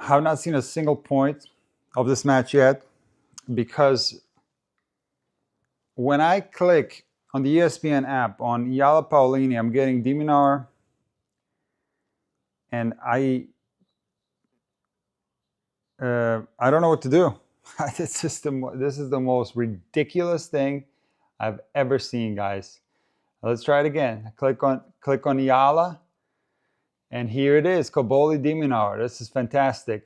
have not seen a single point of this match yet, because when I click on the ESPN app on Eala Paolini, I'm getting Diminar, and I don't know what to do. This is the most ridiculous thing I've ever seen, guys. Let's try it again. Click on Eala, and here it is, Caboli Diminar. This is fantastic.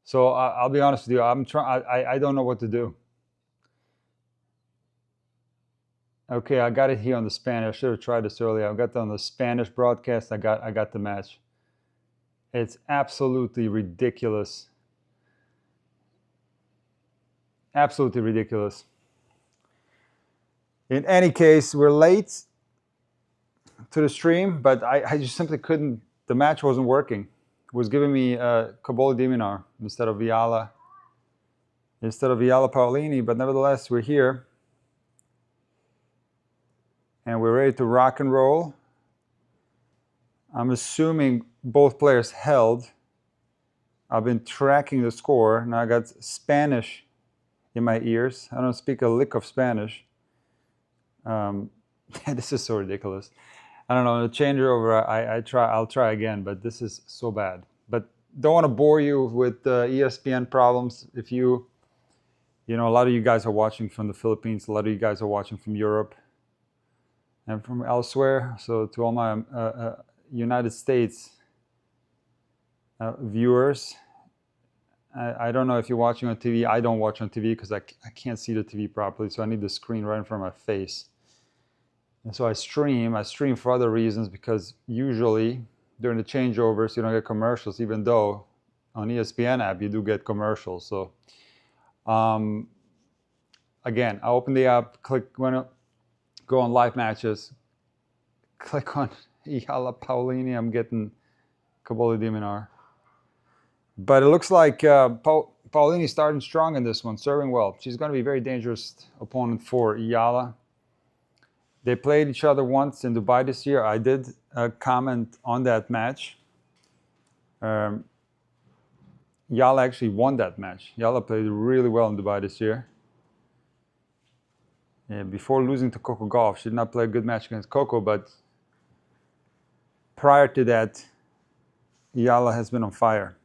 So I'll be honest with you, I don't know what to do. Okay, I got it here on the Spanish. I should have tried this earlier. I got it on the Spanish broadcast. I got the match. It's absolutely ridiculous. Absolutely ridiculous. In any case, we're late to the stream, but I just simply couldn't. The match wasn't working. It was giving me Caboli Diminar instead of Eala Paolini, but nevertheless, we're here. And we're ready to rock and roll. I'm assuming both players held. I've been tracking the score. Now I got Spanish in my ears. I don't speak a lick of Spanish. This is so ridiculous. I don't know, the changeover, I'll try again, but this is so bad. But don't want to bore you with ESPN problems. If you know, a lot of you guys are watching from the Philippines, a lot of you guys are watching from Europe and from elsewhere. So to all my United States viewers, I don't know if you're watching on TV. I don't watch on TV because I can't see the TV properly, so I need the screen right in front of my face. And so I stream for other reasons, because usually during the changeovers you don't get commercials, even though on ESPN app you do get commercials. So again, I open the app, go on live matches, click on Eala Paolini, I'm getting Caboli Diminar. But it looks like Paolini starting strong in this one, serving well. She's going to be a very dangerous opponent for Eala. They played each other once in Dubai this year. I did comment on that match. Eala actually won that match. Eala played really well in Dubai this year. Before losing to Coco Gauff, she did not play a good match against Coco, but prior to that, Eala has been on fire.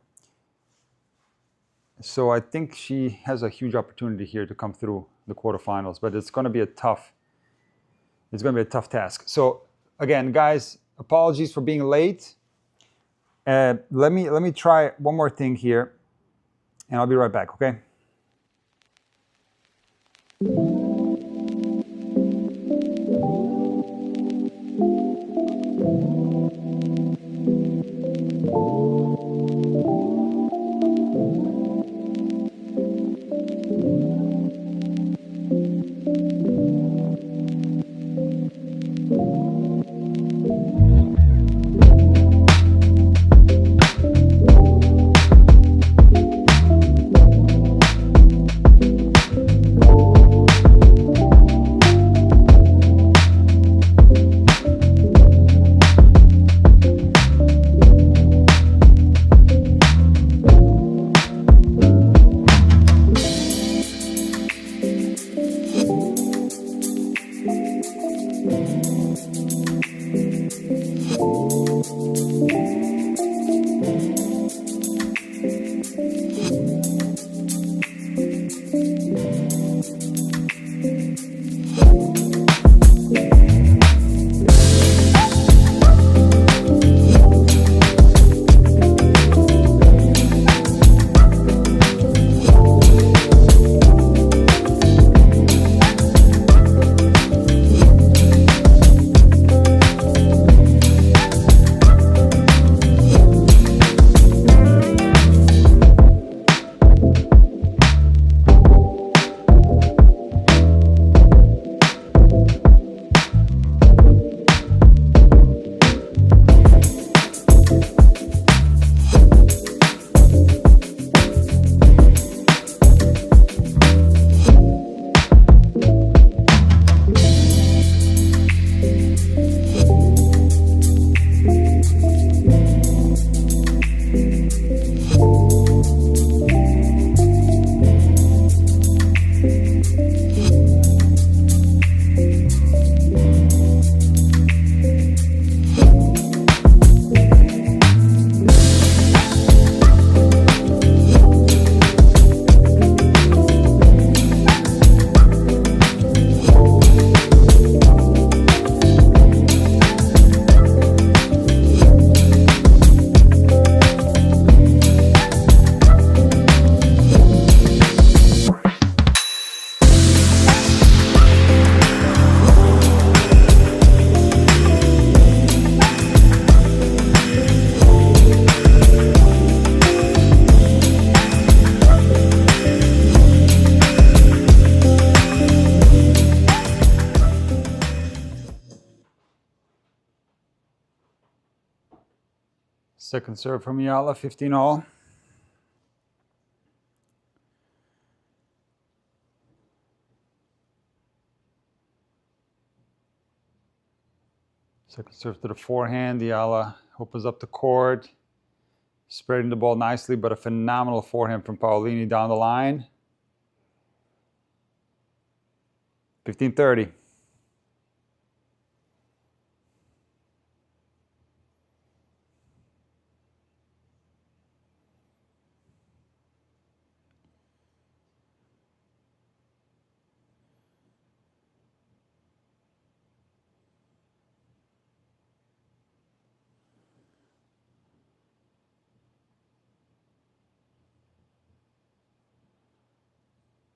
So I think she has a huge opportunity here to come through the quarterfinals, but it's going to be a tough task. So again, guys, apologies for being late. Let me try one more thing here, and I'll be right back, okay? Second serve from Eala, 15 all. Second serve to the forehand. Eala opens up the court, spreading the ball nicely, but a phenomenal forehand from Paolini down the line. 15-30.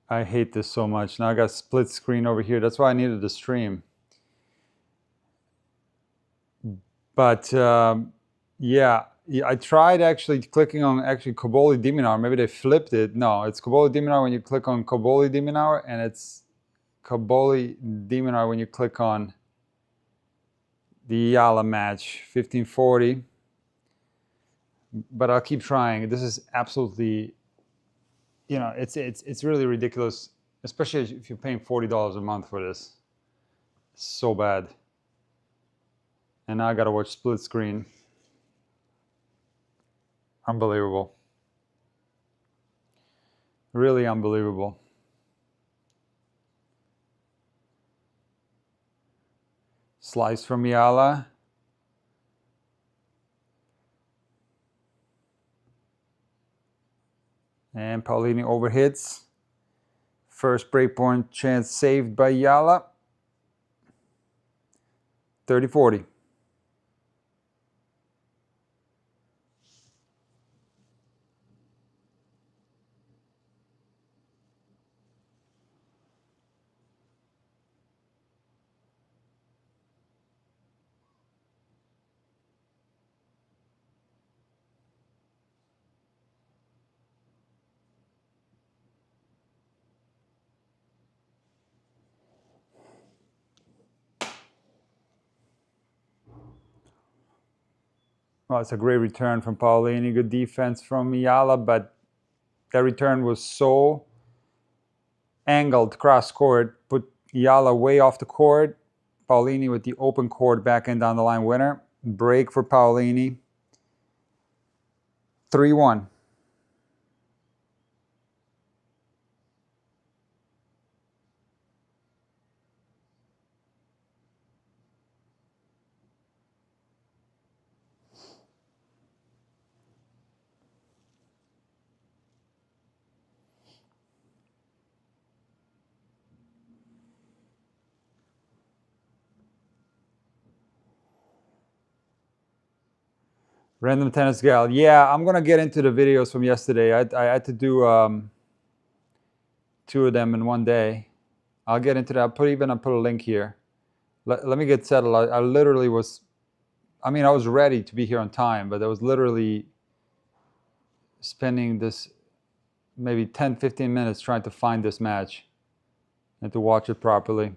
I hate this so much. Now I got split screen over here. That's why I needed the stream. But yeah, I tried actually clicking on Koboli Diminar. Maybe they flipped it. No, it's Koboli Diminar when you click on Koboli Diminar, and it's Koboli Diminar when you click on the Eala match, 1540. But I'll keep trying. This is absolutely, you know, it's really ridiculous, especially if you're paying $40 a month for this. It's so bad. And now I gotta watch split screen. Unbelievable. Really unbelievable. Slice from Eala. And Paolini overhits. First breakpoint chance saved by Eala. 30-40. Well, it's a great return from Paolini. Good defense from Eala, but that return was so angled cross court, put Eala way off the court. Paolini with the open court backhand down the line winner. Break for Paolini. 3-1. Random Tennis Gal. Yeah, I'm going to get into the videos from yesterday. I had to do 2 of them in one day. I'll get into that. I'll put a link here. Let me get settled. I literally was, I mean, I was ready to be here on time, but I was literally spending this maybe 10-15 minutes trying to find this match and to watch it properly.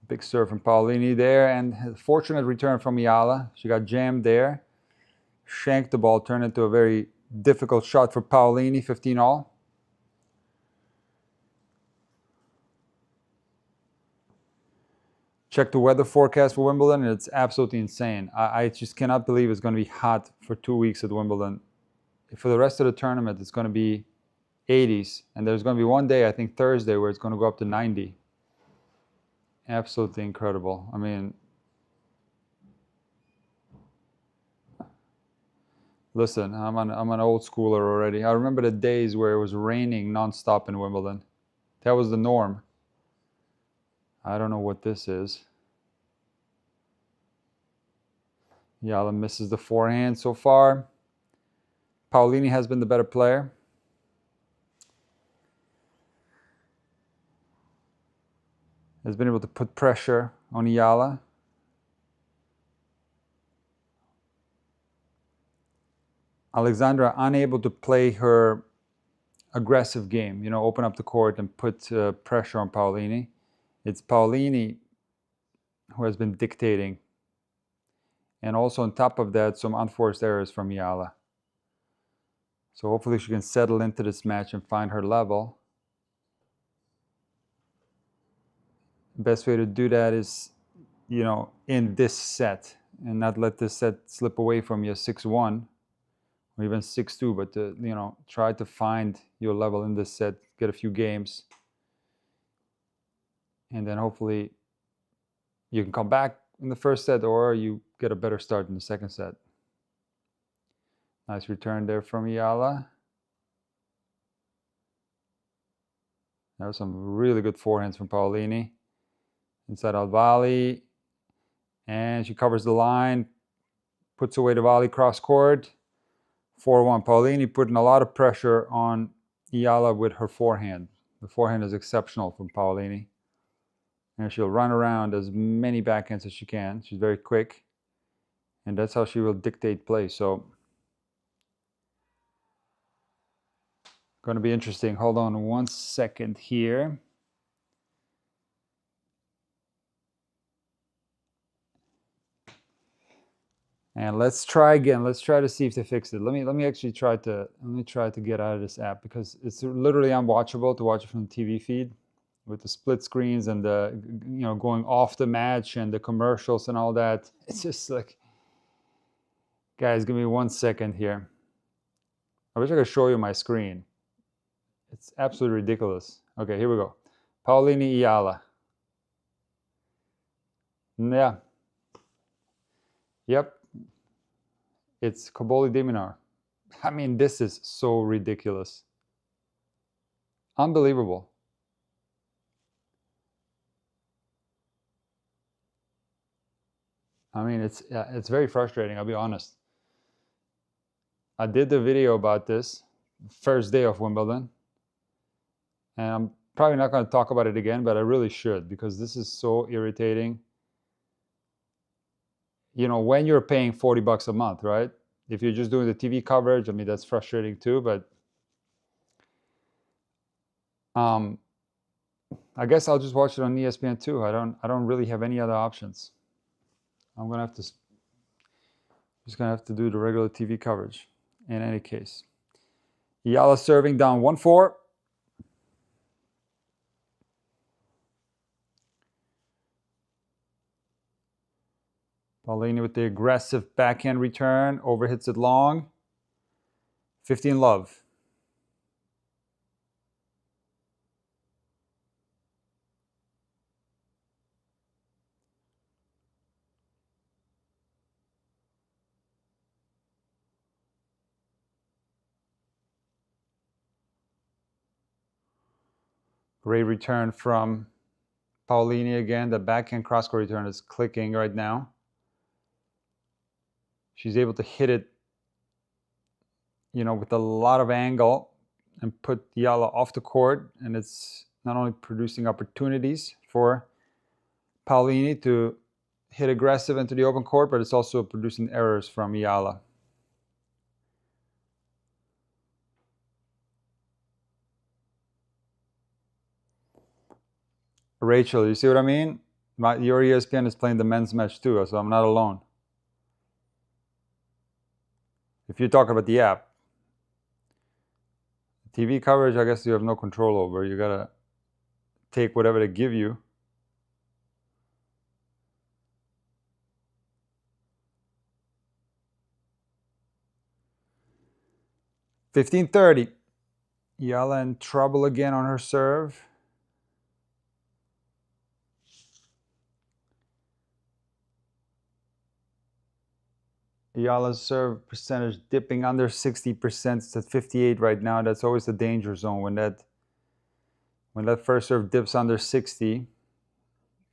Big serve from Paolini there, and fortunate return from Eala. She got jammed there. Shanked the ball, turned into a very difficult shot for Paolini, 15 all. Check the weather forecast for Wimbledon, and it's absolutely insane. I just cannot believe it's going to be hot for 2 weeks at Wimbledon. For the rest of the tournament, it's going to be 80s, and there's going to be one day, I think Thursday, where it's going to go up to 90. Absolutely incredible. I mean, listen, I'm an old schooler already. I remember the days where it was raining nonstop in Wimbledon. That was the norm. I don't know what this is. Eala misses the forehand so far. Paolini has been the better player. Has been able to put pressure on Eala. Alexandra unable to play her aggressive game, you know, open up the court and put pressure on Paolini. It's Paolini who has been dictating. And also on top of that, some unforced errors from Eala. So hopefully she can settle into this match and find her level. Best way to do that is, you know, in this set, and not let this set slip away from you 6-1 or even 6-2, but to, you know, try to find your level in this set, get a few games, and then hopefully you can come back in the first set or you get a better start in the second set. Nice return there from Eala. There was some really good forehands from Paolini. Inside out volley, and she covers the line, puts away the volley cross court. 4-1. Paolini putting a lot of pressure on Eala with her forehand. The forehand is exceptional from Paolini. And she'll run around as many backhands as she can. She's very quick. And that's how she will dictate play. So, going to be interesting. Hold on 1 second here. And let's try again. Let's try to see if they fix it. Let me actually try to get out of this app, because it's literally unwatchable to watch it from the TV feed with the split screens and the, you know, going off the match and the commercials and all that. It's just like, guys, give me 1 second here. I wish I could show you my screen. It's absolutely ridiculous. Okay, here we go. Paolini Eala. Yeah. Yep. It's Kaboli Diminar. I mean, this is so ridiculous. Unbelievable. I mean, it's very frustrating, I'll be honest. I did the video about this first day of Wimbledon, and I'm probably not going to talk about it again, but I really should, because this is so irritating. You know, when you're paying $40 a month, right? If you're just doing the TV coverage, I mean, that's frustrating too, but I guess I'll just watch it on ESPN2. I don't really have any other options. I'm gonna have to just gonna have to do the regular TV coverage in any case. Eala serving down 1-4. Paolini with the aggressive backhand return, overhits it long. 15 love. Great return from Paolini again. The backhand cross-court return is clicking right now. She's able to hit it, you know, with a lot of angle and put Eala off the court. And it's not only producing opportunities for Paolini to hit aggressive into the open court, but it's also producing errors from Eala. Rachel, you see what I mean? Your ESPN is playing the men's match too, so I'm not alone. If you're talking about the app, TV coverage, I guess you have no control over. You gotta take whatever they give you. $15-30. Eala in trouble again on her serve. Eala's serve percentage dipping under 60%. It's at 58 right now. That's always the danger zone when that first serve dips under 60.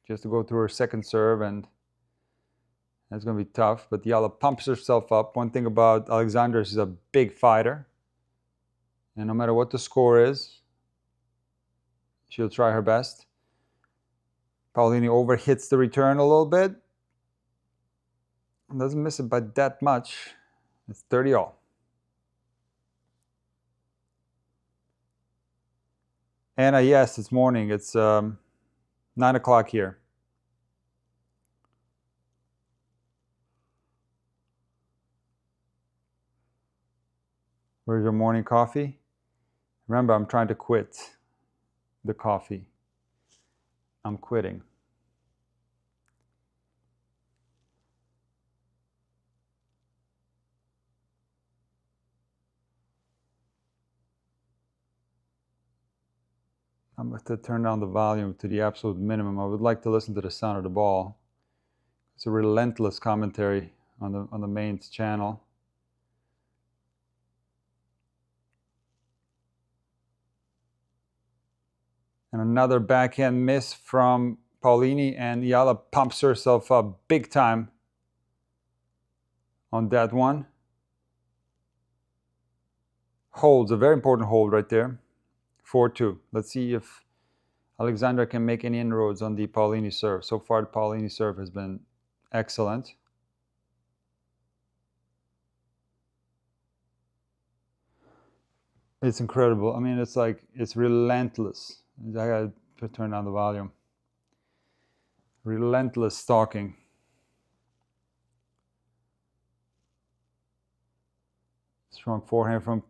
Just to go through her second serve, and that's going to be tough. But Eala pumps herself up. One thing about Alexandra is she's a big fighter. And no matter what the score is, she'll try her best. Paolini overhits the return a little bit. Doesn't miss it by that much. It's 30-all. Anna, yes, it's morning. It's 9 o'clock here. Where's your morning coffee? Remember, I'm trying to quit the coffee. I'm quitting. I'm going to turn down the volume to the absolute minimum. I would like to listen to the sound of the ball. It's a relentless commentary on the main channel. And another backhand miss from Paolini, and Eala pumps herself up big time on that one. Holds, a very important hold right there. 4-2. Let's see if Alexandra can make any inroads on the Paolini serve. So far, the Paolini serve has been excellent. It's incredible. I mean, it's like, it's relentless. I gotta turn down the volume. Relentless stalking. Strong forehand from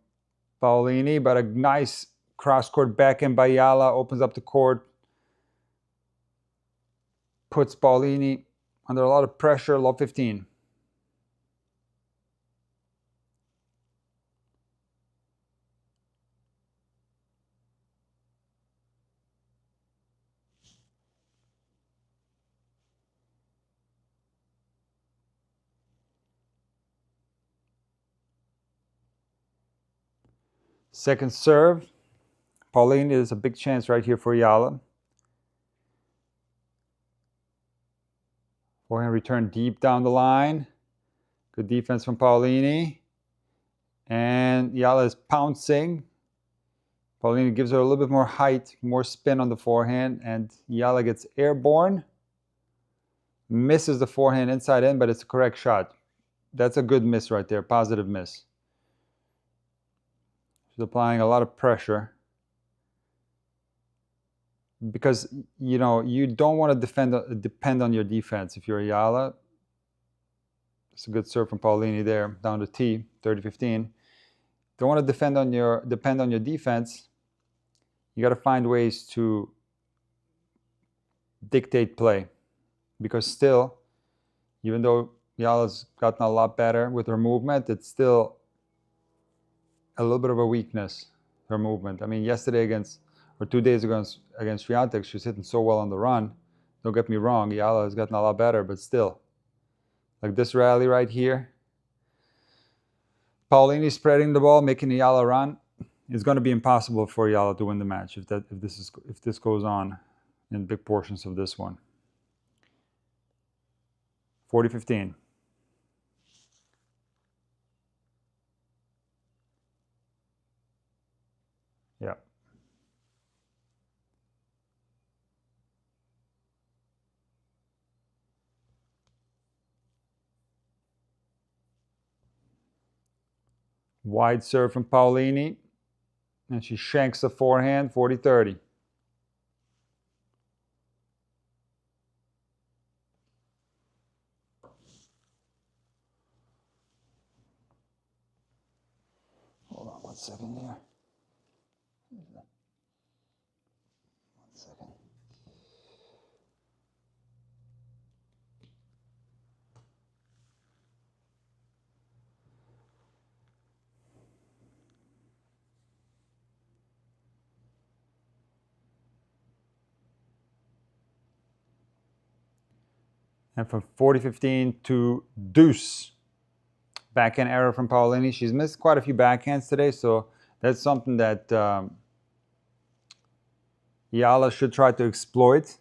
Paolini, but a nice cross-court backhand by Eala opens up the court. Puts Paolini under a lot of pressure, low 15. Second serve. Paolini is a big chance right here for Eala. Forehand return deep down the line. Good defense from Paolini. And Eala is pouncing. Paolini gives her a little bit more height, more spin on the forehand, and Eala gets airborne. Misses the forehand inside in, but it's a correct shot. That's a good miss right there, positive miss. She's applying a lot of pressure. Because, you know, you don't want to depend on your defense. If you're Eala, it's a good serve from Paolini there, down to T, 30-15. Don't want to depend on your defense. You got to find ways to dictate play. Because still, even though Eala's gotten a lot better with her movement, it's still a little bit of a weakness, her movement. I mean, yesterday or 2 days ago against Swiatek, she was hitting so well on the run. Don't get me wrong, Eala has gotten a lot better, but still. Like this rally right here. Paolini spreading the ball, making Eala run. It's going to be impossible for Eala to win the match if this goes on in big portions of this one. 40-15. Yeah. Wide serve from Paolini. And she shanks the forehand, 40-30. Hold on 1 second here. 1 second. And from 40-15 to deuce. Backhand error from Paolini. She's missed quite a few backhands today, so that's something that Eala should try to exploit.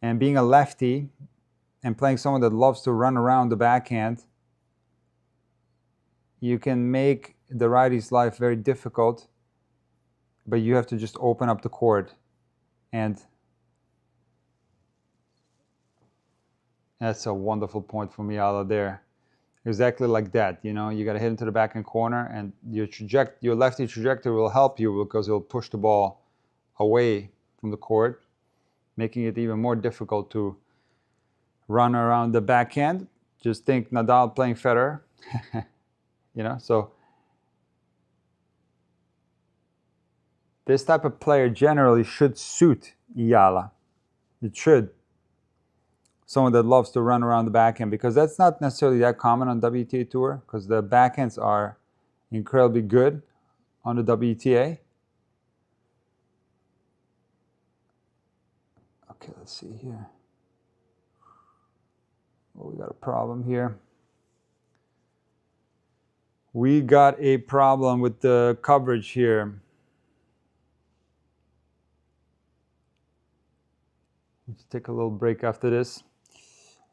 And being a lefty and playing someone that loves to run around the backhand, you can make the righty's life very difficult, but you have to just open up the court. And that's a wonderful point from Eala there. Exactly like that, you know, you got to hit into the backhand corner, and your lefty trajectory will help you because it'll push the ball away from the court, making it even more difficult to run around the backhand. Just think Nadal playing Federer, you know, so This type of player generally should suit Eala. It should. Someone that loves to run around the backhand, because that's not necessarily that common on WTA Tour, because the backhands are incredibly good on the WTA. Okay, let's see here. Oh, we got a problem here. We got a problem with the coverage here. Let's take a little break after this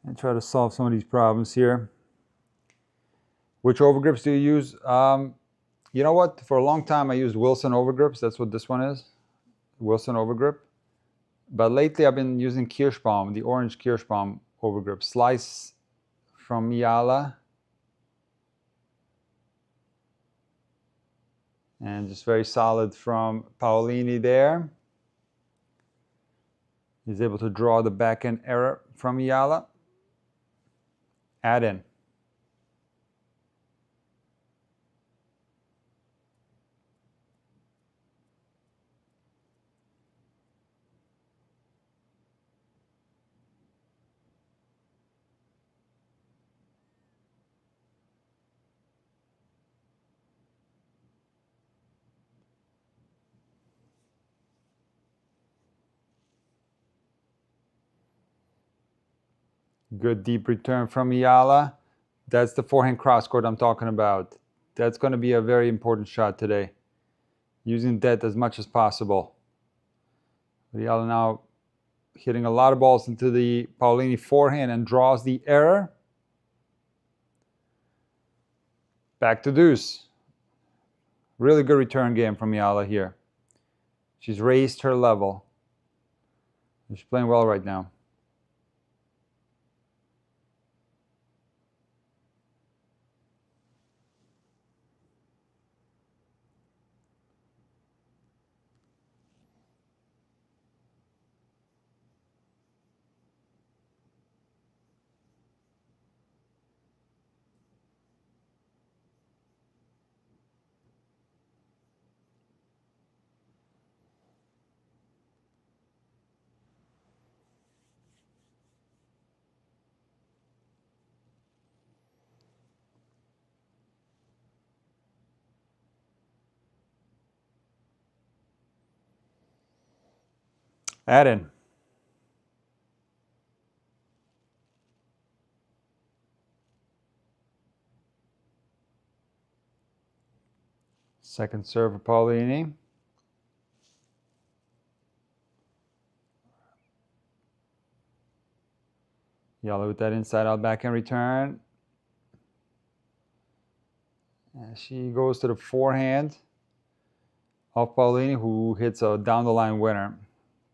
and try to solve some of these problems here. Which overgrips do you use? You know what? For a long time, I used Wilson overgrips. That's what this one is, Wilson overgrip. But lately, I've been using Kirschbaum, the orange Kirschbaum overgrip. Slice from Eala. And just very solid from Paolini there. He's able to draw the backhand error from Eala. Add in. Good deep return from Eala. That's the forehand crosscourt I'm talking about. That's going to be a very important shot today. Using that as much as possible. Eala now hitting a lot of balls into the Paolini forehand and draws the error. Back to deuce. Really good return game from Eala here. She's raised her level. She's playing well right now. Add in. Second serve for Paolini. Eala with that inside out backhand return. And she goes to the forehand of Paolini, who hits a down the line winner.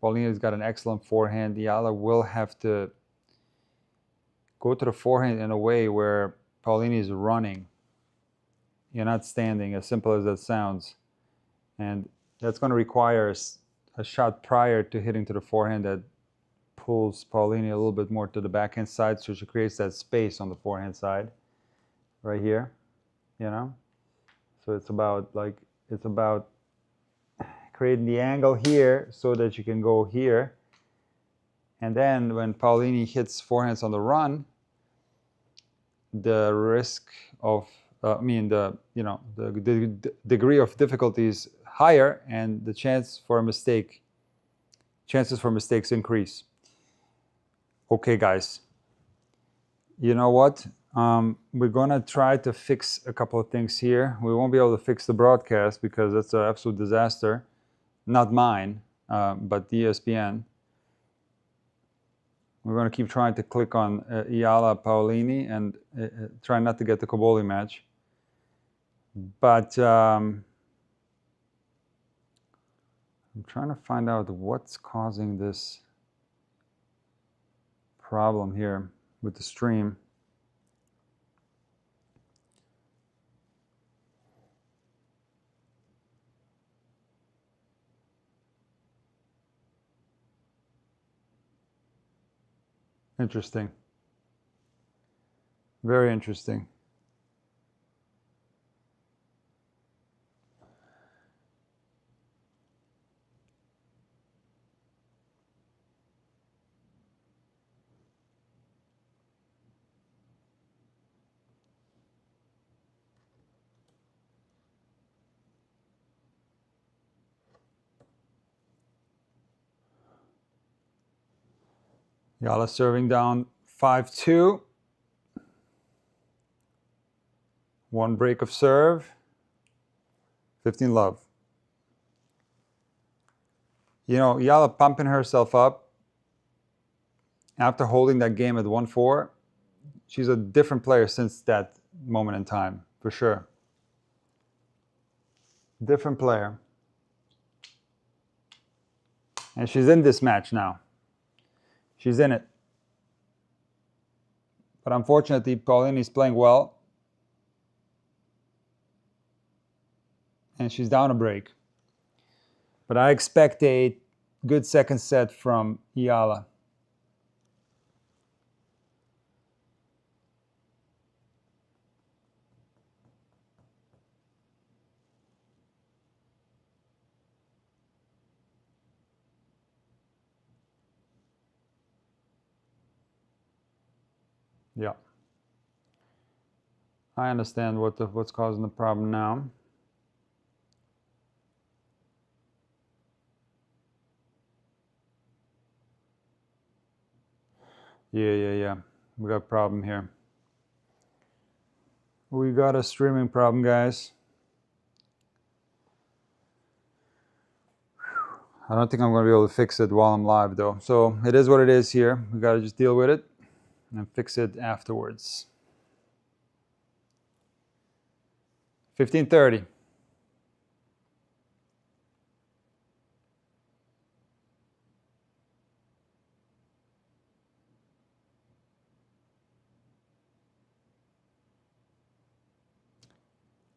Paolini's got an excellent forehand. Eala will have to go to the forehand in a way where Paolini is running. You're not standing, as simple as that sounds. And that's going to require a shot prior to hitting to the forehand that pulls Paolini a little bit more to the backhand side, so she creates that space on the forehand side right here, you know. So it's about creating the angle here so that you can go here. And then when Paolini hits forehands on the run, the risk of the degree of difficulty is higher, and the chances for mistakes increase. Okay, guys, you know what? We're gonna try to fix a couple of things here. We won't be able to fix the broadcast because that's an absolute disaster. Not mine, but ESPN. We're going to keep trying to click on Eala Paolini and try not to get the Cobolli match. But I'm trying to find out what's causing this problem here with the stream. Interesting. Very interesting. Eala serving down 5-2. One break of serve. 15 love. You know, Eala pumping herself up after holding that game at 1-4. She's a different player since that moment in time, for sure. Different player. And she's in this match now. She's in it. But unfortunately, Paolini's playing well. And she's down a break. But I expect a good second set from Eala. Yeah. I understand what's causing the problem now. Yeah. We got a problem here. We got a streaming problem, guys. I don't think I'm going to be able to fix it while I'm live, though. So it is what it is here. We got to just deal with it and fix it afterwards. 15:30.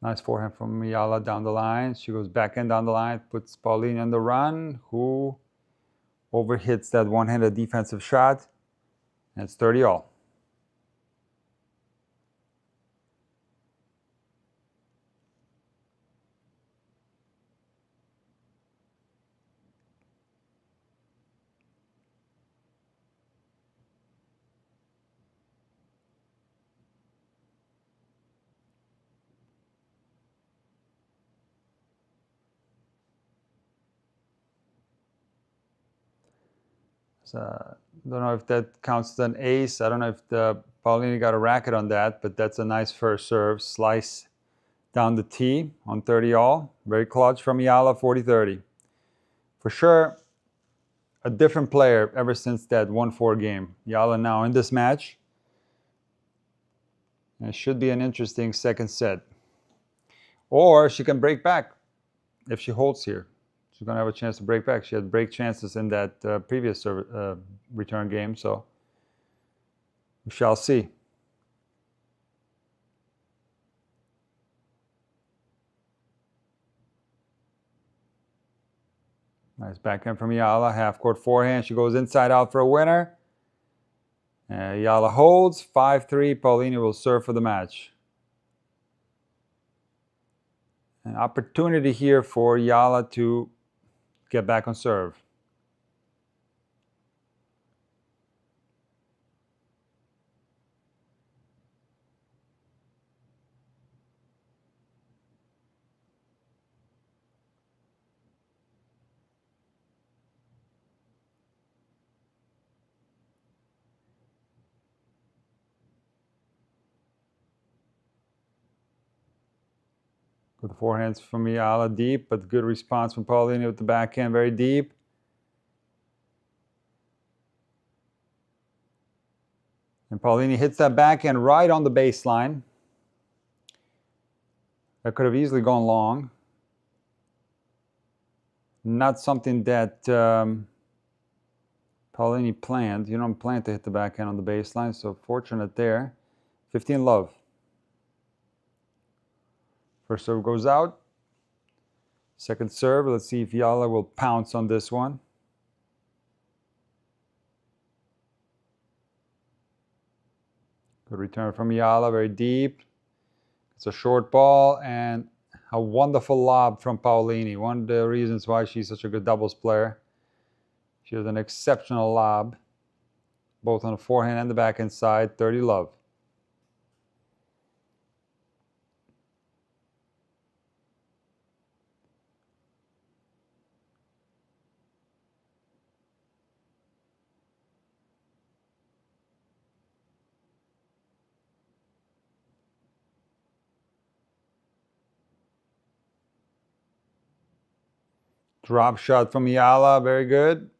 Nice forehand from Eala down the line. She goes backhand down the line, puts Paolini on the run, who overhits that one-handed defensive shot. And it's 30 all. So, don't know if that counts as an ace. I don't know if the Paolini got a racket on that, but that's a nice first serve. Slice down the tee on 30 all. Very clutch from Eala, 40-30. For sure, a different player ever since that 1-4 game. Eala now in this match. And it should be an interesting second set. Or she can break back if she holds here. She's going to have a chance to break back. She had break chances in that previous return game, so we shall see. Nice backhand from Eala. Half-court forehand. She goes inside out for a winner. Eala holds. 5-3. Paolini will serve for the match. An opportunity here for Eala to get back on serve. Good forehands from Eala deep, but good response from Paolini with the backhand, very deep. And Paolini hits that backhand right on the baseline. That could have easily gone long. Not something that Paolini planned. You don't plan to hit the backhand on the baseline, so fortunate there. 15 love. First serve goes out. Second serve, let's see if Eala will pounce on this one. Good return from Eala, very deep. It's a short ball and a wonderful lob from Paolini. One of the reasons why she's such a good doubles player. She has an exceptional lob, both on the forehand and the backhand side. 30 love. Drop shot from Eala, very good.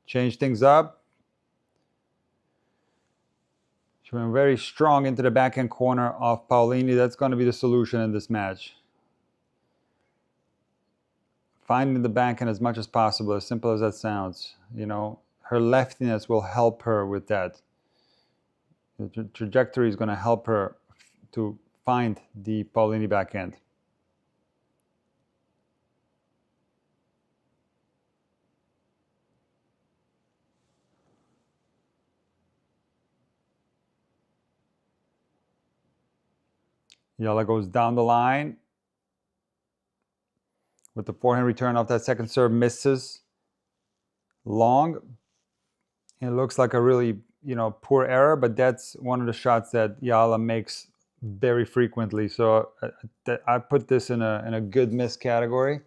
Change things up. She went very strong into the backhand corner of Paolini. That's going to be the solution in this match. Finding the backhand as much as possible, as simple as that sounds. You know, her leftiness will help her with that. The trajectory is going to help her to find the Paolini backhand. Eala goes down the line with the forehand return off that second serve, misses long. It looks like a really, poor error, but that's one of the shots that Eala makes very frequently. So I put this in a good miss category.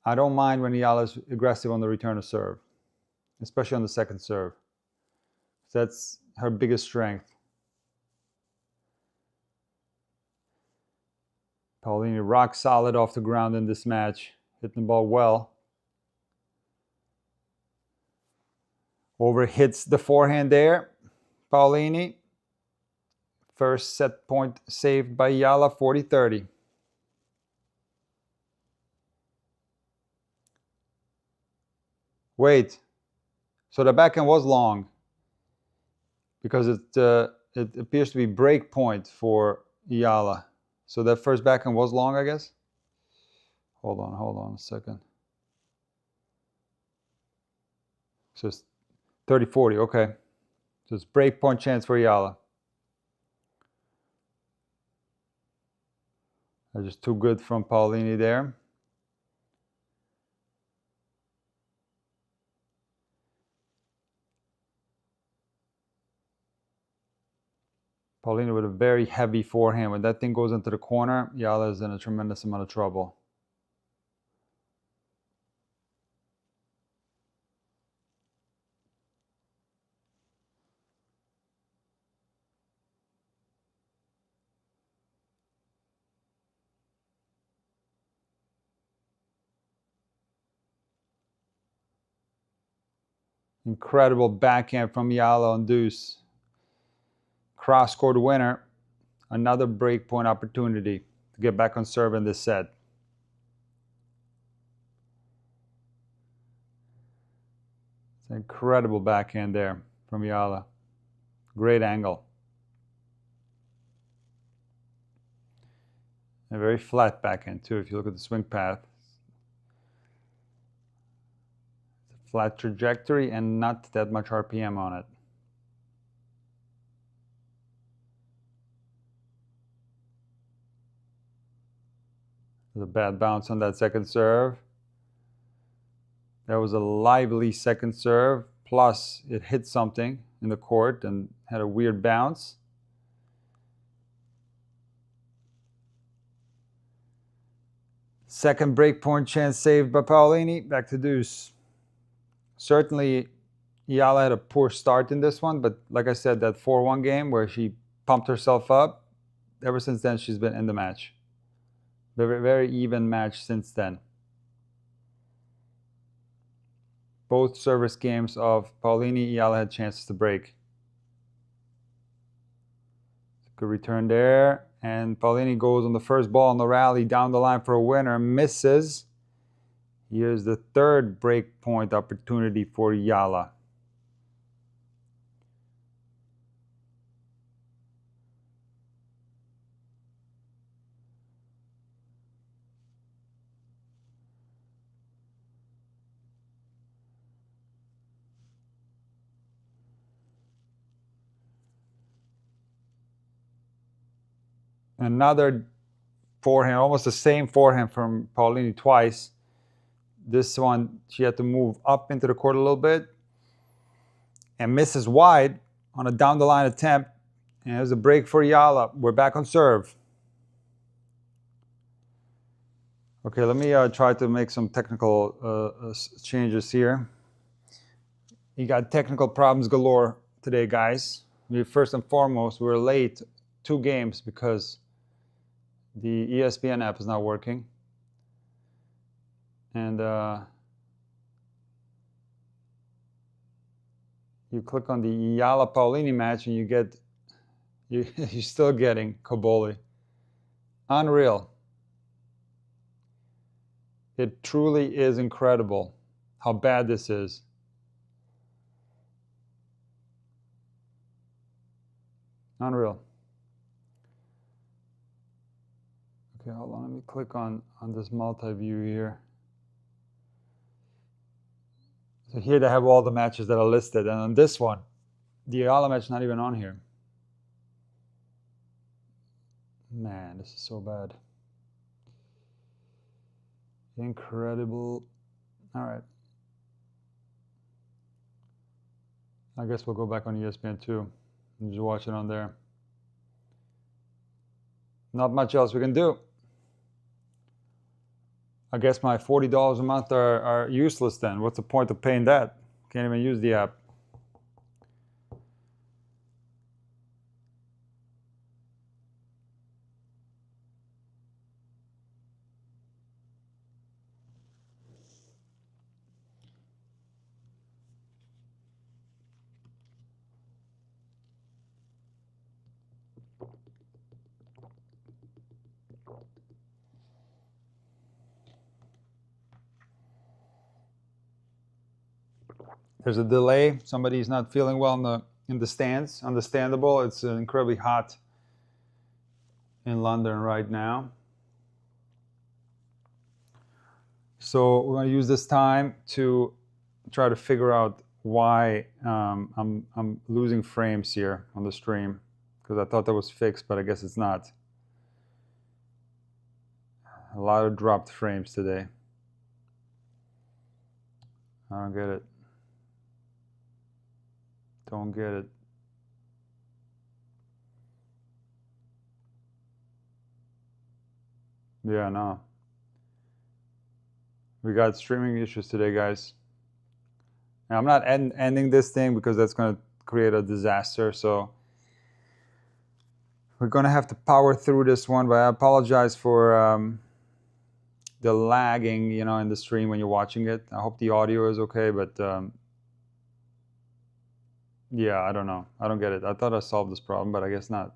I don't mind when Eala's aggressive on the return of serve, especially on the second serve. That's her biggest strength. Paolini rock solid off the ground in this match, hitting the ball well. Overhits the forehand there, Paolini. First set point saved by Eala, 40-30. Wait, so the backhand was long because it appears to be break point for Eala. So that first backhand was long, I guess? Hold on a second. So it's 30-40, okay. So it's break point chance for Eala. That's just too good from Paolini there. Paolini with a very heavy forehand. When that thing goes into the corner, Eala is in a tremendous amount of trouble. Incredible backhand from Eala on deuce. Cross-court winner. Another break point opportunity to get back on serve in this set. It's an incredible backhand there from Eala. Great angle. A very flat backhand too, if you look at the swing path. It's a flat trajectory and not that much RPM on it. There's a bad bounce on that second serve. That was a lively second serve, plus it hit something in the court and had a weird bounce. Second break point chance saved by Paolini. Back to deuce. Certainly, Eala had a poor start in this one, but like I said, that 4-1 game where she pumped herself up, ever since then she's been in the match. Very, very even match since then. Both service games of Paolini, Eala had chances to break. Good return there. And Paolini goes on the first ball in the rally down the line for a winner. Misses. Here's the third break point opportunity for Eala. Another forehand, almost the same forehand from Paolini twice. This one, she had to move up into the court a little bit and misses wide on a down the line attempt. And there's a break for Eala. We're back on serve. Okay, let me try to make some technical changes here. You got technical problems galore today, guys. First and foremost, we're late 2 games because The ESPN app is not working. And you click on the Eala Paolini match and you get, you're still getting Cobolli. Unreal. It truly is incredible how bad this is. Unreal. Okay, hold on. Let me click on this multi-view here. So here they have all the matches that are listed. And on this one, the Eala match is not even on here. Man, this is so bad. Incredible. All right. I guess we'll go back on ESPN2 and just watch it on there. Not much else we can do. I guess my $40 a month are useless then. What's the point of paying that? Can't even use the app. There's a delay. Somebody's not feeling well in the stands. Understandable. It's incredibly hot in London right now. So we're going to use this time to try to figure out why I'm losing frames here on the stream, because I thought that was fixed, but I guess it's not. A lot of dropped frames today. I don't get it. Don't get it. Yeah, no. We got streaming issues today, guys. Now, I'm not ending this thing because that's going to create a disaster. So we're going to have to power through this one. But I apologize for the lagging, in the stream when you're watching it. I hope the audio is okay. But yeah, I don't know. I don't get it. I thought I solved this problem, but I guess not.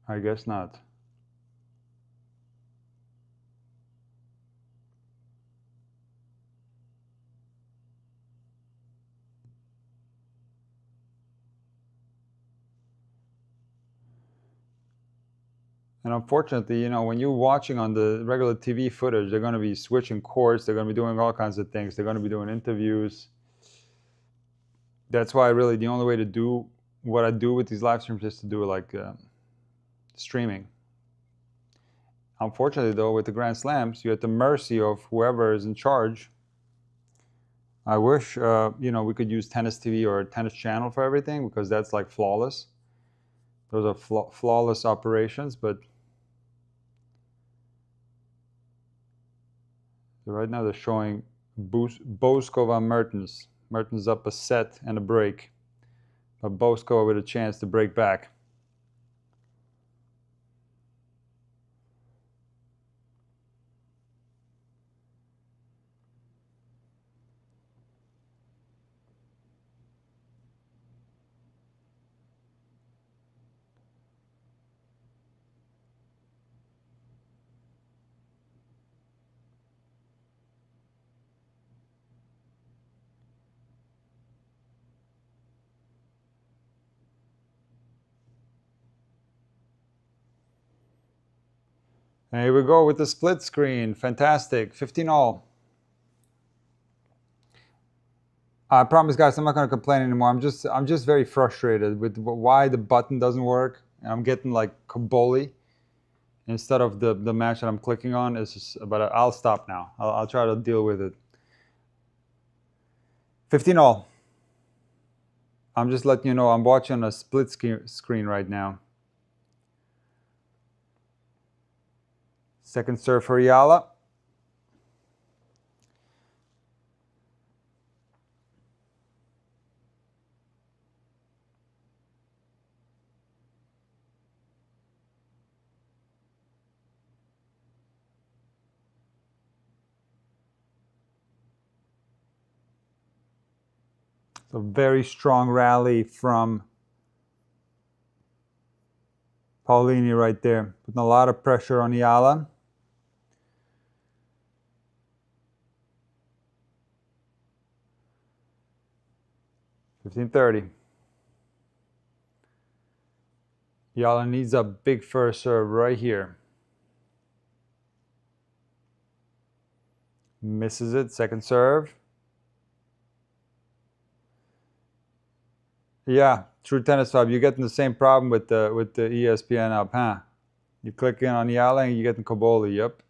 I guess not. And unfortunately, when you're watching on the regular TV footage, they're going to be switching courts. They're going to be doing all kinds of things. They're going to be doing interviews. That's why really the only way to do what I do with these live streams is to do like streaming. Unfortunately, though, with the Grand Slams, you're at the mercy of whoever is in charge. I wish, we could use Tennis TV or Tennis Channel for everything, because that's like flawless. Those are flawless operations, but right now they're showing Boskova Mertens. Mertens up a set and a break, but Boskova with a chance to break back. And here we go with the split screen. Fantastic. 15-all. I promise, guys, I'm not going to complain anymore. I'm just very frustrated with why the button doesn't work. I'm getting like Cobolli instead of the match that I'm clicking on. But I'll stop now. I'll try to deal with it. 15-all. I'm just letting you know I'm watching a split screen right now. Second serve for Eala. A very strong rally from Paolini right there, putting a lot of pressure on Eala. $15-30. Eala needs a big first serve right here. Misses it. Second serve. Yeah, true tennis vibe. You're getting the same problem with the ESPN app, huh? You click in on Eala and you get the Kaboli. Yep.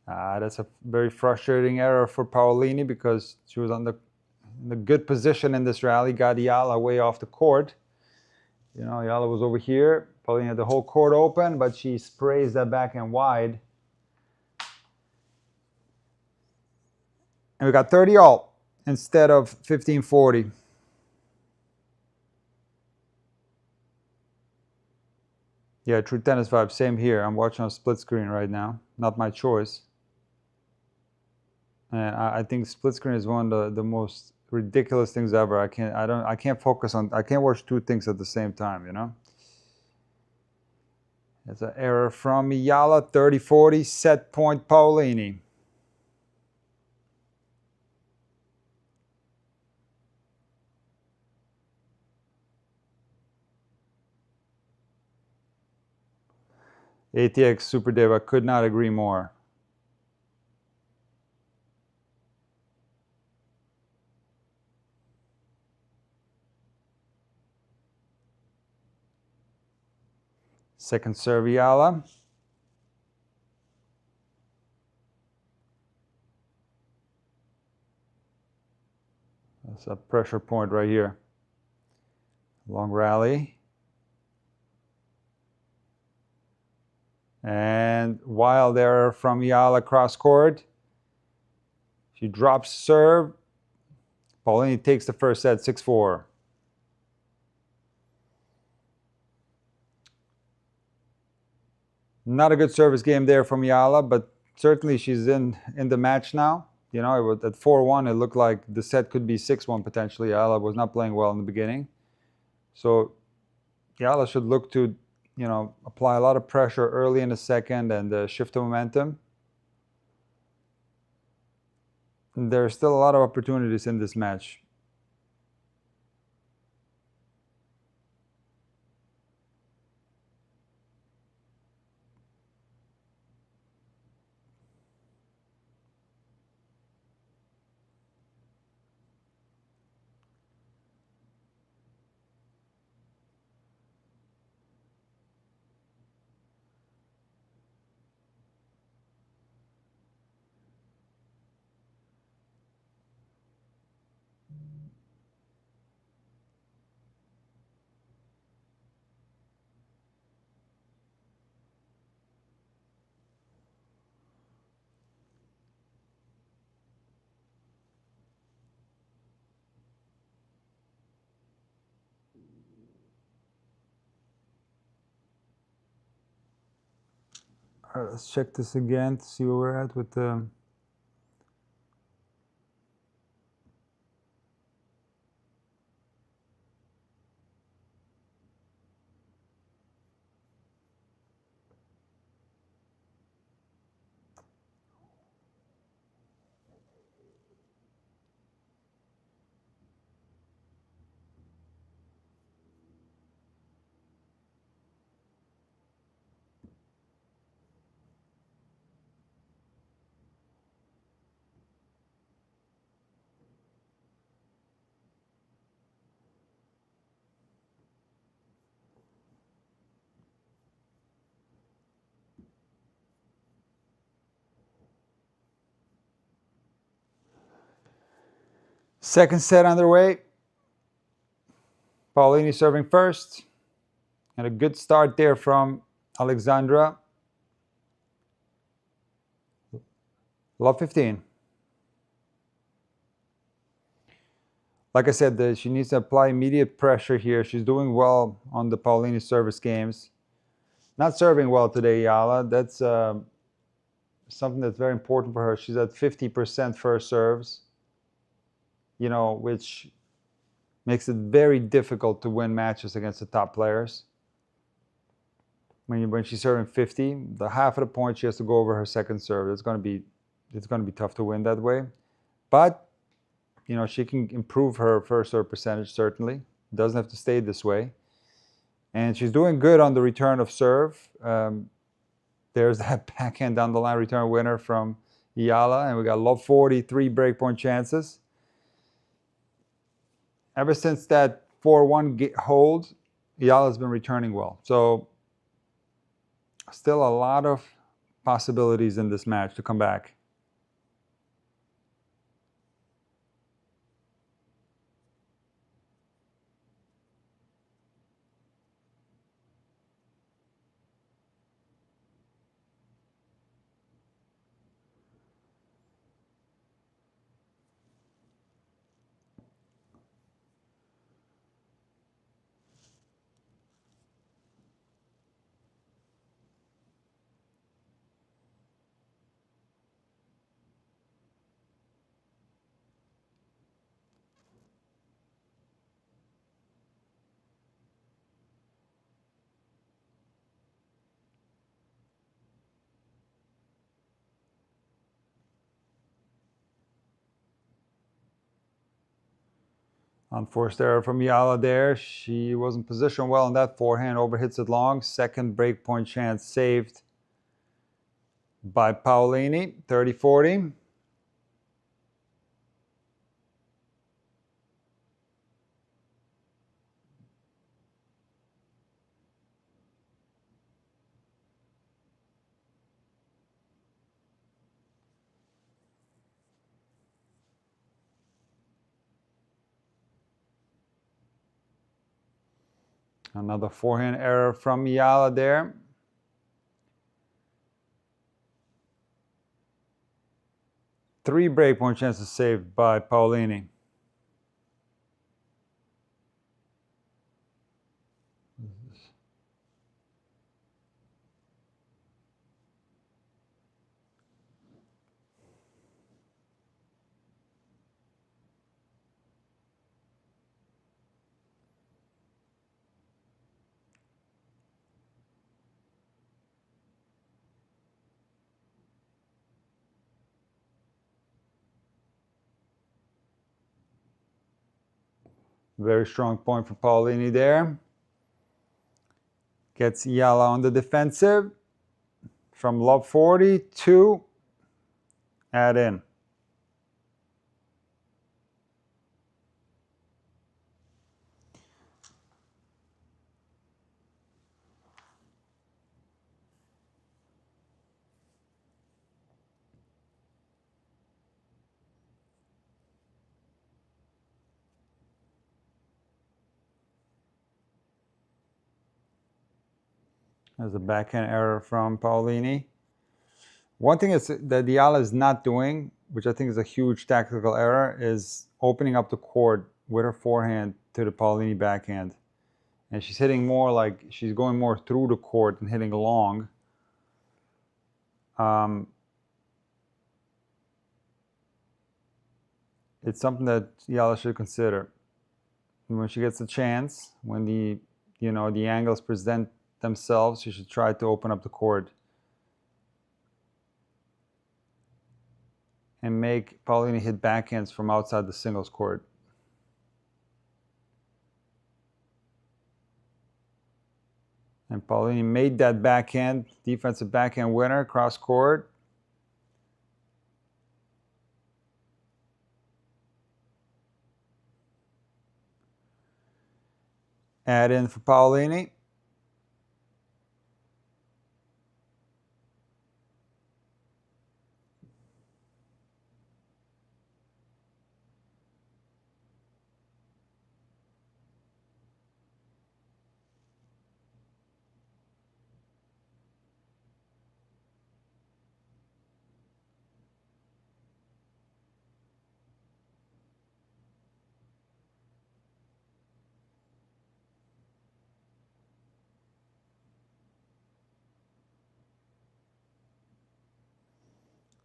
That's a very frustrating error for Paolini because she was in the good position in this rally. Got Eala way off the court. You know, Eala was over here. Paolini had the whole court open, but she sprays that backhand wide. And we got 30 all instead of 15-40. Yeah, true tennis vibe. Same here. I'm watching on split screen right now. Not my choice. And I think split screen is one of the most ridiculous things ever. I can't focus on. I can't watch two things at the same time. You know. It's an error from Eala. 30-40. Set point Paolini. ATX Super Dave, I could not agree more. Second serve, Eala. That's a pressure point right here. Long rally. And wild error from Eala cross court. She drops serve. Paolini takes the first set, 6-4. Not a good service game there from Eala, but certainly she's in the match now. You know, at 4-1, it looked like the set could be 6-1 potentially. Eala was not playing well in the beginning. So Eala should look to, you know, apply a lot of pressure early in the second and shift the momentum. There's still a lot of opportunities in this match. All right, let's check this again to see where we're at with the... Second set underway. Paolini serving first. And a good start there from Alexandra. Love 15. Like I said, she needs to apply immediate pressure here. She's doing well on the Paolini service games. Not serving well today, Eala. That's something that's very important for her. She's at 50% first serves, which makes it very difficult to win matches against the top players. When she's serving 50, the half of the point she has to go over her second serve. It's going to be tough to win that way. But she can improve her first serve percentage, certainly. Doesn't have to stay this way. And she's doing good on the return of serve. There's that backhand down the line return winner from Eala. And we got love 43 breakpoint chances. Ever since that 4-1 hold, Eala's been returning well. So still a lot of possibilities in this match to come back. Unforced error from Eala there. She wasn't positioned well in that forehand. Overhits it long. Second breakpoint chance saved by Paolini. 30-40. Another forehand error from Eala there. Three breakpoint chances saved by Paolini. Very strong point for Paolini there. Gets Eala on the defensive. From love 40 to add in. There's a backhand error from Paolini. One thing that Eala is not doing, which I think is a huge tactical error, is opening up the court with her forehand to the Paolini backhand. And she's hitting more like she's going more through the court and hitting long. It's something that Eala should consider. When she gets a chance, when the angles present themselves, she should try to open up the court and make Paolini hit backhands from outside the singles court. And Paolini made that backhand, defensive backhand winner, cross court. Add in for Paolini.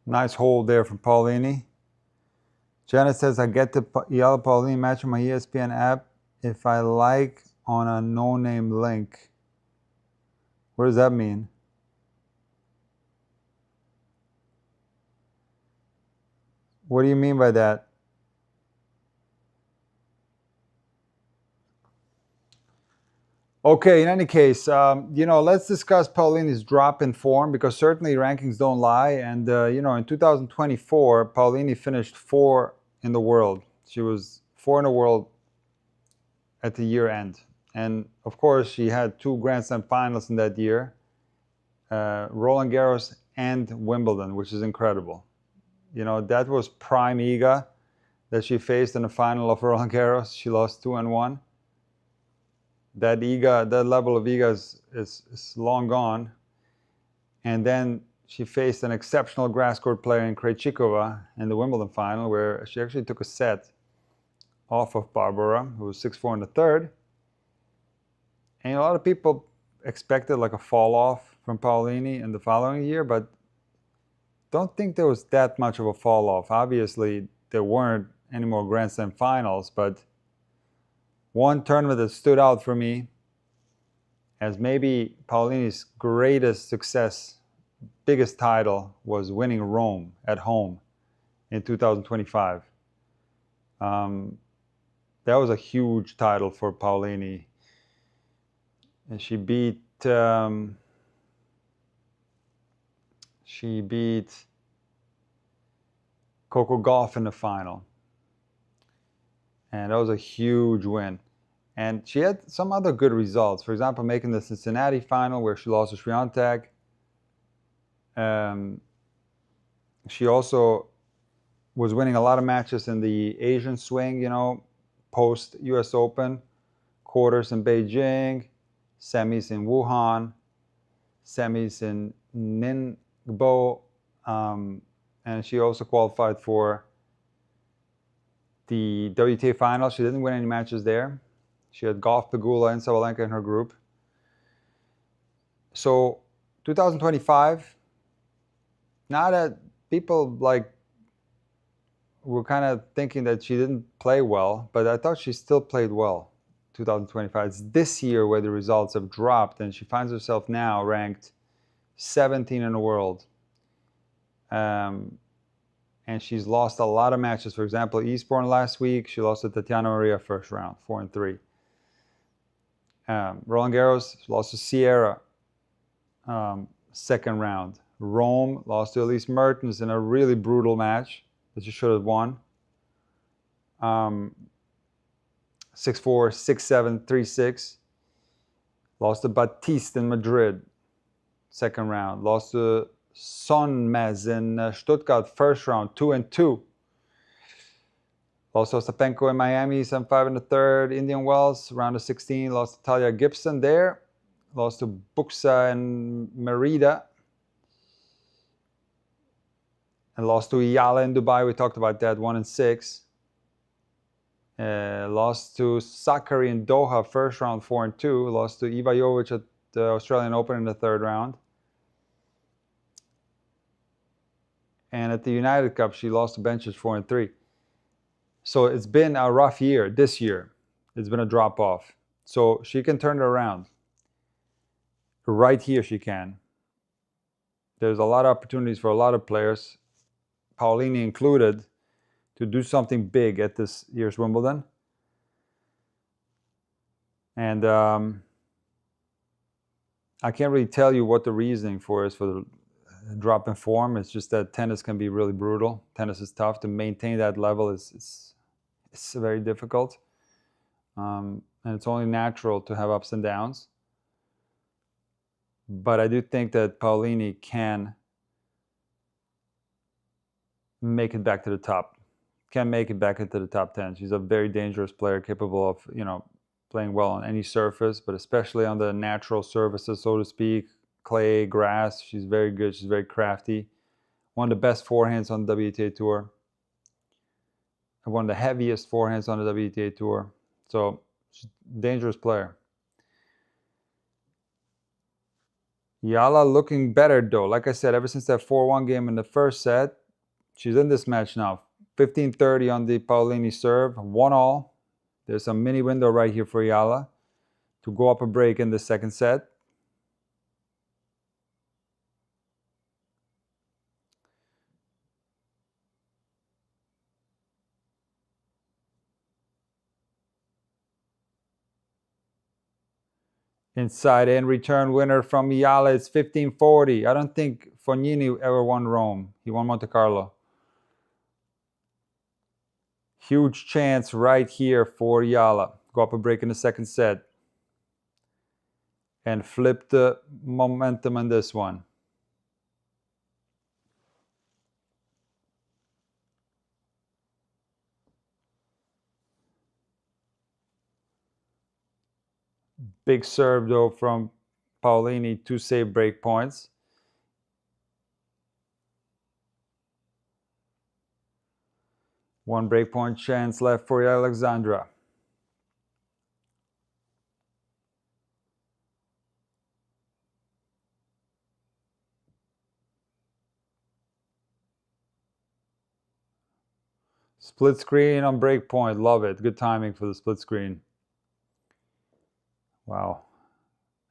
Nice hold there from Paolini. Janet says, I get the Eala Paolini match on my ESPN app if I like on a no-name link. What does that mean? What do you mean by that? Okay, in any case, let's discuss Paolini's drop in form, because certainly rankings don't lie. And, in 2024, Paolini finished 4 in the world. She was 4 in the world at the year end. And, of course, she had 2 Grand Slam finals in that year, Roland Garros and Wimbledon, which is incredible. That was prime Iga that she faced in the final of Roland Garros. She lost 2-1. That level of Iga is long gone. And then she faced an exceptional grass court player in Krejcikova in the Wimbledon final, where she actually took a set off of Barbara, who was 6-4 in the third. And a lot of people expected like a fall off from Paolini in the following year, but don't think there was that much of a fall off. Obviously, there weren't any more Grand Slam finals, but one tournament that stood out for me as maybe Paolini's greatest success, biggest title, was winning Rome at home in 2025. That was a huge title for Paolini. And she beat Coco Gauff in the final. And that was a huge win. And she had some other good results. For example, making the Cincinnati final where she lost to Swiatek. She also was winning a lot of matches in the Asian swing, post US Open, quarters in Beijing, semis in Wuhan, semis in Ningbo, and she also qualified for the WTA final. She didn't win any matches there. She had Gauff, Pegula, and Sabalenka in her group. So 2025, now that people were kind of thinking that she didn't play well, but I thought she still played well. 2025. It's this year where the results have dropped, and she finds herself now ranked 17 in the world. And she's lost a lot of matches. For example, Eastbourne last week, she lost to Tatiana Maria first round, 4-3. Roland Garros lost to Sierra, second round. Rome lost to Elise Mertens in a really brutal match that she should have won. 6-4, 6-7, 3-6. Lost to Batiste in Madrid, second round. Lost to Sonmez in Stuttgart, first round, 2-2. Lost to Ostapenko in Miami, 7-5 in the third. Indian Wells, round of 16. Lost to Talia Gibson there. Lost to Buxa in Merida. And lost to Eala in Dubai. We talked about that, 1-6. Lost to Sakari in Doha, first round, 4-2. Lost to Iva Jovic at the Australian Open in the third round. And at the United Cup, she lost to Benches, 4-3. So it's been a rough year this year. It's been a drop off. So she can turn it around. Right here she can. There's a lot of opportunities for a lot of players, Paolini included, to do something big at this year's Wimbledon. And I can't really tell you what the reasoning for the drop in form. It's just that tennis can be really brutal. Tennis is tough. To maintain that level it's very difficult. And it's only natural to have ups and downs. But I do think that Paolini can make it back to the top. Can make it back into the top 10. She's a very dangerous player, capable of, playing well on any surface, but especially on the natural surfaces, so to speak, clay, grass. She's very good. She's very crafty. One of the best forehands on the WTA Tour. One of the heaviest forehands on the WTA Tour. So, she's a dangerous player. Eala looking better though. Like I said, ever since that 4-1 game in the first set, she's in this match now. 15-30 on the Paolini serve, 1-1. There's a mini window right here for Eala to go up a break in the second set. Inside in return winner from Eala is 15-40. I don't think Fognini ever won Rome. He won Monte Carlo. Huge chance right here for Eala. Go up a break in the second set. And flip the momentum on this one. Big serve though from Paolini to save break points. One break point chance left for Alexandra. Split screen on break point. Love it. Good timing for the split screen. Wow.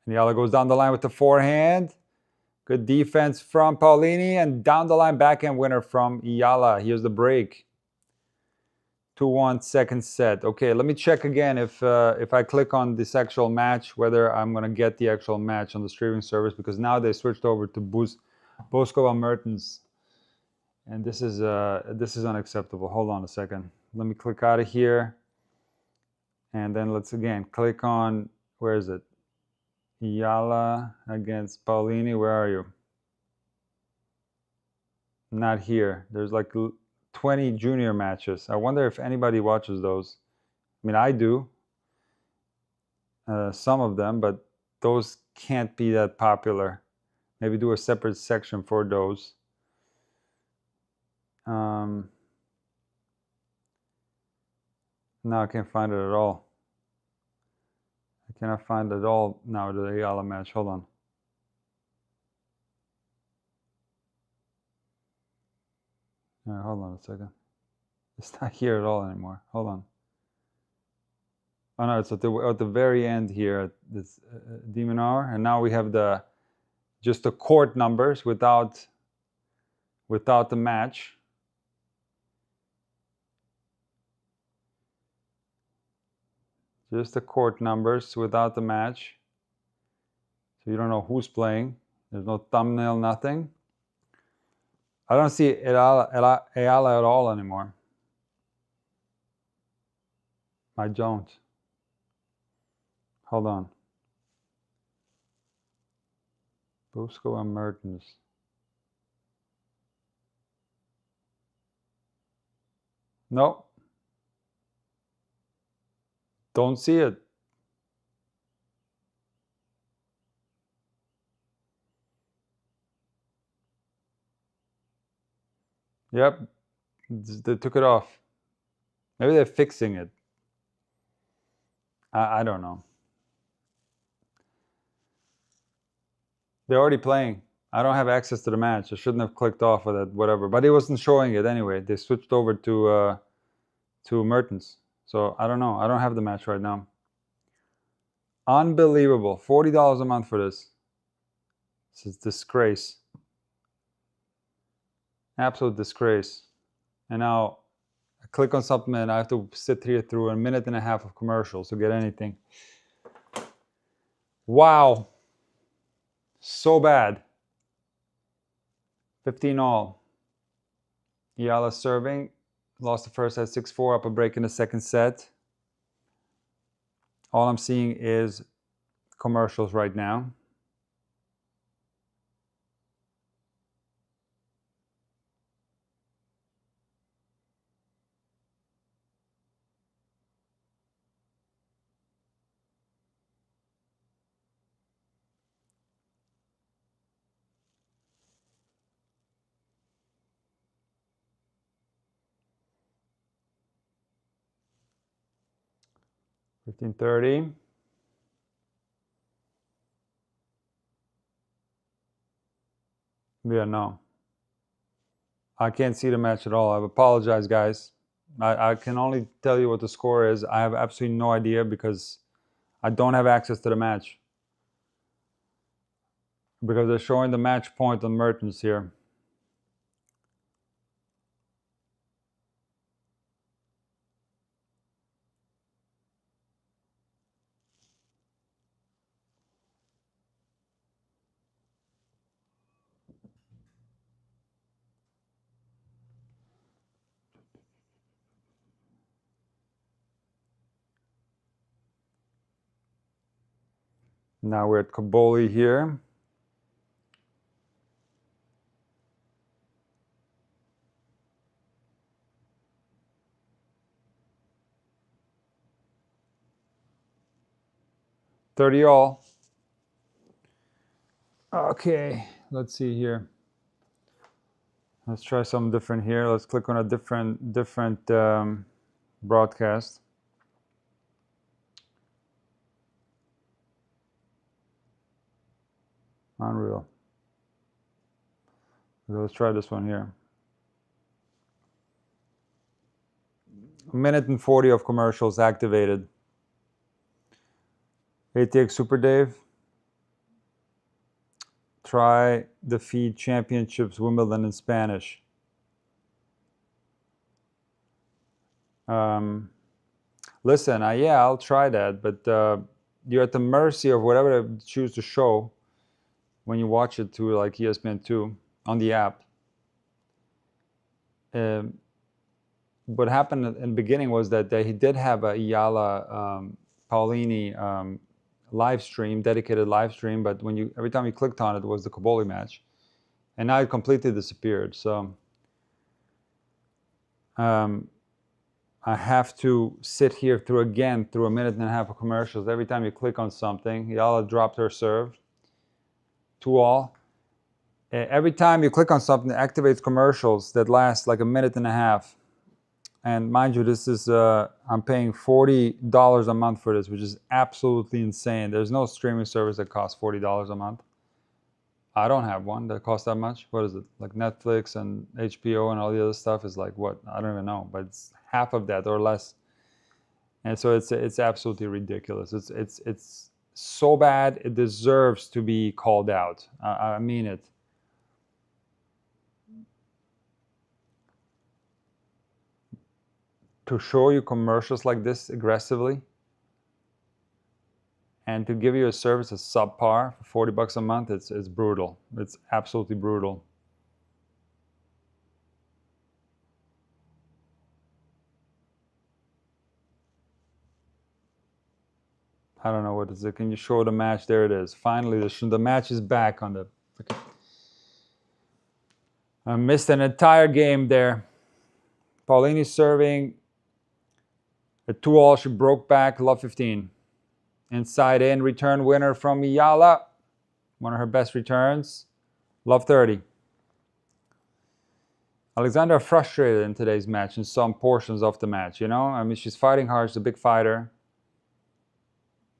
And Eala goes down the line with the forehand. Good defense from Paolini, and down the line backhand winner from Eala. Here's the break. 2-1 second set. Okay, let me check again if I click on this actual match, whether I'm going to get the actual match on the streaming service, because now they switched over to Boskova Mertens. And this is unacceptable. Hold on a second. Let me click out of here. And then let's again click on, where is it? Eala against Paolini. Where are you? Not here. There's like 20 junior matches. I wonder if anybody watches those. I mean, I do. Some of them, but those can't be that popular. Maybe do a separate section for those. No, I can't find it at all. I cannot find it at all now, the Eala match. Hold on. Hold on a second. It's not here at all anymore. Hold on. Oh no, it's at the very end here at this Demon Hour, and now we have just the court numbers without the match. Just the court numbers without the match. So you don't know who's playing. There's no thumbnail, nothing. I don't see Eala at all anymore. I don't. Hold on. Bosco and Mertens. No. Don't see it. Yep. They took it off. Maybe they're fixing it. I don't know. They're already playing. I don't have access to the match. I shouldn't have clicked off of that, whatever. But it wasn't showing it anyway. They switched over to Mertens. So I don't know. I don't have the match right now. Unbelievable. $40 a month for this. This is disgrace. Absolute disgrace. And now I click on something and I have to sit here through a minute and a half of commercials to get anything. Wow. So bad. 15-all. Eala serving. Lost the first set 6-4, up a break in the second set. All I'm seeing is commercials right now. $15.30. Yeah, no. I can't see the match at all. I apologize, guys. I can only tell you what the score is. I have absolutely no idea because I don't have access to the match. Because they're showing the match point on Mertens here. Now we're at Kaboli here. $30 all. Okay, let's see here. Let's try something different here. Let's click on a different broadcast. Unreal. Let's try this one here. 1:40 of commercials activated. ATX Super Dave. Try the feed championships Wimbledon in Spanish. Listen, yeah, I'll try that, but you're at the mercy of whatever they choose to show when you watch it to like ESPN2 on the app. What happened in the beginning was that he did have a Eala Paolini live stream, dedicated live stream, but every time you clicked on it, it was the Kaboli match, and now it completely disappeared. So I have to sit here through a 1.5 of commercials. Every time you click on something, Eala dropped her serve. 2-all. Every time you click on something, it activates commercials that last like 1.5. And mind you, this is I'm paying $40 a month for this, which is absolutely insane. There's no streaming service that costs $40 a month. I don't have one that costs that much. What is it? Like Netflix and HBO and all the other stuff is like what? I don't even know, but it's half of that or less. And so it's absolutely ridiculous. It's so bad it deserves to be called out. I mean it. To show you commercials like this aggressively and to give you a service that's subpar for $40 a month, it's brutal. It's absolutely brutal. I don't know what is it. Can you show the match? There it is. Finally, the match is back on the. I missed an entire game there. Paolini serving. A 2-all. She broke back. Love 15. Inside in. Return winner from Eala. One of her best returns. Love 30. Alexandra frustrated in today's match in some portions of the match, you know? I mean, she's fighting hard. She's a big fighter.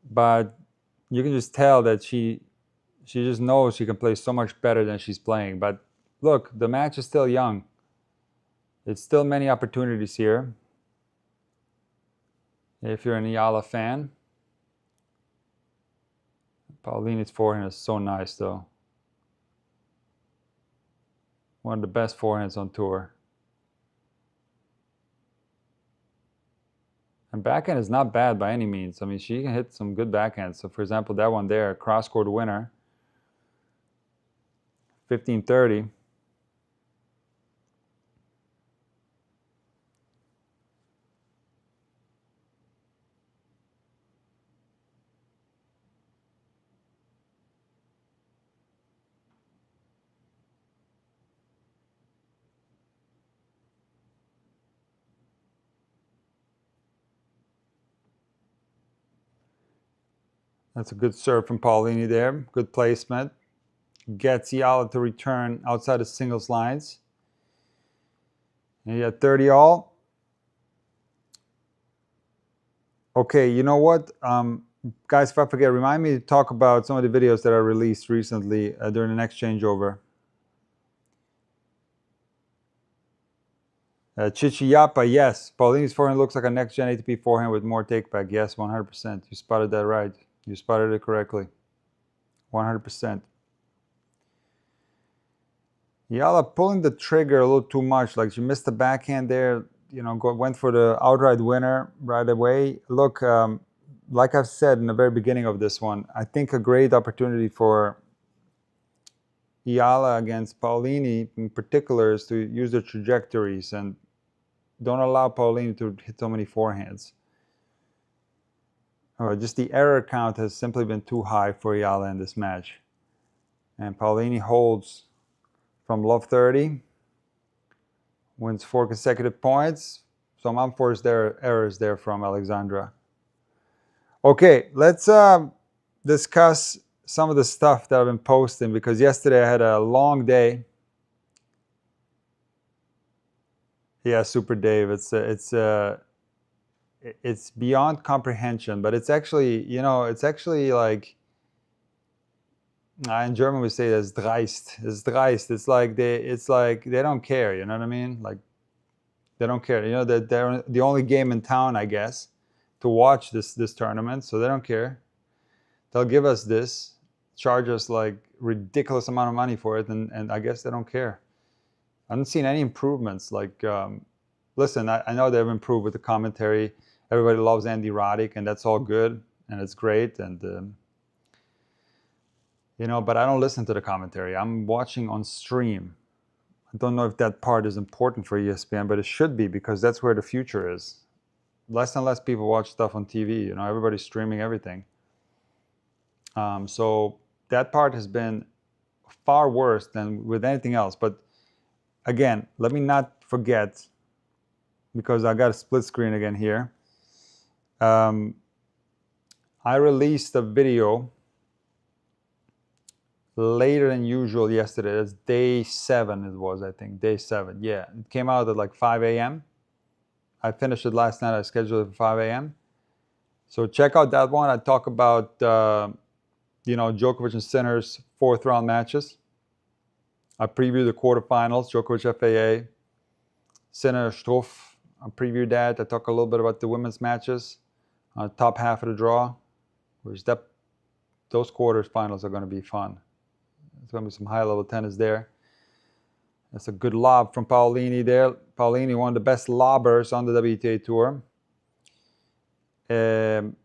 But you can just tell that she just knows she can play so much better than she's playing. But look, the match is still young. It's still many opportunities here. If you're an Eala fan. Paolini's forehand is so nice, though. One of the best forehands on tour. And backhand is not bad by any means. I mean, she can hit some good backhands. So, for example, that one there, cross-court winner. 15-30. That's a good serve from Paolini there. Good placement. Gets Eala to return outside the singles lines. And you got 30-all. Okay, you know what? Guys, if I forget, remind me to talk about some of the videos that I released recently during the next changeover. Chichiyapa, yes. Paulini's forehand looks like a next-gen ATP forehand with more take-back. Yes, 100%. You spotted that right. You spotted it correctly. 100%. Eala pulling the trigger a little too much. Like she missed the backhand there. You know, went for the outright winner right away. Look, like I've said in the very beginning of this one, I think a great opportunity for Eala against Paolini in particular is to use the trajectories and don't allow Paolini to hit so many forehands. Just the error count has simply been too high for Eala in this match. And Paolini holds from love 30, wins 4 consecutive points. Some unforced errors there from Alexandra. Okay, let's discuss some of the stuff that I've been posting, because yesterday I had a long day. Yeah, Super Dave, it's beyond comprehension, but it's actually, you know, it's actually like, in German we say that's dreist. It's dreist. It's like they don't care, you know what I mean? Like they don't care. You know, that they're the only game in town, I guess, to watch this tournament, so they don't care. They'll give us this, charge us like ridiculous amount of money for it, and I guess they don't care. I haven't seen any improvements. Like, listen, I know they've improved with the commentary. Everybody loves Andy Roddick, and that's all good, and it's great, and you know, but I don't listen to the commentary. I'm watching on stream. I don't know if that part is important for ESPN, but it should be, because that's where the future is. Less and less people watch stuff on TV. You know, everybody's streaming everything. So that part has been far worse than with anything else. But again, let me not forget, because I got a split screen again here. I released a video later than usual yesterday. That's day 7 it was, I think. Day 7, yeah. It came out at like 5 a.m. I finished it last night. I scheduled it for 5 a.m. So check out that one. I talk about, you know, Djokovic and Sinner's 4th round matches. I preview the quarterfinals, Djokovic FAA, Sinner Struff. I preview that. I talk a little bit about the women's matches, top half of the draw, which those quarterfinals are going to be fun. There's going to be some high-level tennis there. That's a good lob from Paolini there. Paolini, one of the best lobbers on the WTA Tour. And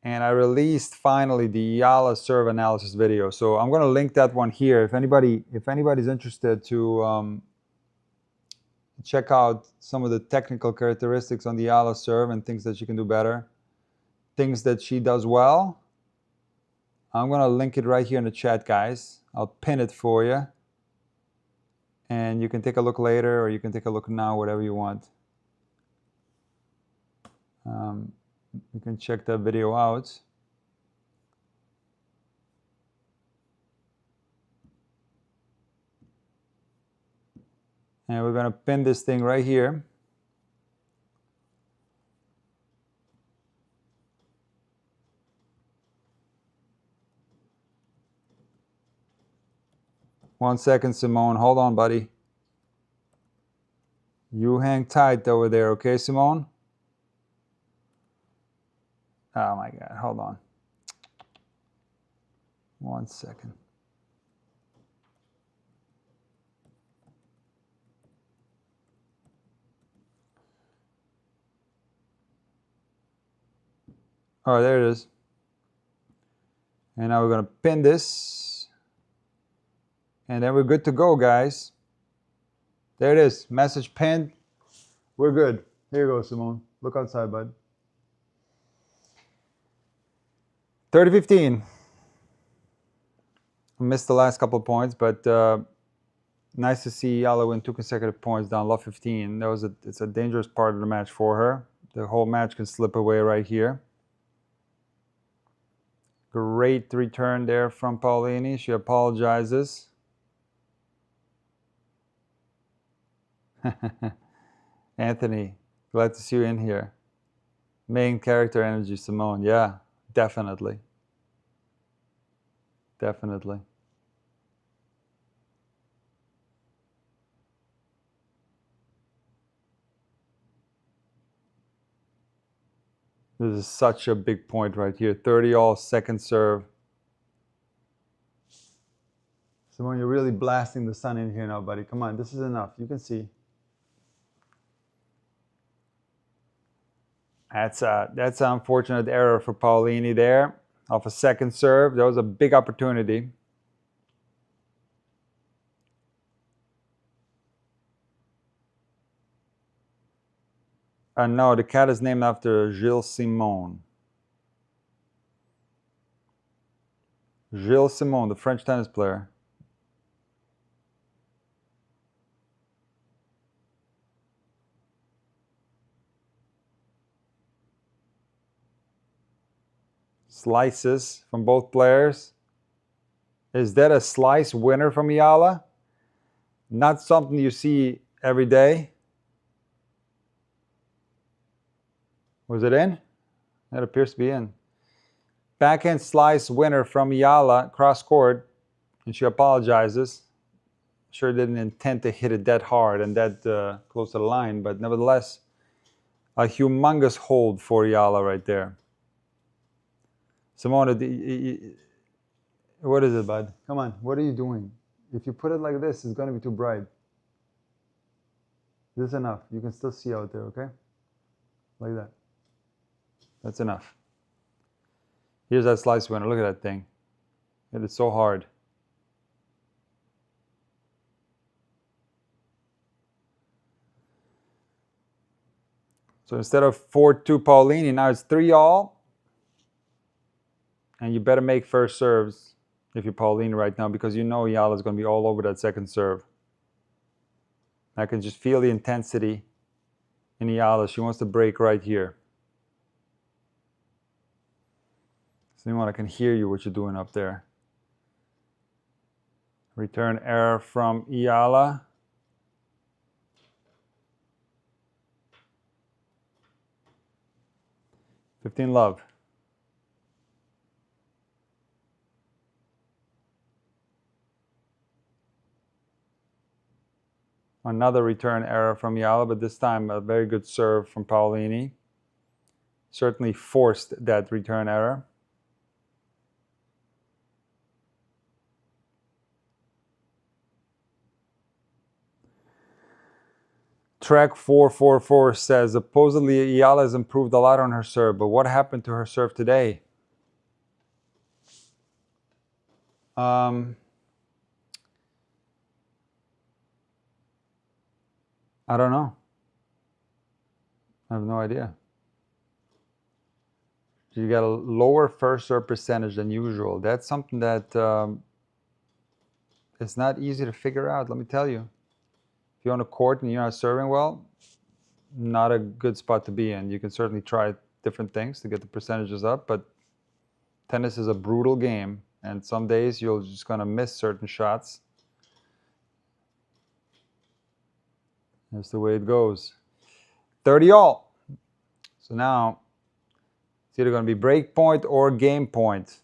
I released finally the Eala serve analysis video. So I'm going to link that one here. If anybody's interested to check out some of the technical characteristics on the Eala serve and things that she can do better, things that she does well, I'm going to link it right here in the chat, guys. I'll pin it for you. And you can take a look later, or you can take a look now, whatever you want. You can check that video out. And we're going to pin this thing right here. One second, Simone. Hold on, buddy. You hang tight over there, okay, Simone? Oh my God, hold on. 1 second. All right, there it is. And now we're going to pin this. And then we're good to go, guys. There it is. Message pinned. We're good. Here you go, Simone. Look outside, bud. 30-15. Missed the last couple of points, but nice to see Eala win 2 consecutive points down love 15. It's a dangerous part of the match for her. The whole match can slip away right here. Great return there from Paolini. She apologizes. Anthony, glad to see you in here. Main character energy, Simone. Yeah, definitely. Definitely. This is such a big point right here. 30 all, second serve. Simone, you're really blasting the sun in here now, buddy. Come on, this is enough. You can see. That's an unfortunate error for Paolini there. Off a second serve. That was a big opportunity. No, the cat is named after Gilles Simon. Gilles Simon, the French tennis player. Slices from both players. Is that a slice winner from Eala? Not something you see every day. Was it in? That appears to be in. Backhand slice winner from Eala, cross court, and she apologizes. Sure didn't intend to hit it that hard and that close to the line, but nevertheless, a humongous hold for Eala right there. Simona, what is it, bud? Come on, what are you doing? If you put it like this, it's going to be too bright. This is enough. You can still see out there, okay? Like that. That's enough. Here's that slice winner. Look at that thing. It is so hard. So instead of 4-2 Paolini, now it's 3 all. And you better make first serves if you're Paolini right now, because you know Eala is going to be all over that second serve. I can just feel the intensity in Eala. She wants to break right here. Simon, I can hear you, what you're doing up there. Return error from Eala. $15 love. Another return error from Eala, but this time a very good serve from Paolini. Certainly forced that return error. Track 444 says, supposedly Eala has improved a lot on her serve, but what happened to her serve today? I don't know. I have no idea. She got a lower first serve percentage than usual. That's something that it's not easy to figure out, let me tell you. If you're on a court and you're not serving well, not a good spot to be in. You can certainly try different things to get the percentages up, but tennis is a brutal game, and some days you're just going to miss certain shots. That's the way it goes. 30 all. So now it's either going to be break point or game point.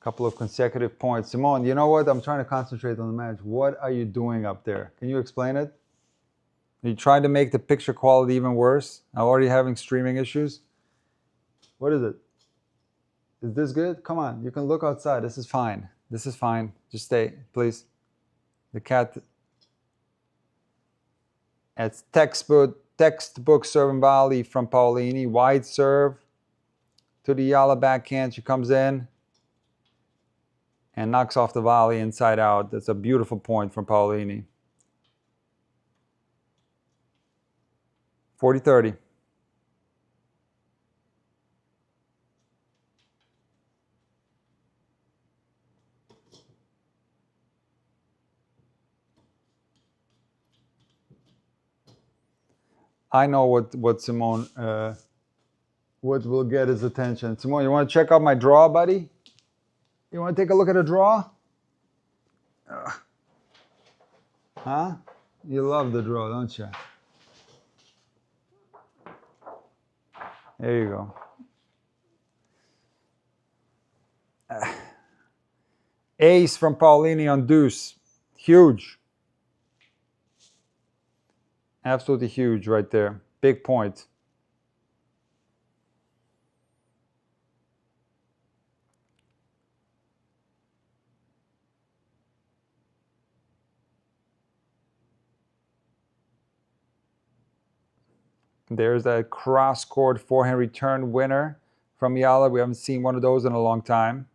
Couple of consecutive points. Simone, you know what? I'm trying to concentrate on the match. What are you doing up there? Can you explain it? Are you trying to make the picture quality even worse? I'm already having streaming issues. What is it? Is this good? Come on, you can look outside. This is fine. This is fine. Just stay, please. The cat. It's textbook serve and volley from Paolini. Wide serve to the Eala backhand. She comes in and knocks off the volley inside out. That's a beautiful point from Paolini. 40-30. I know what Simone, what will get his attention. Simone, you want to check out my draw, buddy? You want to take a look at a draw? Huh? You love the draw, don't you? There you go. Ace from Paolini on deuce. Huge. Absolutely huge right there. Big point. There's a cross-court forehand return winner from Eala. We haven't seen one of those in a long time.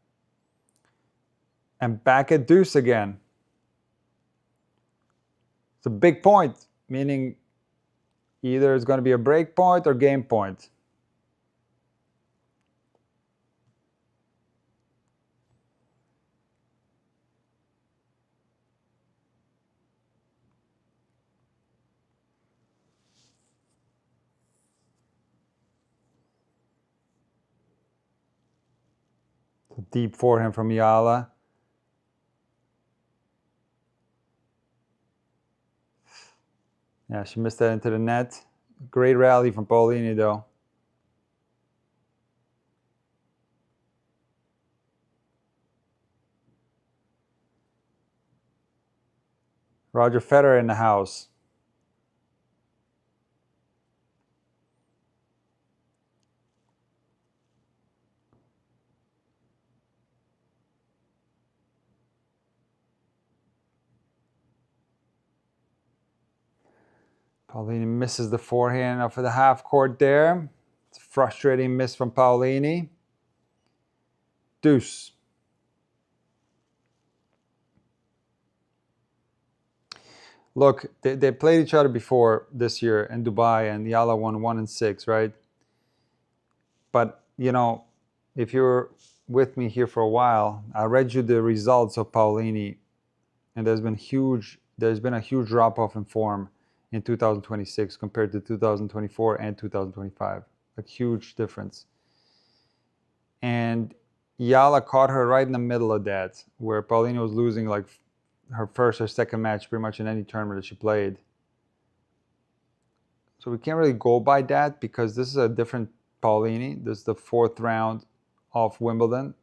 And back at deuce again. It's a big point, meaning either it's going to be a break point or game point. Deep forehand from Eala. Yeah, she missed that into the net. Great rally from Paolini, though. Roger Federer in the house. Paolini misses the forehand off of the half court there. It's a frustrating miss from Paolini. Deuce. Look, they played each other before this year in Dubai, and Eala won 1-6, right? But, you know, if you're with me here for a while, I read you the results of Paolini, and there's been a huge drop-off in form in 2026 compared to 2024 and 2025. A huge difference. And Eala caught her right in the middle of that, where Paolini was losing like her first or second match pretty much in any tournament that she played. So we can't really go by that because this is a different Paolini. This is the 4th round of Wimbledon.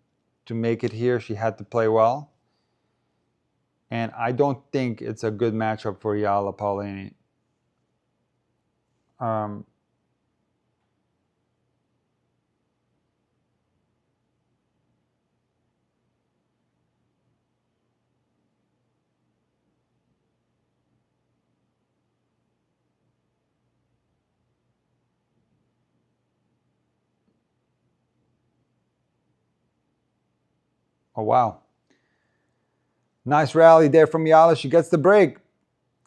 To make it here, she had to play well. And I don't think it's a good matchup for Eala Paolini. Oh, wow. Nice rally there from Eala. She gets the break,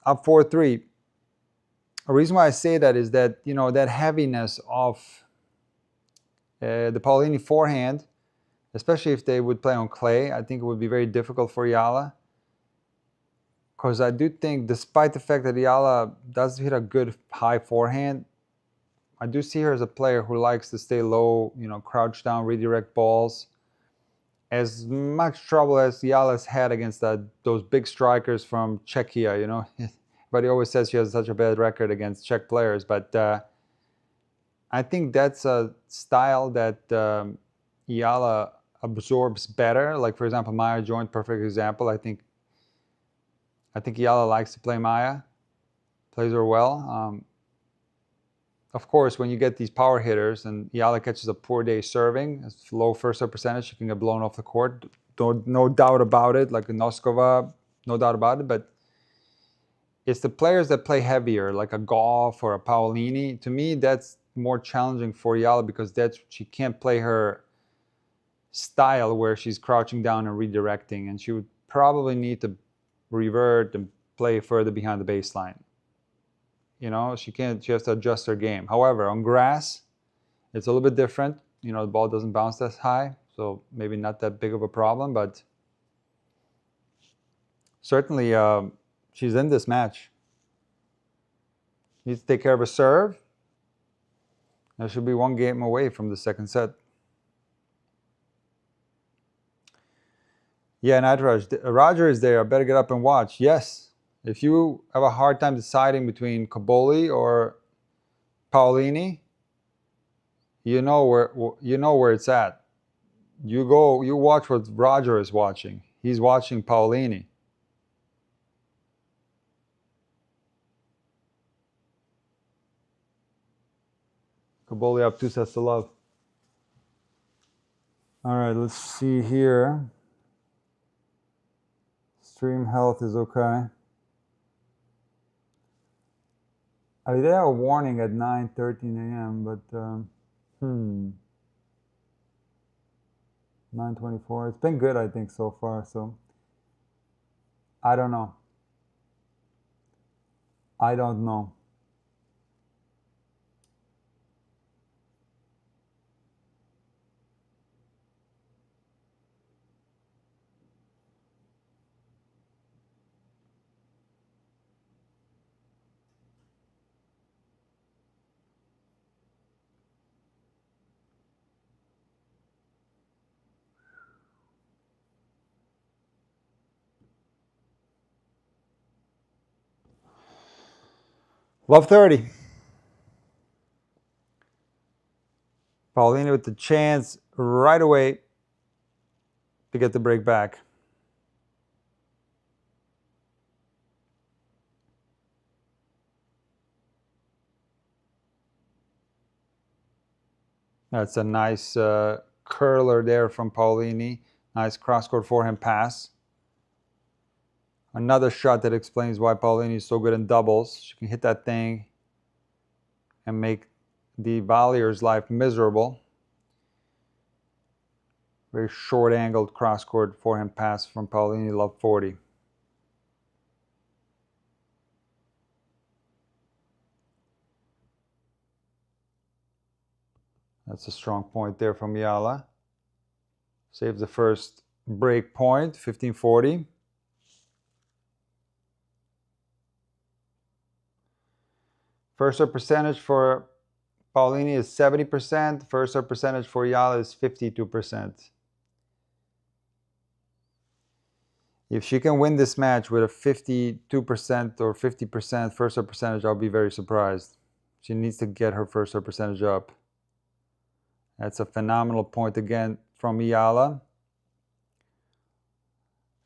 up 4-3. A reason why I say that is that, you know, that heaviness of the Paolini forehand, especially if they would play on clay, I think it would be very difficult for Eala. Because I do think, despite the fact that Eala does hit a good high forehand, I do see her as a player who likes to stay low, you know, crouch down, redirect balls. As much trouble as Eala's had against those big strikers from Czechia, you know. But he always says she has such a bad record against Czech players. But I think that's a style that Eala absorbs better. Like, for example, Maya Joint, perfect example. I think Eala likes to play Maya, plays her well. Of course, when you get these power hitters and Eala catches a poor day serving, it's low first serve percentage, she can get blown off the court. No doubt about it, like Noskova, no doubt about it. But it's the players that play heavier, like a Goff or a Paolini. To me, that's more challenging for Eala because she can't play her style where she's crouching down and redirecting, and she would probably need to revert and play further behind the baseline. You know, she has to adjust her game. However, on grass, it's a little bit different. You know, the ball doesn't bounce that high, so maybe not that big of a problem, but certainly she's in this match. Needs to take care of a serve. That should be one game away from the second set. Yeah, Nitraj, Roger is there. I better get up and watch. Yes. If you have a hard time deciding between Cobolli or Paolini, you know where it's at. You watch what Roger is watching. He's watching Paolini. Cobolli up 2-0. All right, let's see here. Stream health is okay. They have a warning at 9:13 a.m., but 9:24. It's been good, I think, so far. So I don't know. I don't know. Love 30. Paolini with the chance right away to get the break back. That's a nice curler there from Paolini. Nice cross-court forehand pass. Another shot that explains why Paolini is so good in doubles. She can hit that thing and make the volleyer's life miserable. Very short-angled cross-court forehand pass from Paolini, love 40. That's a strong point there from Eala. Saves the first break point, 15-40. First serve percentage for Paolini is 70%. First serve percentage for Eala is 52%. If she can win this match with a 52% or 50% first serve percentage, I'll be very surprised. She needs to get her first serve percentage up. That's a phenomenal point again from Eala.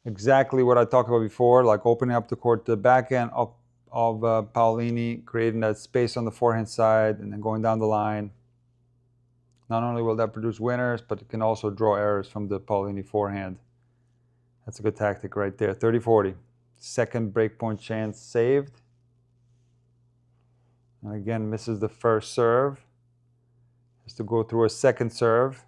Exactly what I talked about before, like opening up the court to the backhand of Paolini, creating that space on the forehand side, and then going down the line. Not only will that produce winners, but it can also draw errors from the Paolini forehand. That's a good tactic right there. 30-40. Second breakpoint chance saved. And again, misses the first serve. Has to go through a second serve.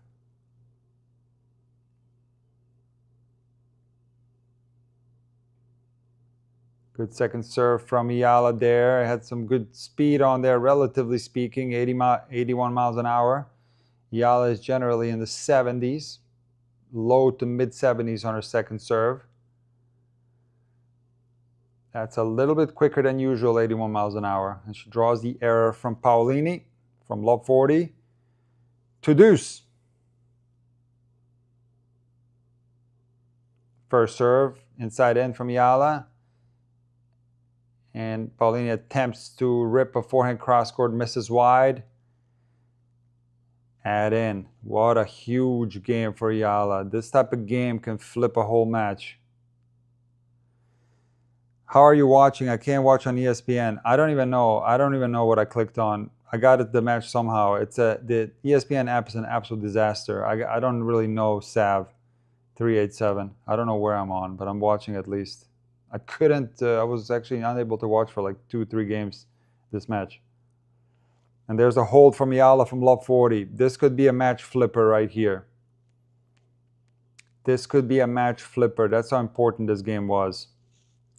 Good second serve from Eala there. Had some good speed on there, relatively speaking, 81 miles an hour. Eala is generally in the 70s, low to mid 70s on her second serve. That's a little bit quicker than usual, 81 miles an hour. And she draws the error from Paolini, from love 40 to deuce. First serve, inside in from Eala. And Paolini attempts to rip a forehand cross-court, misses wide. Add in. What a huge game for Eala. This type of game can flip a whole match. How are you watching? I can't watch on ESPN. I don't even know. I don't even know what I clicked on. I got it, the match somehow. The ESPN app is an absolute disaster. I don't really know Sav 387. I don't know where I'm on, but I'm watching at least. I couldn't. I was actually unable to watch for like 2-3 games this match. And there's a hold from Eala from love 40. This could be a match flipper right here. This could be a match flipper. That's how important this game was.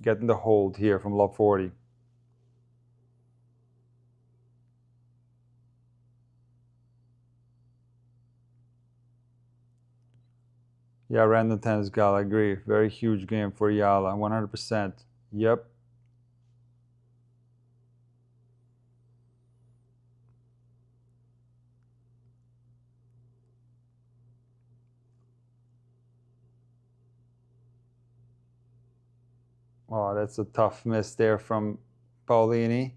Getting the hold here from love 40. Yeah, random tennis gal, I agree. Very huge game for Eala, 100%. Yep. Oh, that's a tough miss there from Paolini.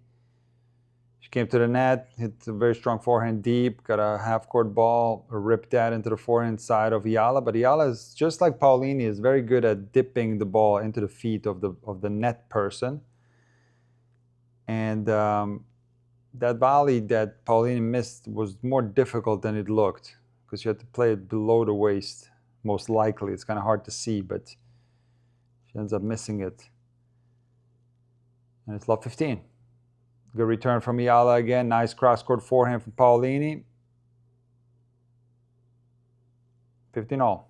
She came to the net, hit a very strong forehand deep, got a half-court ball, ripped that into the forehand side of Eala. But Eala is, just like Paolini, is very good at dipping the ball into the feet of the net person. And that volley that Paolini missed was more difficult than it looked, because you had to play it below the waist, most likely. It's kind of hard to see, but she ends up missing it. And it's love 15. Good return from Eala again. Nice cross-court forehand from Paolini. 15-all.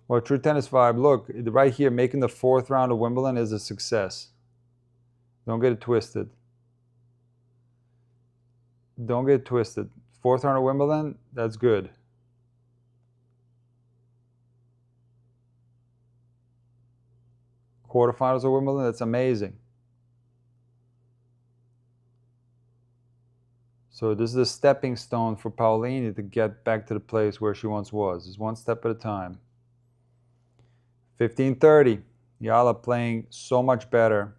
Well, True Tennis Vibe, look, right here, making the 4th round of Wimbledon is a success. Don't get it twisted. Don't get it twisted. 4th round of Wimbledon, that's good. Quarterfinals of Wimbledon, that's amazing. So this is a stepping stone for Paolini to get back to the place where she once was. It's one step at a time. 15-30. Eala playing so much better.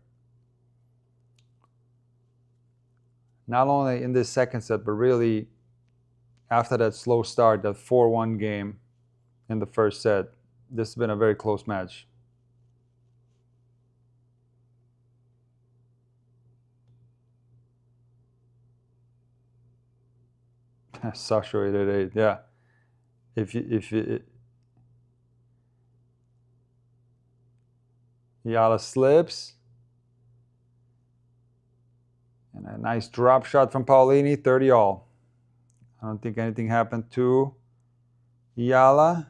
Not only in this second set, but really after that slow start, that 4-1 game in the first set. This has been a very close match. Sasha 888, yeah. Eala slips. And a nice drop shot from Paolini, 30-all. I don't think anything happened to Eala.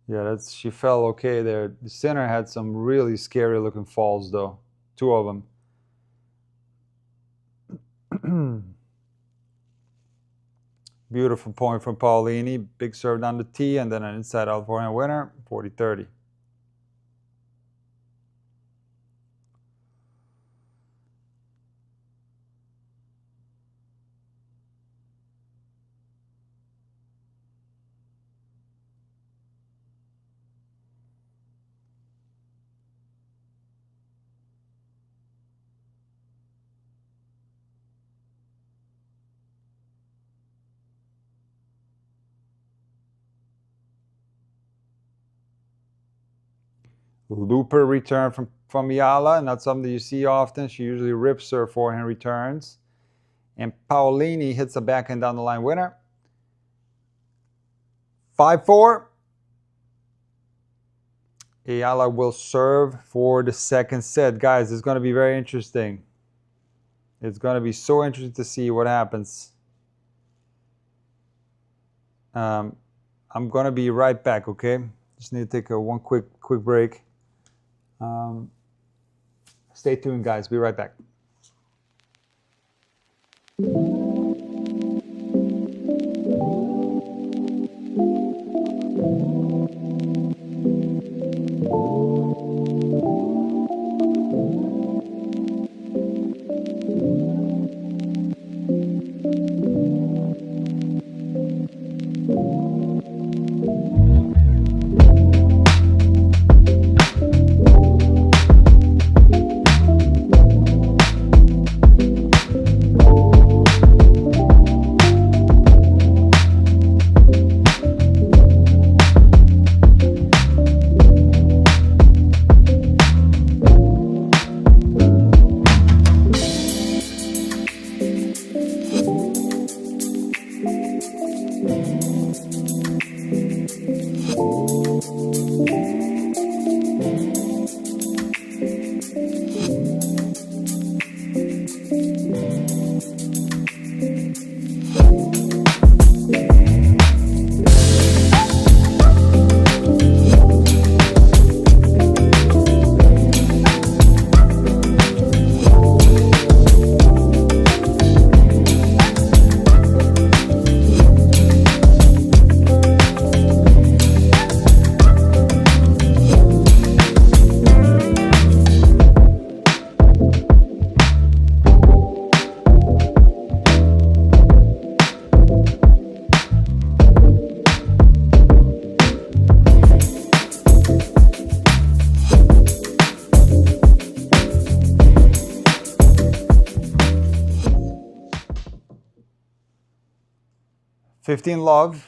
Yeah, she fell okay there. The center had some really scary looking falls though. 2 of them. Beautiful point from Paolini. Big serve down the tee and then an inside out forehand winner. 40-30. Looper return from Eala, not something you see often. She usually rips her forehand returns. And Paolini hits a backhand down the line winner. 5-4. Eala will serve for the second set. Guys, it's going to be very interesting. It's going to be so interesting to see what happens. I'm going to be right back, okay? Just need to take one quick break. Stay tuned, guys. Be right back. Fifteen love.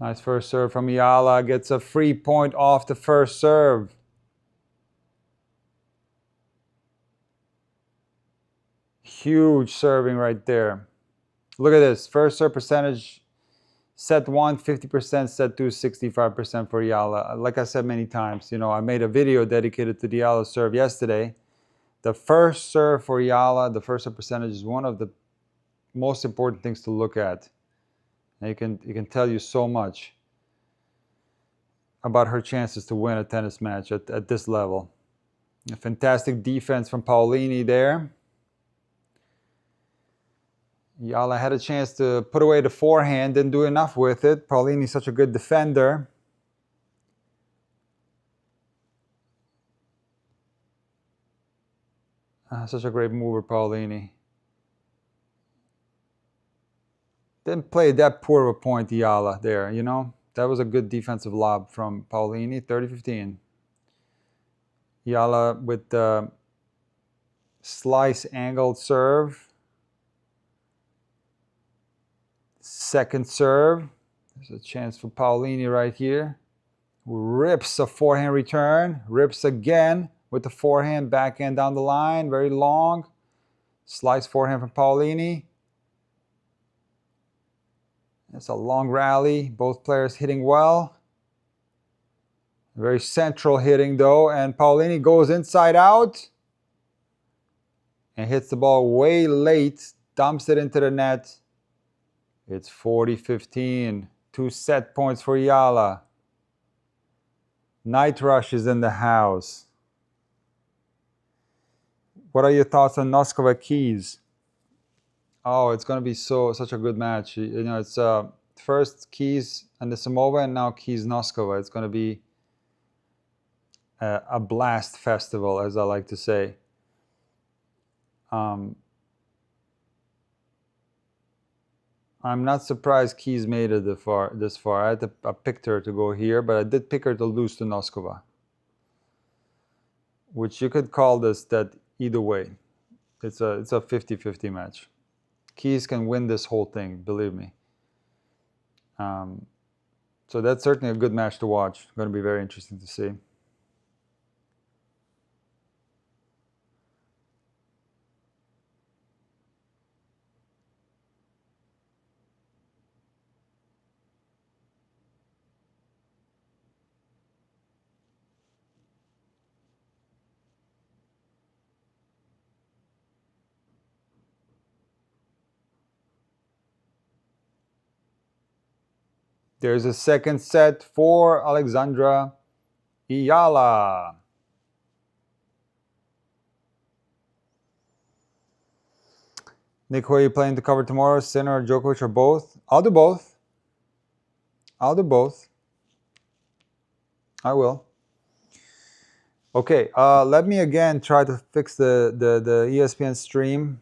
Nice first serve from Eala. Gets a free point off the first serve. Huge serving right there. Look at this. First serve percentage. Set 1, 50%. Set 2, 65% for Eala. Like I said many times, you know, I made a video dedicated to the Eala serve yesterday. The first serve for Eala, the first serve percentage, is one of the most important things to look at. And it can tell you so much about her chances to win a tennis match at this level. A fantastic defense from Paolini there. Eala had a chance to put away the forehand, didn't do enough with it. Paolini's such a good defender. Such a great mover, Paolini. Didn't play that poor of a point, Eala, there, you know. That was a good defensive lob from Paolini, 30-15. Eala with the slice angled serve. Second serve. There's a chance for Paolini right here. Rips a forehand return. Rips again with the forehand, backhand down the line. Very long. Slice forehand from Paolini. It's a long rally. Both players hitting well. Very central hitting though. And Paolini goes inside out. And hits the ball way late. Dumps it into the net. It's 40-15. 2 set points for Eala. Night Rush is in the house. What are your thoughts on Noskova Keys? Oh, it's going to be such a good match. You know, it's first Keys and the Samova, and now Keys Noskova. It's going to be a blast festival, as I like to say. I'm not surprised Keys made it this far. I picked her to go here, but I did pick her to lose to Noskova, which you could call that either way. It's a 50-50 match. Keys can win this whole thing, believe me. So that's certainly a good match to watch. Going to be very interesting to see. There's a second set for Alexandra Eala. Nick, who are you playing to cover tomorrow? Sinner or Djokovic or both? I'll do both. I'll do both. I will. Okay, let me again try to fix the ESPN stream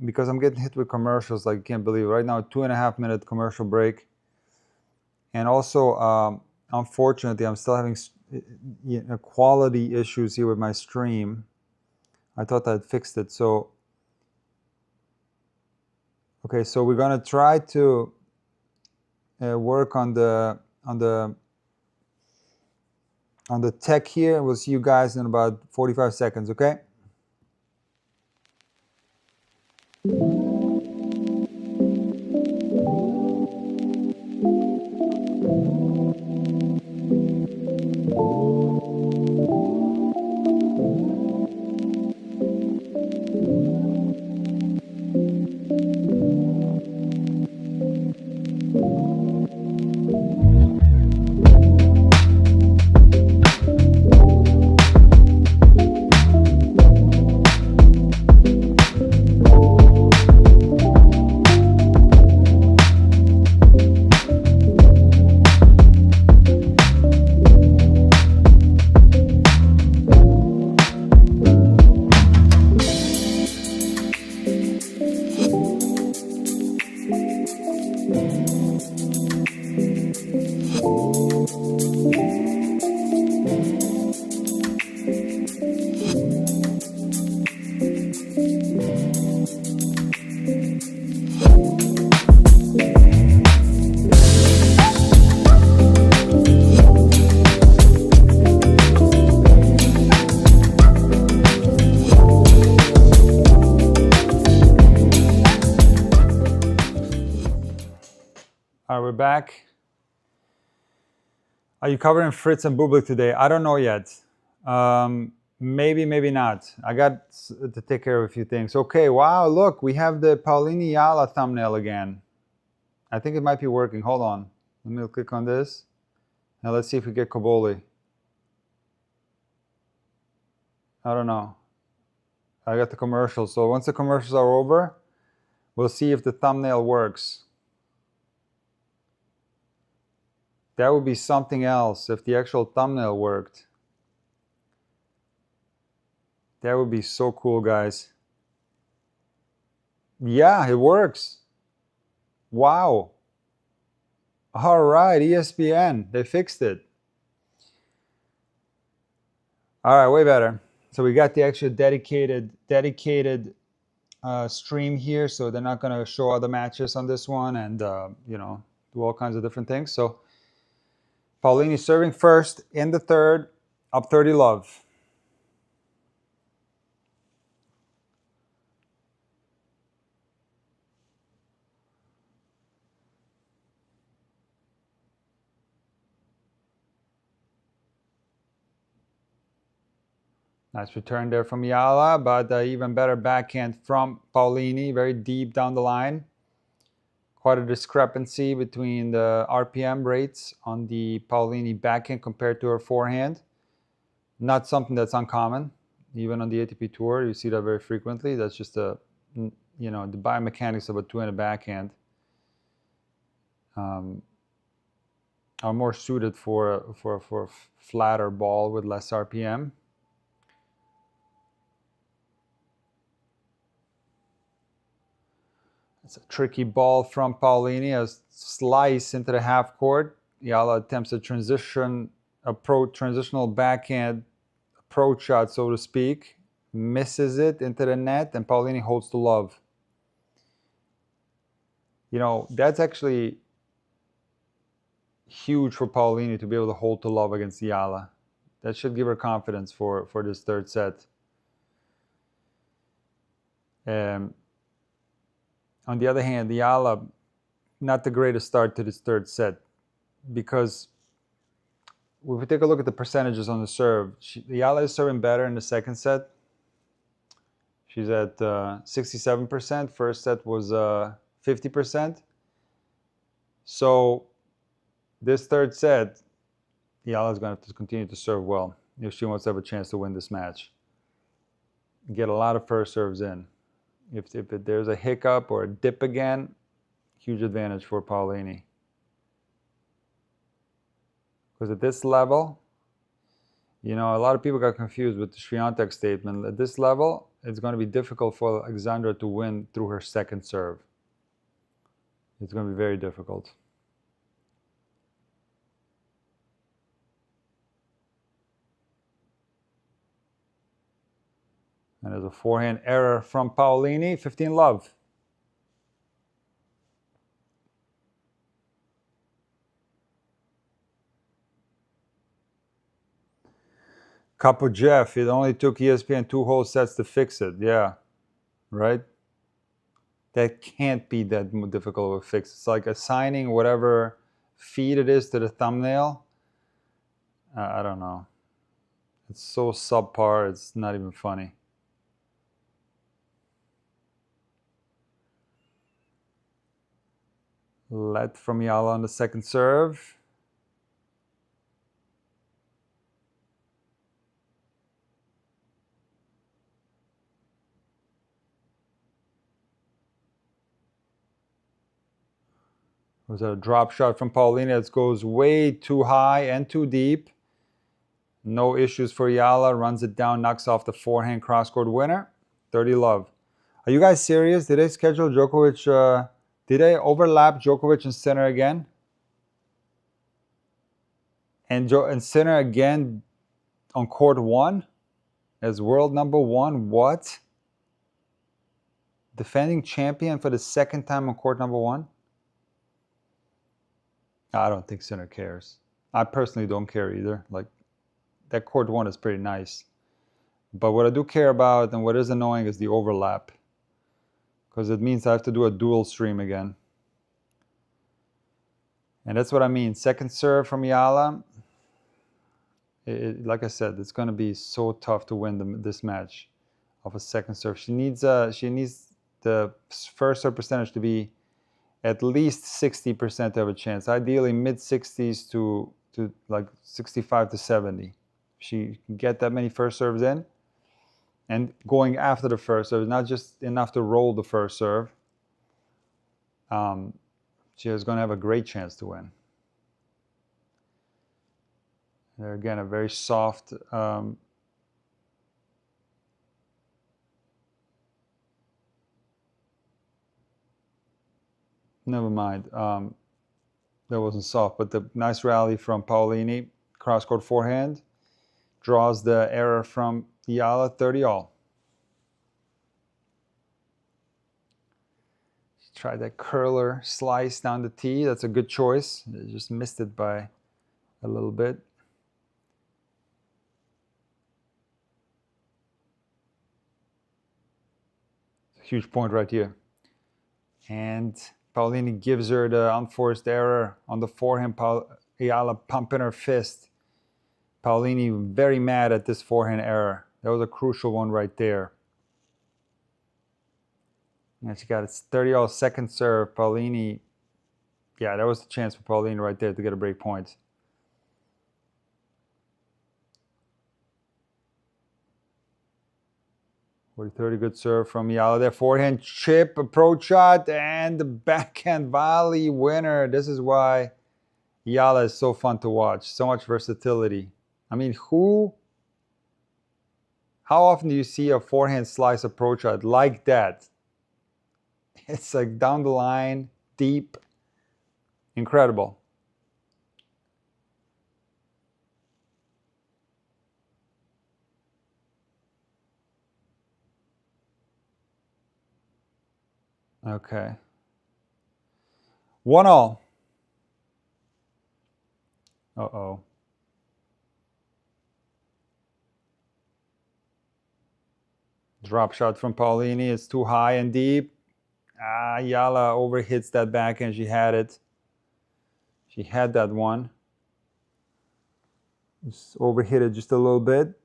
because I'm getting hit with commercials like you can't believe it. Right now, 2.5-minute commercial break. And also, unfortunately, I'm still having quality issues here with my stream. I thought I'd fixed it. So, okay, so we're gonna try to work on the tech here. We'll see you guys in about 45 seconds. Okay. we're back. Are you covering Fritz and Bublik today? I don't know yet. Maybe, maybe not. I got to take care of a few things. Okay, wow, look, we have the Paolini Eala thumbnail again. I think it might be working. Hold on. Let me click on this. Now let's see if we get Cobolli. I don't know. I got the commercials. So once the commercials are over, we'll see if the thumbnail works. That would be something else if the actual thumbnail worked. That would be so cool, guys. Yeah, it works. Wow. All right, ESPN, they fixed it. All right, way better. So we got the actual dedicated stream here, so they're not going to show other matches on this one and, you know, do all kinds of different things. So Paolini serving first in the third, up 30 love. Nice return there from Eala, but even better backhand from Paolini, very deep down the line. Quite a discrepancy between the RPM rates on the Paolini backhand compared to her forehand. Not something that's uncommon. Even on the ATP Tour, you see that very frequently. That's just the biomechanics of a two-handed backhand are more suited for a flatter ball with less RPM. It's a tricky ball from Paolini, a slice into the half court. Eala attempts a transitional backhand approach shot, so to speak, misses it into the net, and Paolini holds the love. You know, that's actually huge for Paolini to be able to hold the love against Eala. That should give her confidence for this third set. On the other hand, Eala, not the greatest start to this third set, because if we take a look at the percentages on the serve, Eala is serving better in the second set. She's at 67%. First set was 50%. So this third set, Eala is going to have to continue to serve well if she wants to have a chance to win this match. Get a lot of first serves in. If there's a hiccup or a dip again, huge advantage for Paolini. Because at this level, you know, a lot of people got confused with the Swiatek statement. At this level, it's going to be difficult for Alexandra to win through her second serve. It's going to be very difficult. And there's a forehand error from Paolini, 15 love. Capo Jeff, it only took ESPN 2 whole sets to fix it. Yeah, right? That can't be that difficult of a fix. It's like assigning whatever feed it is to the thumbnail. I don't know. It's so subpar, it's not even funny. Let from Eala on the second serve. Was a drop shot from Paolini that goes way too high and too deep. No issues for Eala. Runs it down, knocks off the forehand cross-court winner. 30 love. Are you guys serious? Did they schedule Djokovic? Did they overlap Djokovic and Sinner again? And Sinner again on court 1 as world number 1? What? Defending champion for the second time on court number 1? I don't think Sinner cares. I personally don't care either. Like, that court 1 is pretty nice. But what I do care about and what is annoying is the overlap. Because it means I have to do a dual stream again. And that's what I mean. Second serve from Eala. Like I said, it's going to be so tough to win this match of a second serve. She needs the first serve percentage to be at least 60% of a chance. Ideally, mid 60s to like 65 to 70. She can get that many first serves in, and going after the first serve, not just enough to roll the first serve. She is going to have a great chance to win. There again, a very soft. Never mind. That wasn't soft, but the nice rally from Paolini, cross-court forehand, draws the error from Eala, 30-all. Try that curler slice down the tee. That's a good choice. Just missed it by a little bit. Huge point right here. And Paolini gives her the unforced error on the forehand. Eala pumping her fist. Paolini very mad at this forehand error. That was a crucial one right there. And she got its 30-all second serve. Paolini, yeah, that was the chance for Paolini right there to get a break point. Very good serve from Eala there. Forehand chip, approach shot, and the backhand volley winner. This is why Eala is so fun to watch. So much versatility. I mean, how often do you see a forehand slice approach shot like that? It's like down the line, deep, incredible. Okay. 1-all. Uh-oh. Drop shot from Paolini. It's too high and deep. Eala overhits that backhand. She had it. She had that one. Just overhit it just a little bit.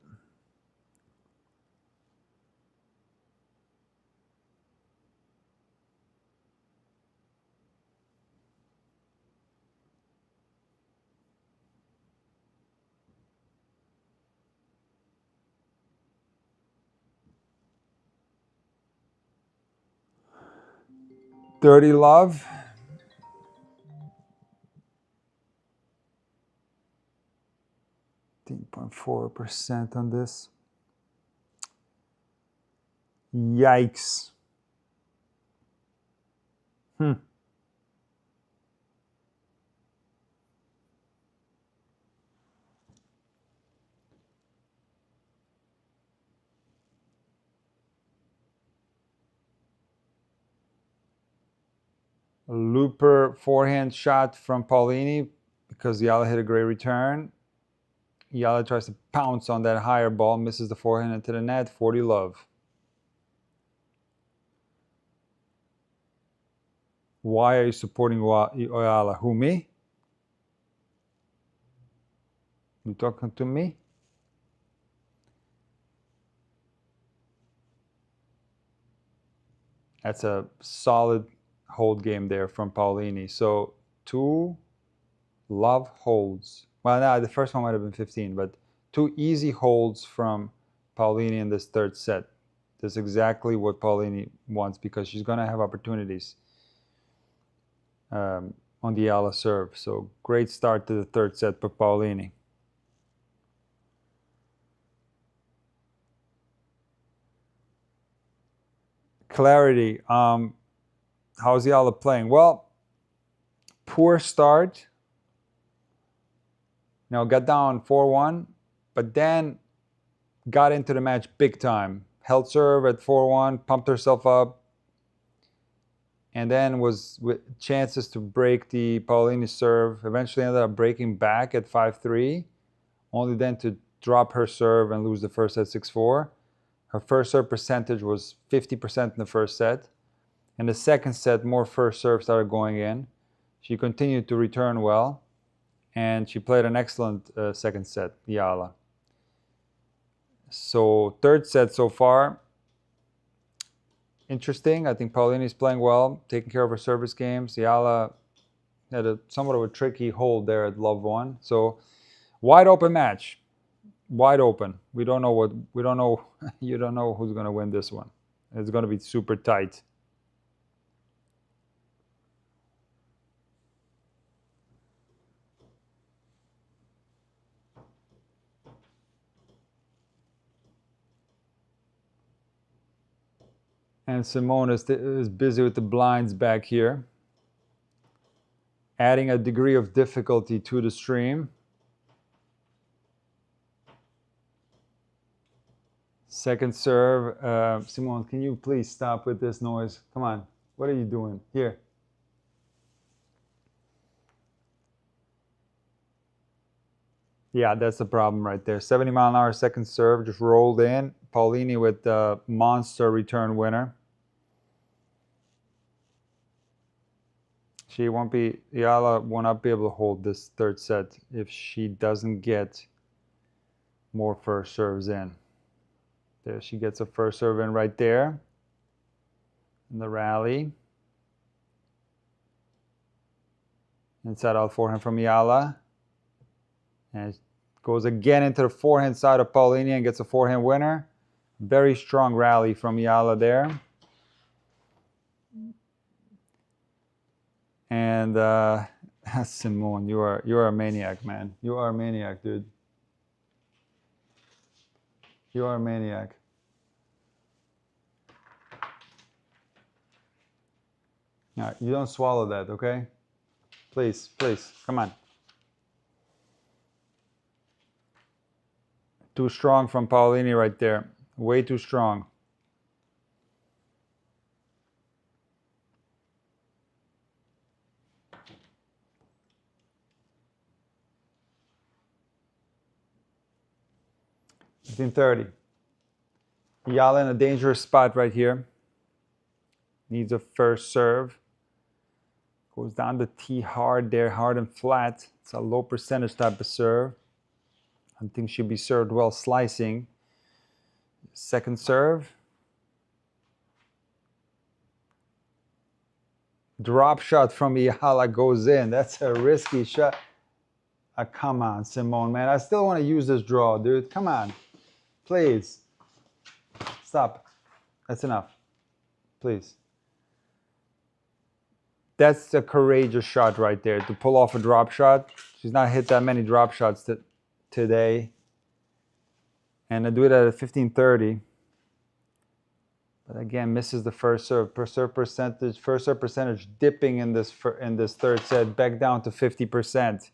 Dirty love. .4% on this. Yikes. A looper forehand shot from Paolini because Eala hit a great return. Eala tries to pounce on that higher ball, misses the forehand into the net. 40 love. Why are you supporting Eala? Who, me? You talking to me? That's a solid hold game there from Paolini. So 2 love holds. Well, no, the first one might have been 15, but 2 easy holds from Paolini in this third set. That's exactly what Paolini wants because she's going to have opportunities on the Eala serve. So great start to the third set for Paolini. Clarity. How's Eala playing? Well, poor start. Got down 4-1, but then got into the match big time. Held serve at 4-1, pumped herself up, and then was with chances to break the Paolini serve. Eventually ended up breaking back at 5-3, only then to drop her serve and lose the first set 6-4. Her first serve percentage was 50% in the first set. In the second set, more first serves started going in. She continued to return well, and she played an excellent second set, Eala. So third set so far, interesting. I think Paolini's playing well, taking care of her service games. Eala had somewhat of a tricky hold there at love 1. So wide open match. Wide open. We don't know you don't know who's going to win this one. It's going to be super tight. And Simone is busy with the blinds back here, adding a degree of difficulty to the stream. Second serve. Simone, can you please stop with this noise? Come on. What are you doing? Here. Yeah, that's the problem right there. 70-mile-an-hour second serve just rolled in. Paolini with the monster return winner. Eala will not be able to hold this third set if she doesn't get more first serves in. There she gets a first serve in right there in the rally. Inside out forehand from Eala. And it goes again into the forehand side of Paolini and gets a forehand winner. Very strong rally from Eala there. And Simone, you are a maniac, man. You are a maniac, dude. You are a maniac. Now, you don't swallow that, okay? Please, please, come on. Too strong from Paolini right there. Way too strong. $15-30. Eala in a dangerous spot right here. Needs a first serve. Goes down the tee hard there, hard and flat. It's a low percentage type of serve. I think she'll be served well slicing. Second serve. Drop shot from Eala goes in. That's a risky shot. Come on, Simone, man. I still want to use this draw, dude. Come on. Please. Stop. That's enough. Please. That's a courageous shot right there to pull off a drop shot. She's not hit that many drop shots today. And to do it at a 15-30. But again, misses the first serve. First serve percentage dipping in this third set, back down to 50%.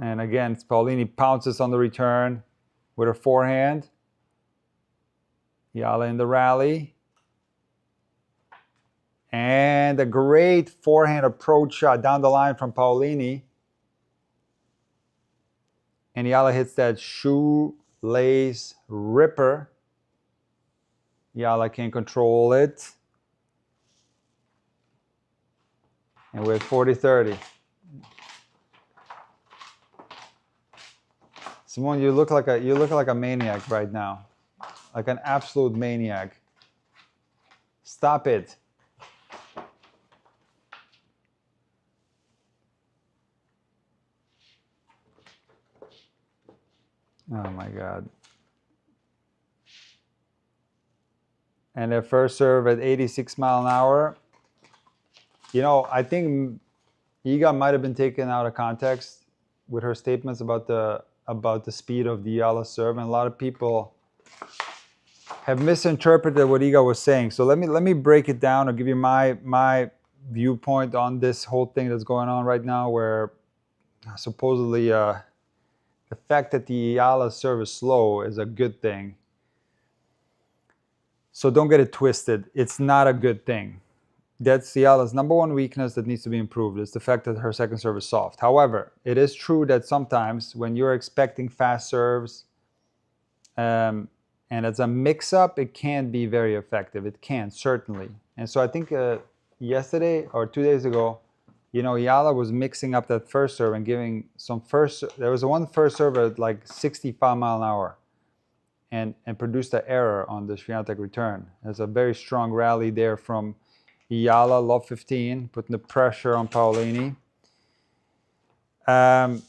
And again, Paolini pounces on the return with her forehand. Eala in the rally. And a great forehand approach shot down the line from Paolini. And Eala hits that shoelace ripper. Eala can't control it. And we're at 40-30. Simone, you look like a maniac right now. Like an absolute maniac. Stop it. Oh my God. And their first serve at 86 mile an hour. You know, I think Iga might have been taken out of context with her statements about the speed of the Eala serve, and a lot of people have misinterpreted what Iga was saying. So let me break it down or give you my viewpoint on this whole thing that's going on right now, where supposedly the fact that the Eala serve is slow is a good thing. So don't get it twisted. It's not a good thing. That's Eala's number one weakness that needs to be improved, is the fact that her second serve is soft. However, it is true that sometimes when you're expecting fast serves, And as a mix-up, it can be very effective. It can, certainly. And so I think yesterday or 2 days ago, Eala was mixing up that first serve and giving some first. There was one first serve at like 65 mile an hour, and produced an error on the Swiatek return. There's a very strong rally there from Eala, love 15, putting the pressure on Paolini. I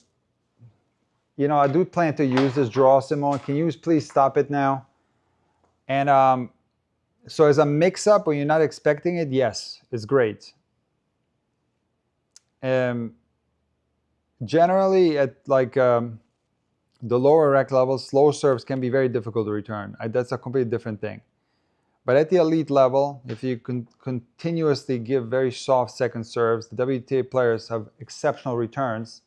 do plan to use this draw, Simone. Can you please stop it now? And so as a mix-up, when you're not expecting it, yes, it's great. Generally, at like the lower rack levels, slow serves can be very difficult to return. That's a completely different thing. But at the elite level, if you can continuously give very soft second serves, the WTA players have exceptional returns.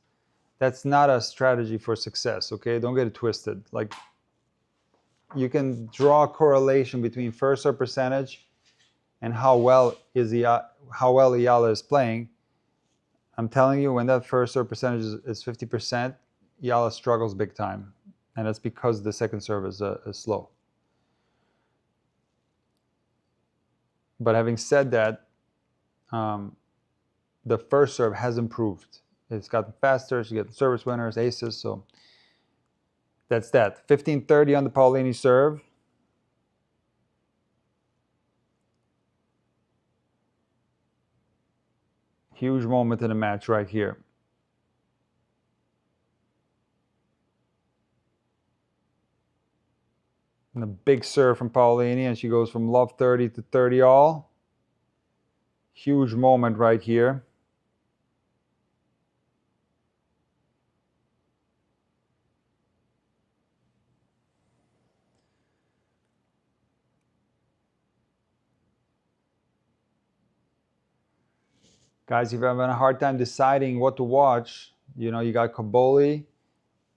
That's not a strategy for success, okay? Don't get it twisted. Like, you can draw a correlation between first serve percentage and how well Eala is playing. I'm telling you, when that first serve percentage is 50%, Eala struggles big time, and that's because the second serve is slow. But having said that, the first serve has improved. It's gotten faster. She gets service winners, aces. So that's that. 15-30 on the Paolini serve. Huge moment in the match right here. And a big serve from Paolini, and she goes from love 30 to 30 all. Huge moment right here. Guys, if you're having a hard time deciding what to watch, you got Cobolli,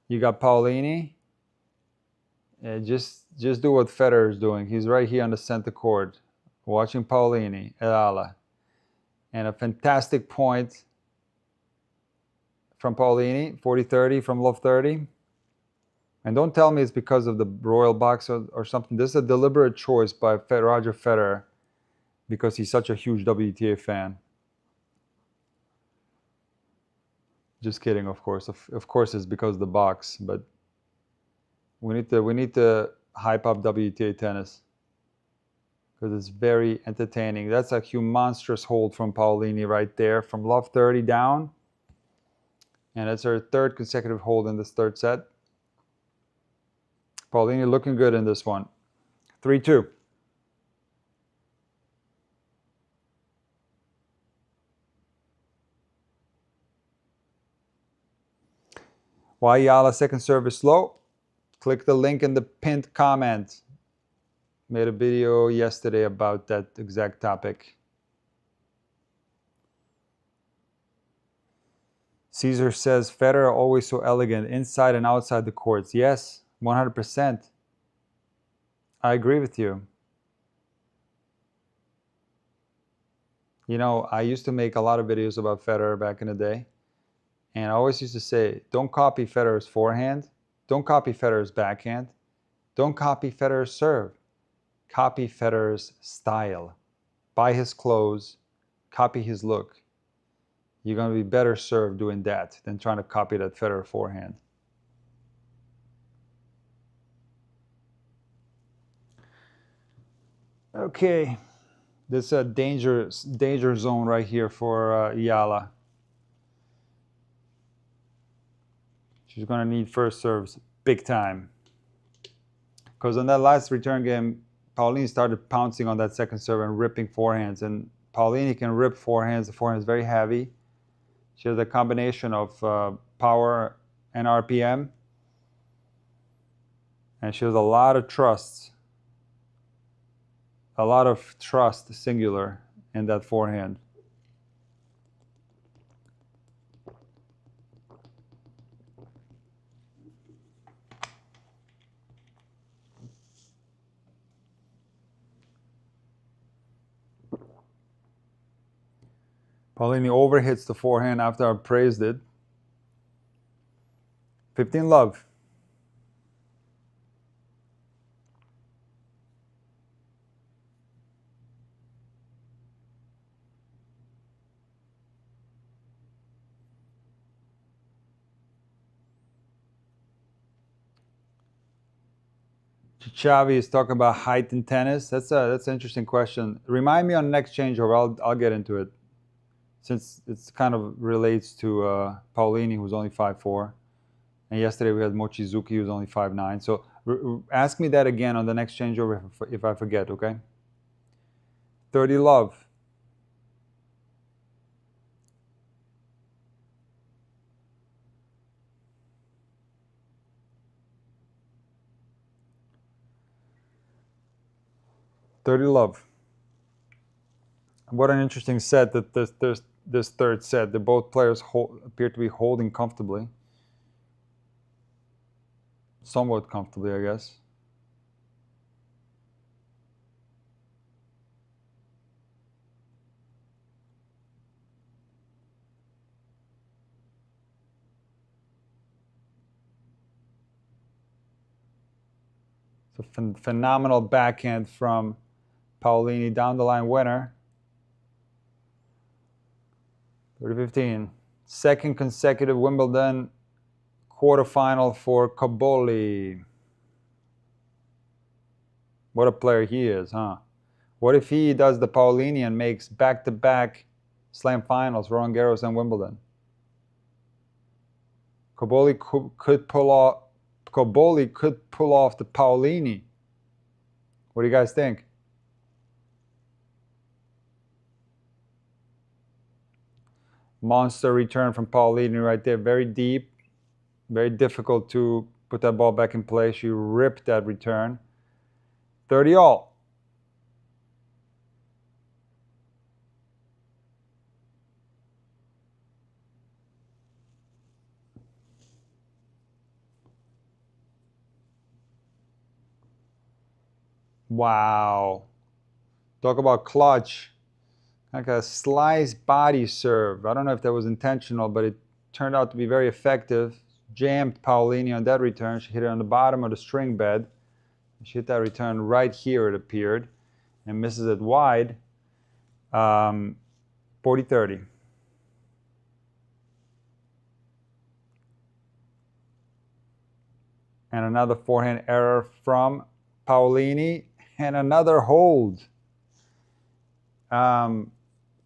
you got Paolini. Just do what Federer is doing. He's right here on the center court, watching Paolini, Eala. And a fantastic point from Paolini, 40-30 from love 30. And don't tell me it's because of the royal box or something. This is a deliberate choice by Roger Federer because he's such a huge WTA fan. Just kidding, of course. Of course, it's because of the box, but we need to hype up WTA tennis because it's very entertaining. That's a monstrous hold from Paolini right there, from love 30 down, and that's her third consecutive hold in this third set. Paolini looking good in this one. 3-2. Why Eala second serve is slow? Click the link in the pinned comment. Made a video yesterday about that exact topic. Caesar says, Federer always so elegant inside and outside the courts. Yes, 100%. I agree with you. I used to make a lot of videos about Federer back in the day. And I always used to say, don't copy Federer's forehand. Don't copy Federer's backhand. Don't copy Federer's serve. Copy Federer's style. Buy his clothes. Copy his look. You're going to be better served doing that than trying to copy that Federer forehand. Okay. This is a danger zone right here for Eala. She's going to need first serves big time. Because on that last return game, Paolini started pouncing on that second serve and ripping forehands. And Paolini can rip forehands. The forehand is very heavy. She has a combination of power and RPM. And she has a lot of trust. A lot of trust, singular, in that forehand. Paolini overhits the forehand after I praised it. 15 love. Chavi is talking about height in tennis. That's an interesting question. Remind me on next changeover. I'll get into it, since it's kind of relates to Paolini, who's only 5'4", and yesterday we had Mochizuki, who's only 5'9". So ask me that again on the next changeover if I forget. Okay. 30 love. What an interesting set that this third set. That both players appear to be holding comfortably, somewhat comfortably, I guess. It's a phenomenal backhand from Paolini, down the line winner. 30-15. Second consecutive Wimbledon quarterfinal for Cobolli. What a player he is, huh? What if he does the Paolini and makes back-to-back slam finals, Roland Garros and Wimbledon? Cobolli could pull off the Paolini. What do you guys think? Monster return from Paolini right there. Very deep. Very difficult to put that ball back in play. She ripped that return. 30 all. Wow. Talk about clutch. Like a slice body serve. I don't know if that was intentional, but it turned out to be very effective. Jammed Paolini on that return. She hit it on the bottom of the string bed. She hit that return right here, it appeared, and misses it wide. 40-30. And another forehand error from Paolini, and another hold.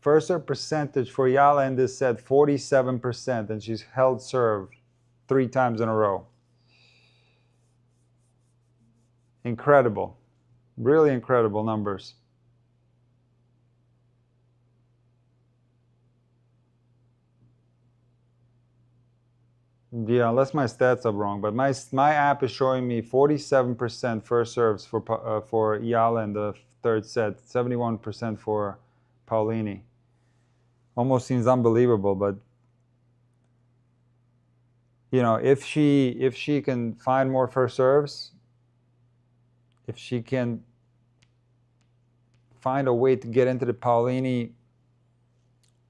First serve percentage for Eala in this set, 47%, and she's held serve 3 times in a row. Incredible. Really incredible numbers. Yeah, unless my stats are wrong, but my app is showing me 47% first serves for Eala in the third set, 71% for Paolini. Almost seems unbelievable, but you know, if she can find more first serves, if she can find a way to get into the Paolini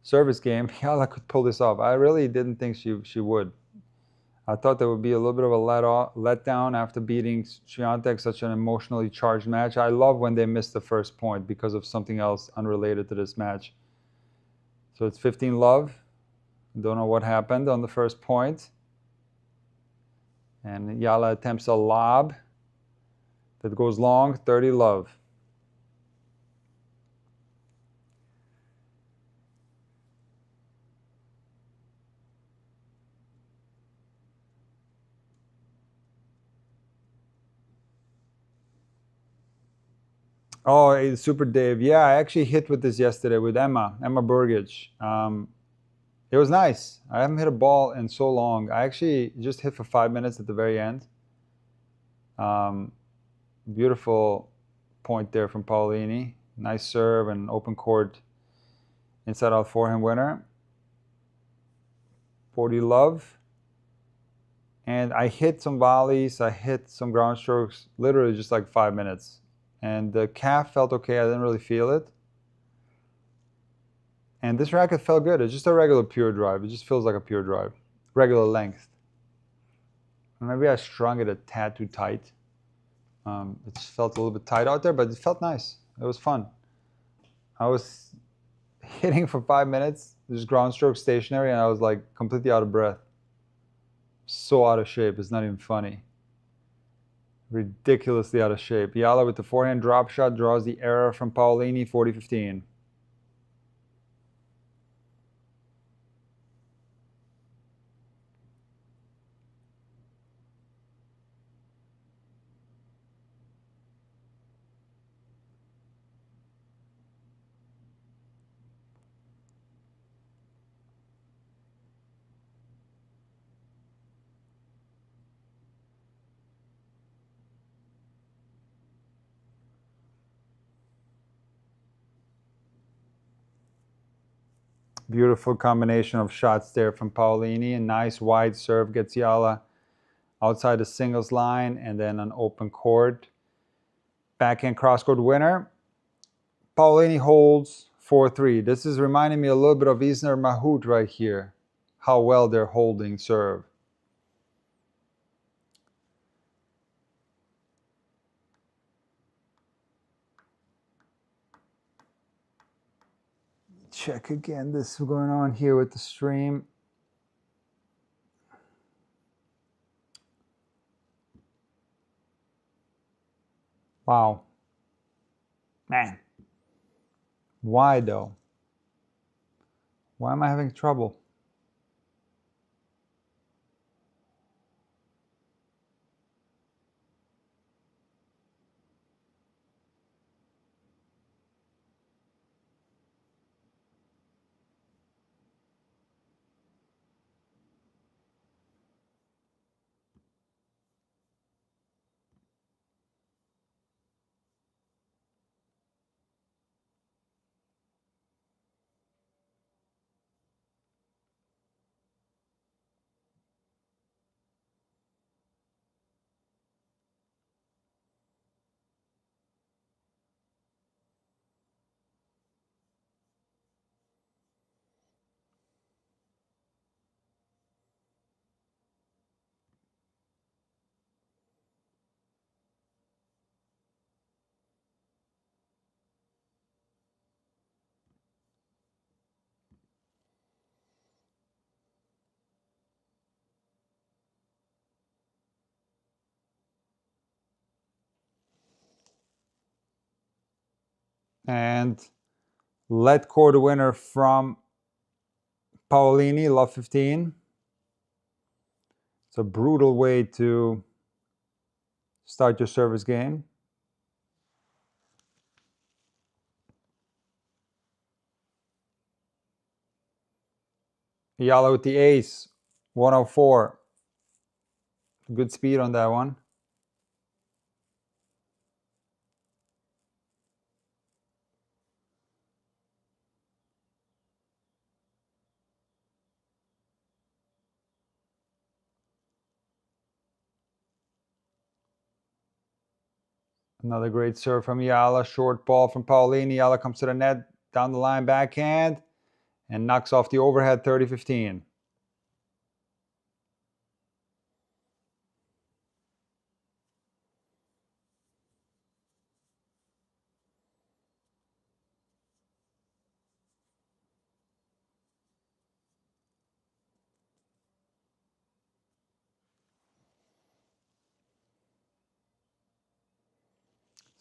service game, Eala could pull this off. I really didn't think she would. I thought there would be a little bit of a letdown after beating Swiatek, such an emotionally charged match. I love when they miss the first point because of something else unrelated to this match. So it's 15 love. Don't know what happened on the first point. And Eala attempts a lob that goes long, 30 love. Oh, Super Dave. Yeah, I actually hit with this yesterday with Emma Burgage. It was nice. I haven't hit a ball in so long. I actually just hit for 5 minutes at the very end. Beautiful point there from Paolini. Nice serve and open court inside out forehand winner. 40 love. And I hit some volleys. I hit some ground strokes, literally just like 5 minutes. And the calf felt okay. I didn't really feel it. And this racket felt good. It's just a regular pure drive. It just feels like a pure drive. Regular length. Maybe I strung it a tad too tight. It just felt a little bit tight out there, but it felt nice. It was fun. I was hitting for 5 minutes, just ground stroke stationary, and I was like completely out of breath. So out of shape. It's not even funny. Ridiculously out of shape. Eala with the forehand drop shot draws the error from Paolini, 40-15. Beautiful combination of shots there from Paolini. A nice wide serve gets Eala outside the singles line, and then an open court. Backhand cross-court winner. Paolini holds 4-3. This is reminding me a little bit of Isner Mahut right here. How well they're holding serve. Check again. This is going on here with the stream. Wow. Man. Why though? Why am I having trouble? And let court winner from Paolini, love 15. It's a brutal way to start your service game. Eala with the ace, 104. Good speed on that one. Another great serve from Eala. Short ball from Paolini. Eala comes to the net, down the line, backhand, and knocks off the overhead, 30-15.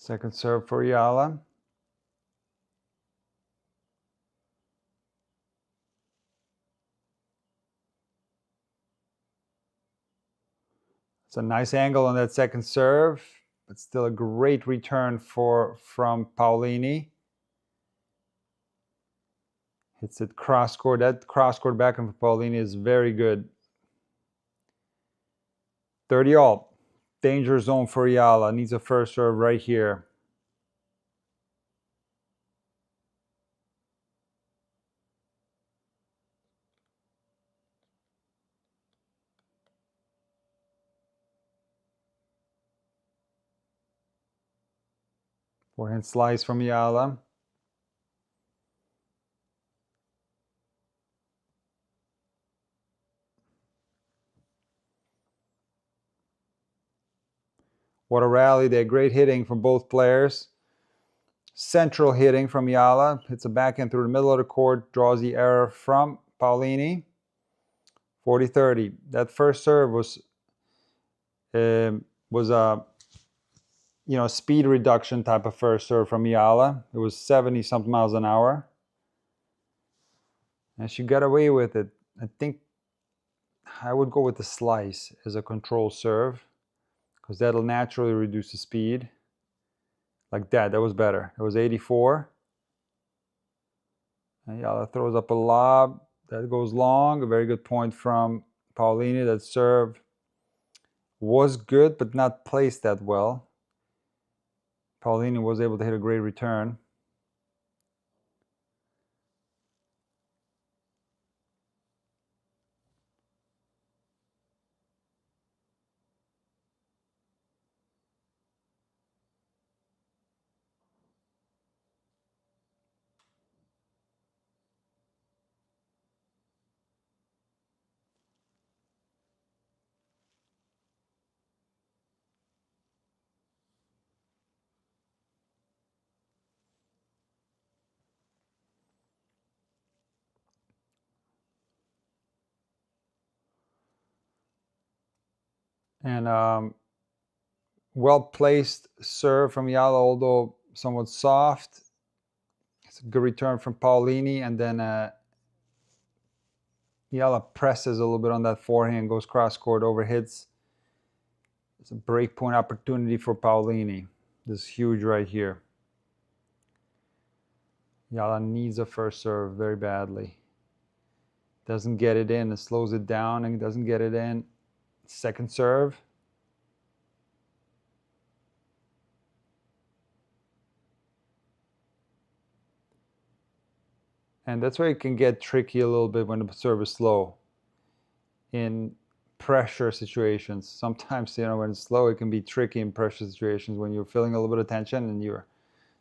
Second serve for Eala. It's a nice angle on that second serve, but still a great return from Paolini. Hits it cross court. That cross court backhand for Paolini is very good. 30 all. Danger zone for Eala. Needs a first serve right here. Forehand slice from Eala. What a rally there. Great hitting from both players. Central hitting from Eala. Hits a backhand through the middle of the court. Draws the error from Paolini. 40-30. That first serve was a speed reduction type of first serve from Eala. It was 70-something miles an hour. And she got away with it. I think I would go with the slice as a control serve, because that'll naturally reduce the speed. Like that. That was better. It was 84. And Eala throws up a lob. That goes long. A very good point from Paolini. That serve was good, but not placed that well. Paolini was able to hit a great return. And well-placed serve from Eala, although somewhat soft. It's a good return from Paolini, and then Eala presses a little bit on that forehand, goes cross-court, overhits. It's a break point opportunity for Paolini. This is huge right here. Eala needs a first serve very badly. Doesn't get it in, it slows it down and doesn't get it in. Second serve. And that's where it can get tricky a little bit when the serve is slow. In pressure situations, sometimes, when it's slow, it can be tricky in pressure situations when you're feeling a little bit of tension and you're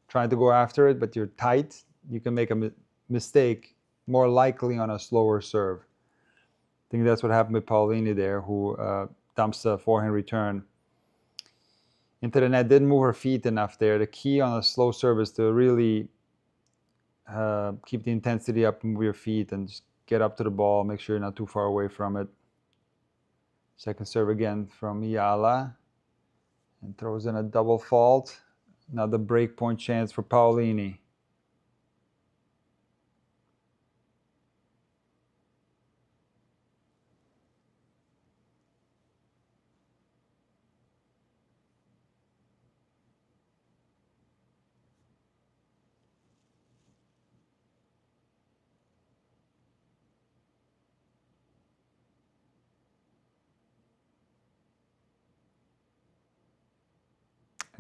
trying to go after it, but you're tight. You can make a mistake more likely on a slower serve. I think that's what happened with Paolini there, who dumps a forehand return into the net. Didn't move her feet enough there. The key on a slow serve is to really keep the intensity up and move your feet and just get up to the ball. Make sure you're not too far away from it. Second serve again from Eala, and throws in a double fault. Another break point chance for Paolini.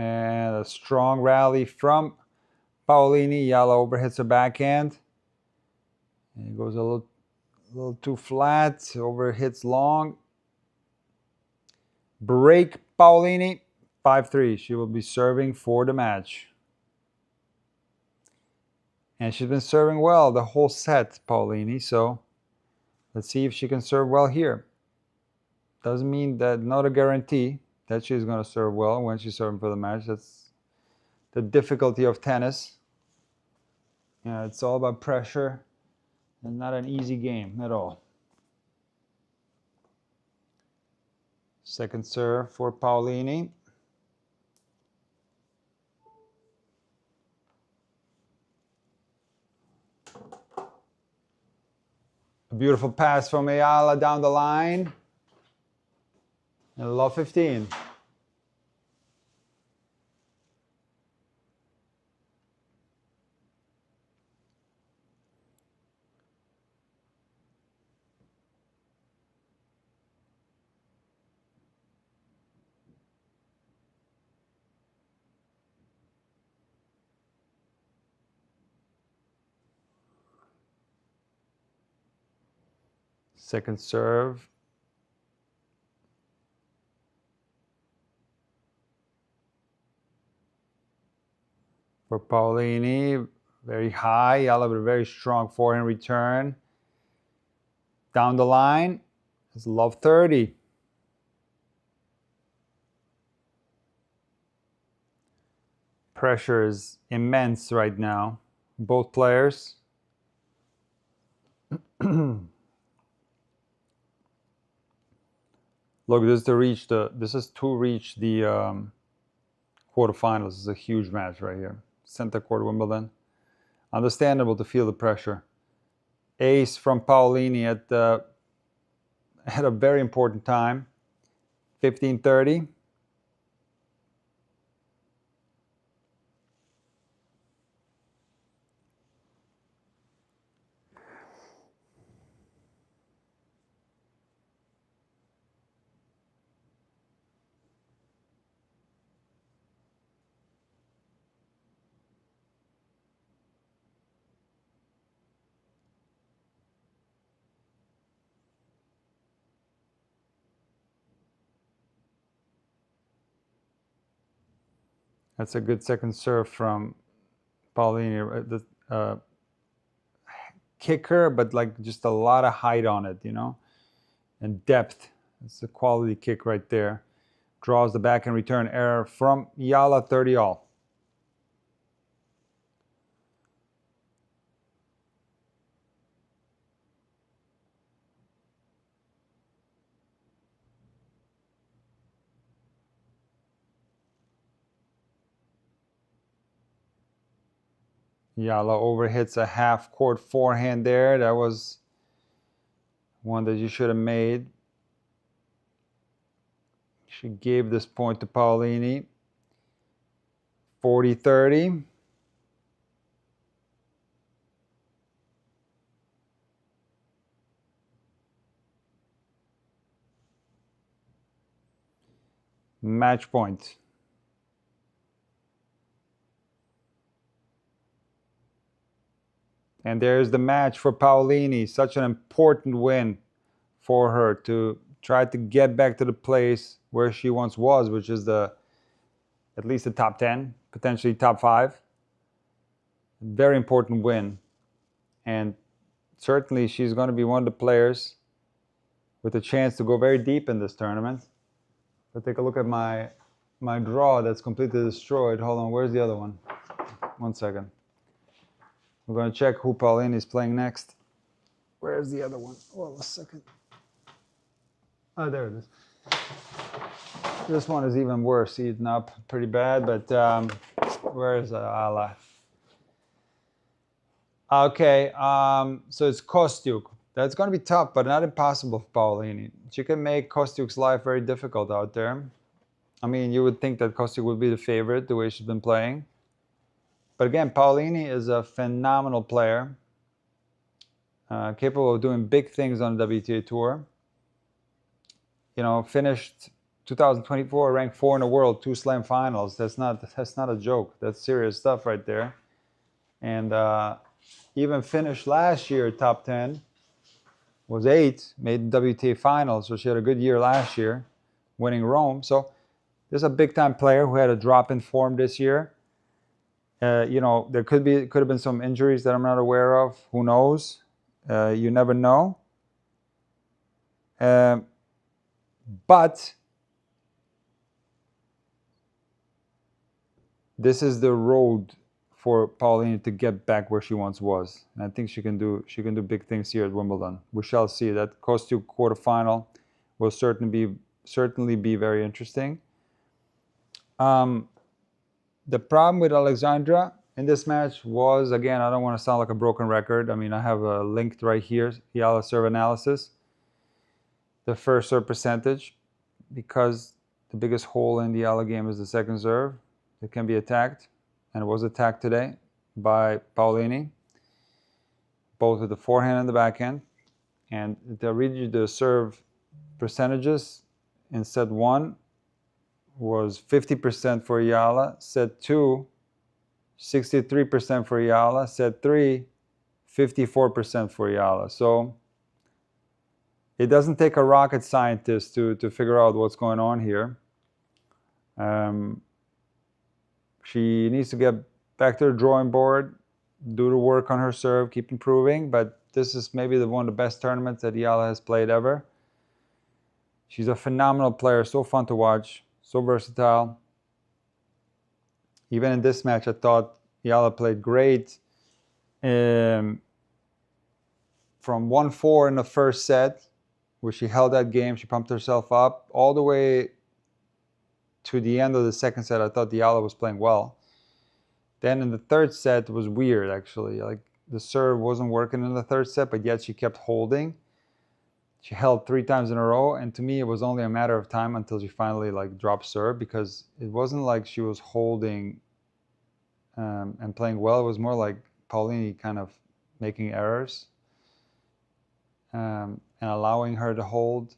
And a strong rally from Paolini. Eala overhits her backhand. And it goes a little too flat. Overhits long. Break Paolini. 5-3. She will be serving for the match. And she's been serving well the whole set, Paolini. So let's see if she can serve well here. Doesn't mean that, not a guarantee that she's going to serve well when she's serving for the match. That's the difficulty of tennis. It's all about pressure. It's not an easy game at all. Second serve for Paolini. A beautiful pass from Eala down the line. And love 15. Second serve. For Paolini, very high. Eala with a very strong forehand return. Down the line, it's love 30. Pressure is immense right now. Both players. Look, this is to reach the quarterfinals. This is a huge match right here. Center court Wimbledon. Understandable to feel the pressure. Ace from Paolini at a very important time. 15:30. That's a good second serve from Paolini. The kicker, but like just a lot of height on it, you know, and depth. It's a quality kick right there. Draws the backhand return error from Eala, 30-all. Eala overhits a half-court forehand there. That was one that you should have made. She gave this point to Paolini. 40-30. Match point. And there's the match for Paolini. Such an important win for her to try to get back to the place where she once was, which is at least the top 10, potentially top 5. Very important win. And certainly she's going to be one of the players with a chance to go very deep in this tournament. But take a look at my draw that's completely destroyed. Hold on, where's the other one? 1 second. We're going to check who Paolini is playing next. Where's the other one? Hold on a second. Oh, there it is. This one is even worse, eaten up pretty bad, but where is Eala? Okay, so it's Kostyuk. That's going to be tough, but not impossible for Paolini. She can make Kostyuk's life very difficult out there. I mean, you would think that Kostyuk would be the favorite, the way she's been playing. But again, Paolini is a phenomenal player, capable of doing big things on the WTA Tour. You know, finished 2024 ranked 4 in the world, 2 slam finals. That's not a joke. That's serious stuff right there. And even finished last year top 10, was 8, made the WTA finals. So she had a good year last year, winning Rome. So there's a big time player who had a drop in form this year. You know, there could have been some injuries that I'm not aware of. Who knows? You never know. But this is the road for Paolini to get back where she once was. And I think she can do big things here at Wimbledon. We shall see. That Kostyuk quarterfinal will certainly be very interesting. The problem with Alexandra in this match was, again, I don't want to sound like a broken record. I mean, I have a linked right here, Eala serve analysis. The first serve percentage, because the biggest hole in the Eala game is the second serve. It can be attacked, and it was attacked today by Paolini, both with the forehand and the backhand. And to read you the serve percentages, in set 1 was 50% for Eala, set 2, 63% for Eala, set 3, 54% for Eala. So it doesn't take a rocket scientist to figure out what's going on here. She needs to get back to the drawing board, do the work on her serve, keep improving. But this is maybe one of the best tournaments that Eala has played ever. She's a phenomenal player, so fun to watch, so versatile. Even in this match, I thought Eala played great. From 1-4 in the first set, where she held that game, she pumped herself up, all the way to the end of the second set, I thought Eala was playing well. Then in the third set, it was weird, actually. Like, the serve wasn't working in the third set, but yet she kept holding. She held 3 times in a row, and to me, it was only a matter of time until she finally like dropped serve, because it wasn't like she was holding and playing well. It was more like Paolini kind of making errors and allowing her to hold.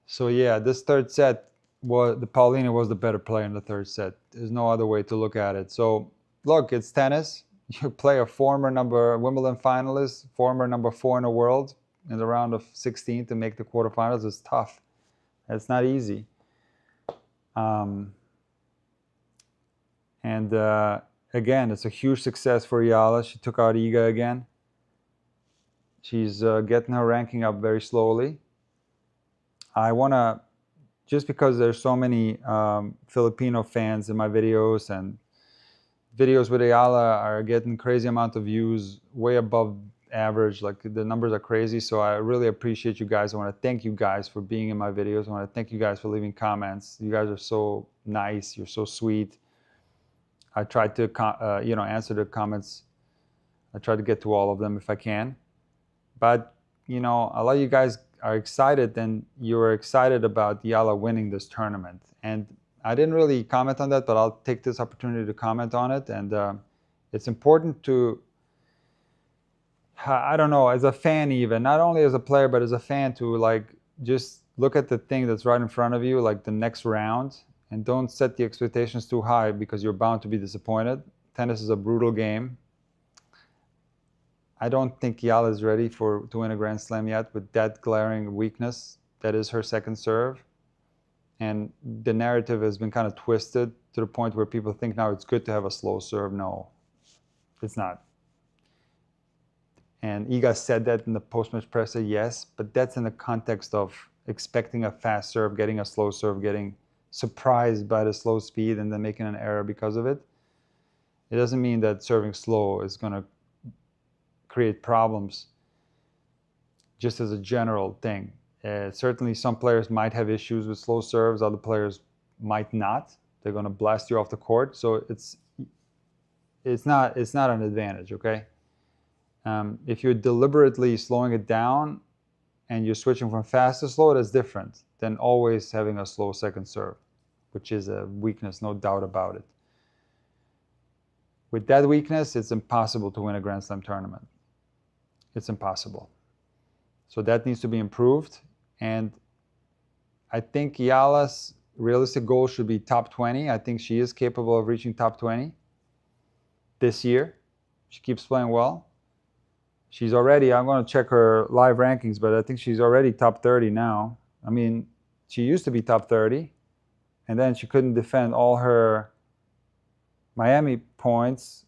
So yeah, this third set, Paolini was the better player in the third set. There's no other way to look at it. So look, it's tennis. You play a former Wimbledon finalist, former number 4 in the world, in the round of 16 to make the quarterfinals. Is tough. It's not easy. And again, it's a huge success for Eala. She took out Iga again. She's getting her ranking up very slowly. I want to, just because there's so many Filipino fans in my videos, and videos with Eala are getting crazy amount of views, way above average. Like, the numbers are crazy. So I really appreciate you guys. I want to thank you guys for being in my videos. I want to thank you guys for leaving comments. You guys are so nice. You're so sweet. I try to answer the comments. I try to get to all of them if I can. But a lot of you guys are excited, and you're excited about Eala winning this tournament. And I didn't really comment on that, but I'll take this opportunity to comment on it. And it's important to, I don't know, as a fan, even not only as a player, but as a fan, to like just look at the thing that's right in front of you, like the next round, and don't set the expectations too high, because you're bound to be disappointed. Tennis is a brutal game. I don't think Eala is ready to win a Grand Slam yet, with that glaring weakness that is her second serve. And the narrative has been kind of twisted to the point where people think now it's good to have a slow serve. No, it's not. And Iga said that in the post-match presser, yes, but that's in the context of expecting a fast serve, getting a slow serve, getting surprised by the slow speed, and then making an error because of it. It doesn't mean that serving slow is going to create problems, just as a general thing. Certainly some players might have issues with slow serves, other players might not. They're going to blast you off the court. So it's not an advantage, okay? If you're deliberately slowing it down and you're switching from fast to slow, that's different than always having a slow second serve, which is a weakness, no doubt about it. With that weakness, it's impossible to win a Grand Slam tournament. It's impossible. So that needs to be improved. And I think Eala's realistic goal should be top 20. I think she is capable of reaching top 20 this year. She keeps playing well. She's already, I'm going to check her live rankings, but I think she's already top 30 now. I mean, she used to be top 30, and then she couldn't defend all her Miami points,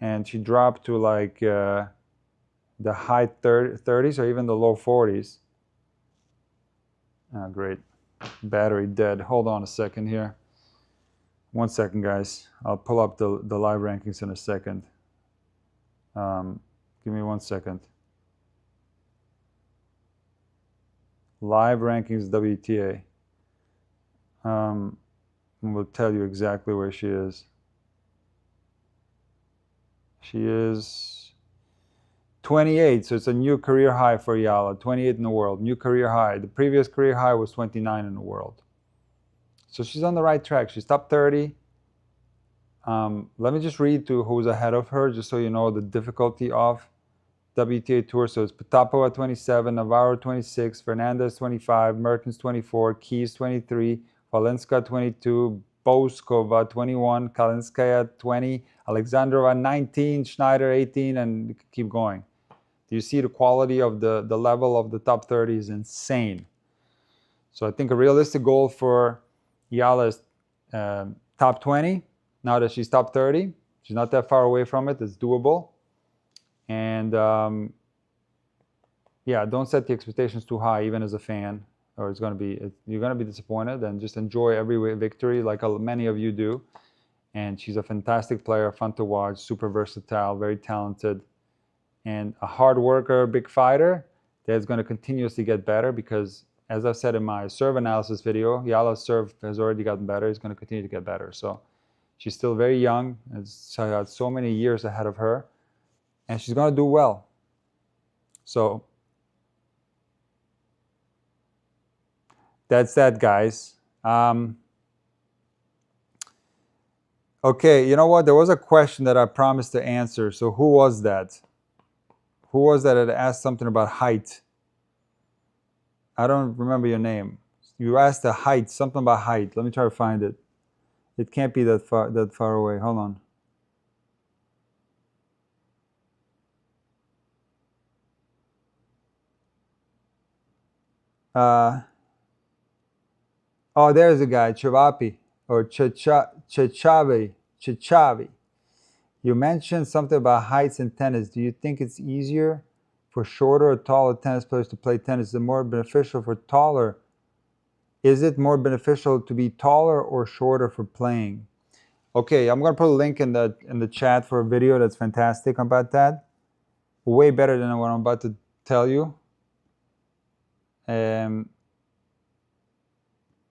and she dropped to like the high 30s or even the low 40s. Oh, great. Battery dead. Hold on a second here. 1 second, guys. I'll pull up the live rankings in a second. Give me 1 second. Live rankings WTA. We'll tell you exactly where she is. She is 28, so it's a new career high for Eala. 28 in the world, new career high. The previous career high was 29 in the world. So she's on the right track. She's top 30. Let me just read to who's ahead of her, just so you know the difficulty of WTA Tour. So it's Potapova 27, Navarro 26, Fernandez 25, Mertens 24, Keys 23, Valenska 22, Boskova 21, Kalinskaya 20, Alexandrova 19, Schneider 18, and you can keep going. Do you see the quality of the level of the top 30 is insane. So I think a realistic goal for Eala is top 20. Now that she's top 30, she's not that far away from it. It's doable. And yeah, don't set the expectations too high, even as a fan, or you're going to be disappointed. And just enjoy every victory, like many of you do. And she's a fantastic player, fun to watch, super versatile, very talented, and a hard worker, big fighter that's going to continuously get better, because as I've said in my serve analysis video, Eala's serve has already gotten better. It's going to continue to get better. So she's still very young. She's got so many years ahead of her, and she's going to do well. So that's that, guys. Okay, you know what? There was a question that I promised to answer. So who was that? Who was that had asked something about height? I don't remember your name. You asked the height, something about height. Let me try to find it. It can't be that far away. Hold on. Oh, there's a guy, Chavapi, or Chichavi. You mentioned something about heights in tennis. Do you think it's easier for shorter or taller tennis players to play tennis? Is it more beneficial for taller? Is it more beneficial to be taller or shorter for playing? Okay, I'm gonna put a link in the chat for a video that's fantastic about that. Way better than what I'm about to tell you.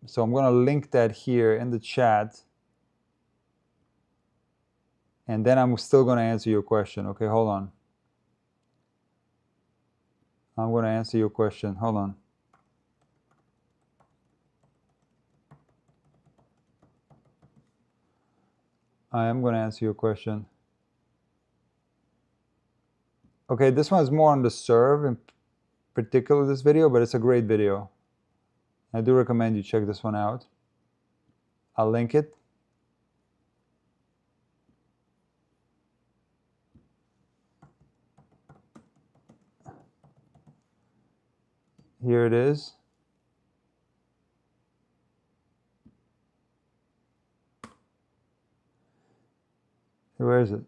So I'm gonna link that here in the chat. And then I'm still gonna answer your question. Okay, hold on. I'm gonna answer your question. Hold on. I am gonna answer your question. Okay, this one is more on the serve in particular, this video, but it's a great video. I do recommend you check this one out. I'll link it. Here it is. Where is it?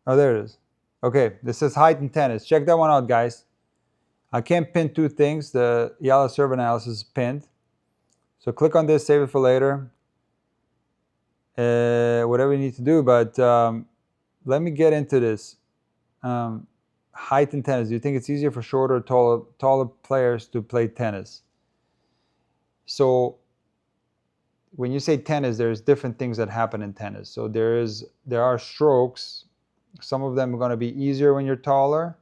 Oh, there it is. Okay, this is height in tennis. Check that one out, guys. I can't pin two things. The Eala serve analysis is pinned. So click on this, save it for later. Whatever you need to do, but let me get into this. Height in tennis. Do you think it's easier for shorter or taller players to play tennis? So when you say tennis, there's different things that happen in tennis. So there are strokes. Some of them are going to be easier when you're taller.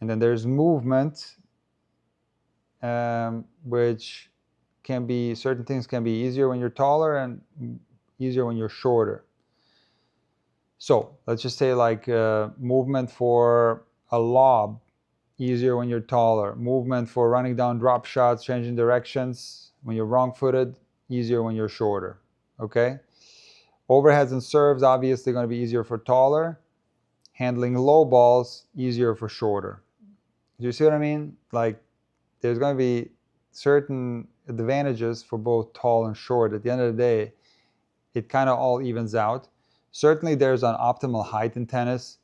And then there's movement, which can be, certain things can be easier when you're taller and easier when you're shorter. So let's just say like movement for a lob, easier when you're taller. Movement for running down drop shots, changing directions when you're wrong-footed, easier when you're shorter, okay? Overheads and serves, obviously going to be easier for taller. Handling low balls, easier for shorter. Do you see what I mean? Like, there's going to be certain advantages for both tall and short. At the end of the day, it kind of all evens out. Certainly, there's an optimal height in tennis.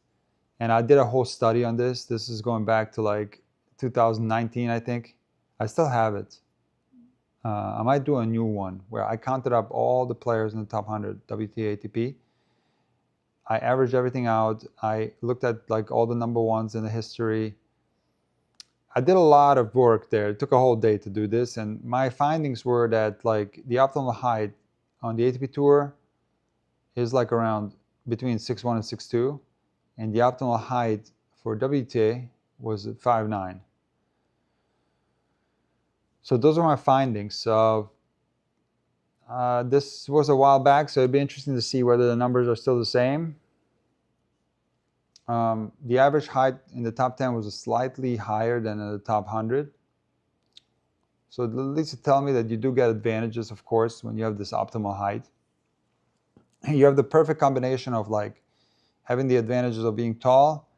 And I did a whole study on this. This is going back to like 2019, I think. I still have it. I might do a new one where I counted up all the players in the top 100 WTA ATP. I averaged everything out. I looked at like all the number ones in the history. I did a lot of work there. It took a whole day to do this. And my findings were that like the optimal height on the ATP Tour is like around between 6'1" and 6'2". And the optimal height for WTA was 5'9". So those are my findings. So this was a while back, so it'd be interesting to see whether the numbers are still the same. The average height in the top 10 was slightly higher than in the top 100. So at least it tells me that you do get advantages, of course, when you have this optimal height. You have the perfect combination of like having the advantages of being tall,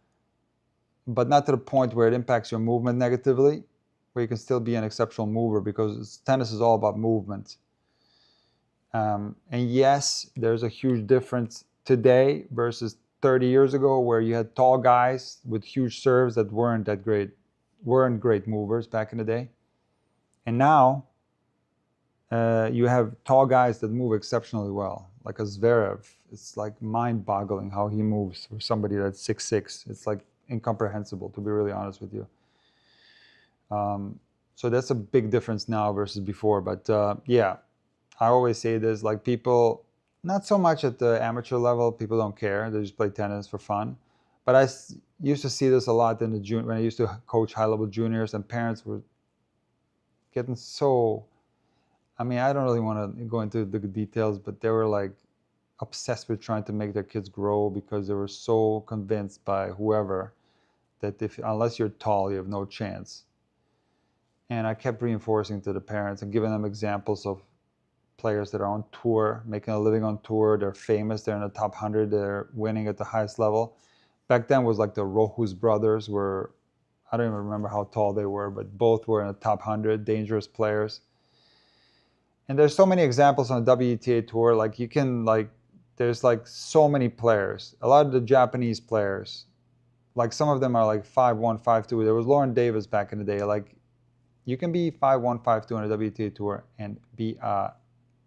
but not to the point where it impacts your movement negatively, where you can still be an exceptional mover, because tennis is all about movement. And yes, there's a huge difference today versus 30 years ago, where you had tall guys with huge serves that weren't great movers back in the day. And now you have tall guys that move exceptionally well, like a Zverev. It's like mind-boggling how he moves for somebody that's 6'6". It's like incomprehensible, to be really honest with you. So that's a big difference now versus before. But yeah, I always say this, like people, not so much at the amateur level, people don't care. They just play tennis for fun. But I used to see this a lot in the when I used to coach high-level juniors, and parents were getting so, I mean, I don't really want to go into the details, but they were like obsessed with trying to make their kids grow because they were so convinced by whoever that unless you're tall, you have no chance. And I kept reinforcing to the parents and giving them examples of players that are on tour, making a living on tour. They're famous. They're in the top 100. They're winning at the highest level. Back then was like the Rohus brothers were, I don't even remember how tall they were, but both were in the top 100, dangerous players. And there's so many examples on the WTA tour. Like you can there's like so many players. A lot of the Japanese players, like some of them are like 5'1", 5'2". There was Lauren Davis back in the day. Like you can be 5'1", 5'2" on a WTA tour and be a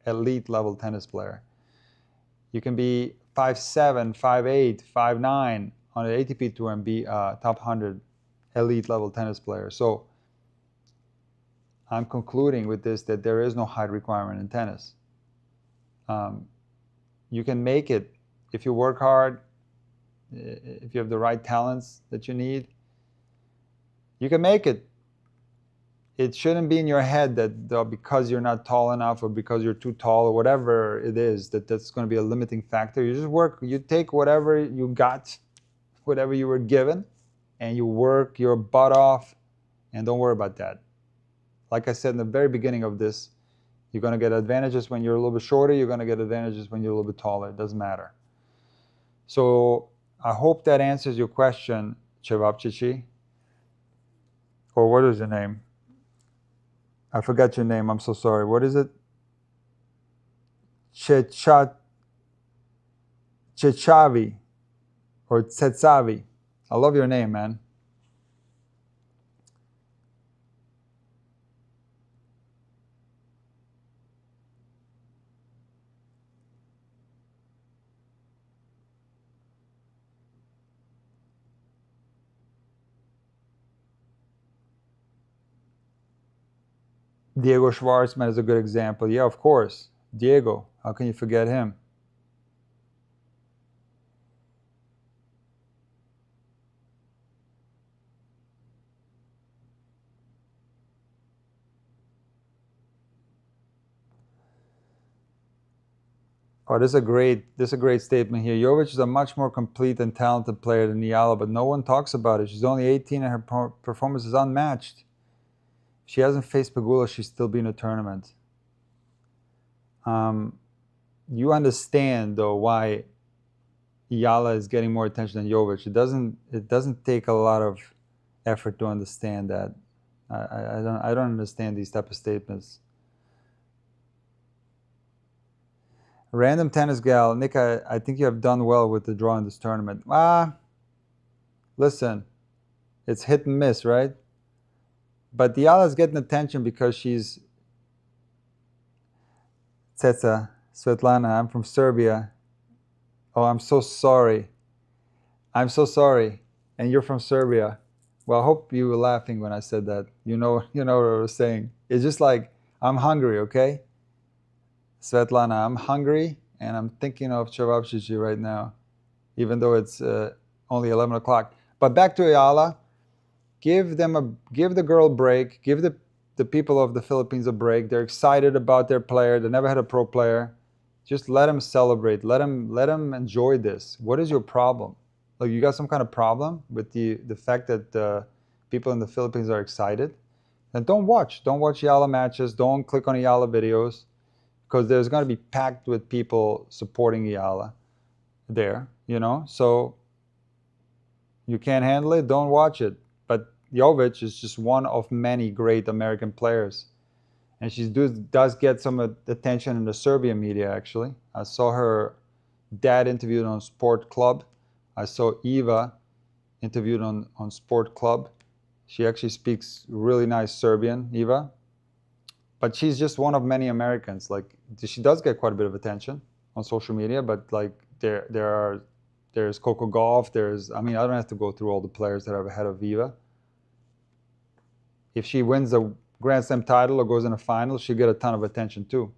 elite level tennis player. You can be 5'7", 5'8", 5'9" on an ATP tour and be a top 100 elite level tennis player. So I'm concluding with this that there is no height requirement in tennis. You can make it if you work hard, if you have the right talents that you need. You can make it. It shouldn't be in your head that because you're not tall enough or because you're too tall or whatever it is, that's going to be a limiting factor. You just work, you take whatever you got, whatever you were given, and you work your butt off, and don't worry about that. Like I said in the very beginning of this, you're going to get advantages when you're a little bit shorter. You're going to get advantages when you're a little bit taller. It doesn't matter. So I hope that answers your question, Cevapcici. Or what is your name? I forgot your name. I'm so sorry. What is it? Chechavi or Tsetsavi. I love your name, man. Diego Schwartzman is a good example. Yeah, of course. Diego. How can you forget him? Oh, this is a great statement here. Jovic is a much more complete and talented player than Eala, but no one talks about it. She's only 18 and her performance is unmatched. If she hasn't faced Pegula, she's still been in a tournament. You understand though why Eala is getting more attention than Jovic. It doesn't take a lot of effort to understand that. I don't understand these type of statements. Random tennis gal, Nick, I think you have done well with the draw in this tournament. Listen, it's hit and miss, right? But Eala is getting attention because she's Tsetsa, Svetlana, I'm from Serbia. Oh, I'm so sorry. I'm so sorry. And you're from Serbia. Well, I hope you were laughing when I said that. You know what I was saying. It's just like, I'm hungry, okay? Svetlana, I'm hungry, and I'm thinking of Cevapcici right now, even though it's only 11 o'clock. But back to Eala. Give the girl a break. Give the people of the Philippines a break. They're excited about their player. They never had a pro player. Just let them celebrate. Let them enjoy this. What is your problem? Like, you got some kind of problem with the fact that people in the Philippines are excited? Then don't watch. Don't watch Eala matches. Don't click on Eala videos, because there's going to be packed with people supporting Eala there. So you can't handle it. Don't watch it. But Jovic is just one of many great American players. And she does get some attention in the Serbian media, actually. I saw her dad interviewed on Sport Club. I saw Eva interviewed on Sport Club. She actually speaks really nice Serbian, Eva. But she's just one of many Americans. Like, she does get quite a bit of attention on social media, but like there's Coco Gauff, I don't have to go through all the players that are ahead of Eva. If she wins Grand Slam title or goes in a final, she'll get a ton of attention too,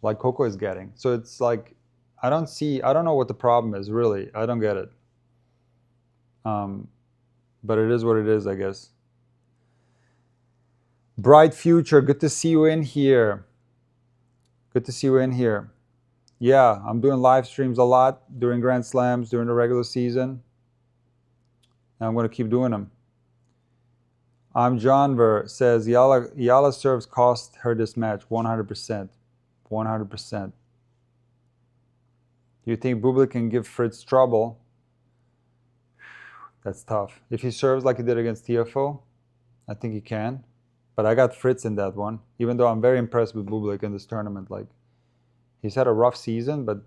like Coco is getting. So it's like, I don't know what the problem is, really. I don't get it. But it is what it is, I guess. Bright future, good to see you in here. Good to see you in here. Yeah, I'm doing live streams a lot during Grand Slams, during the regular season. And I'm going to keep doing them. John Ver says, Eala serves cost her this match, 100%. 100%. Do you think Bublik can give Fritz trouble? That's tough. If he serves like he did against TFO, I think he can. But I got Fritz in that one, even though I'm very impressed with Bublik in this tournament. Like, he's had a rough season, but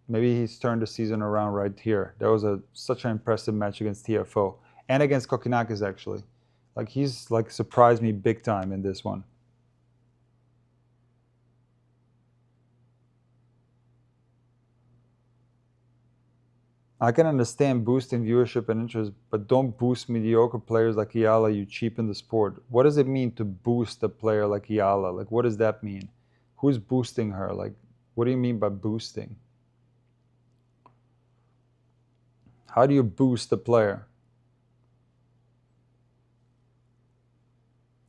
maybe he's turned the season around right here. That was such an impressive match against TFO and against Kokinakis, actually. Like, he's like surprised me big time in this one. I can understand boosting viewership and interest, but don't boost mediocre players like Eala. You cheapen the sport. What does it mean to boost a player like Eala? Like, what does that mean? Who's boosting her? Like, what do you mean by boosting? How do you boost a player?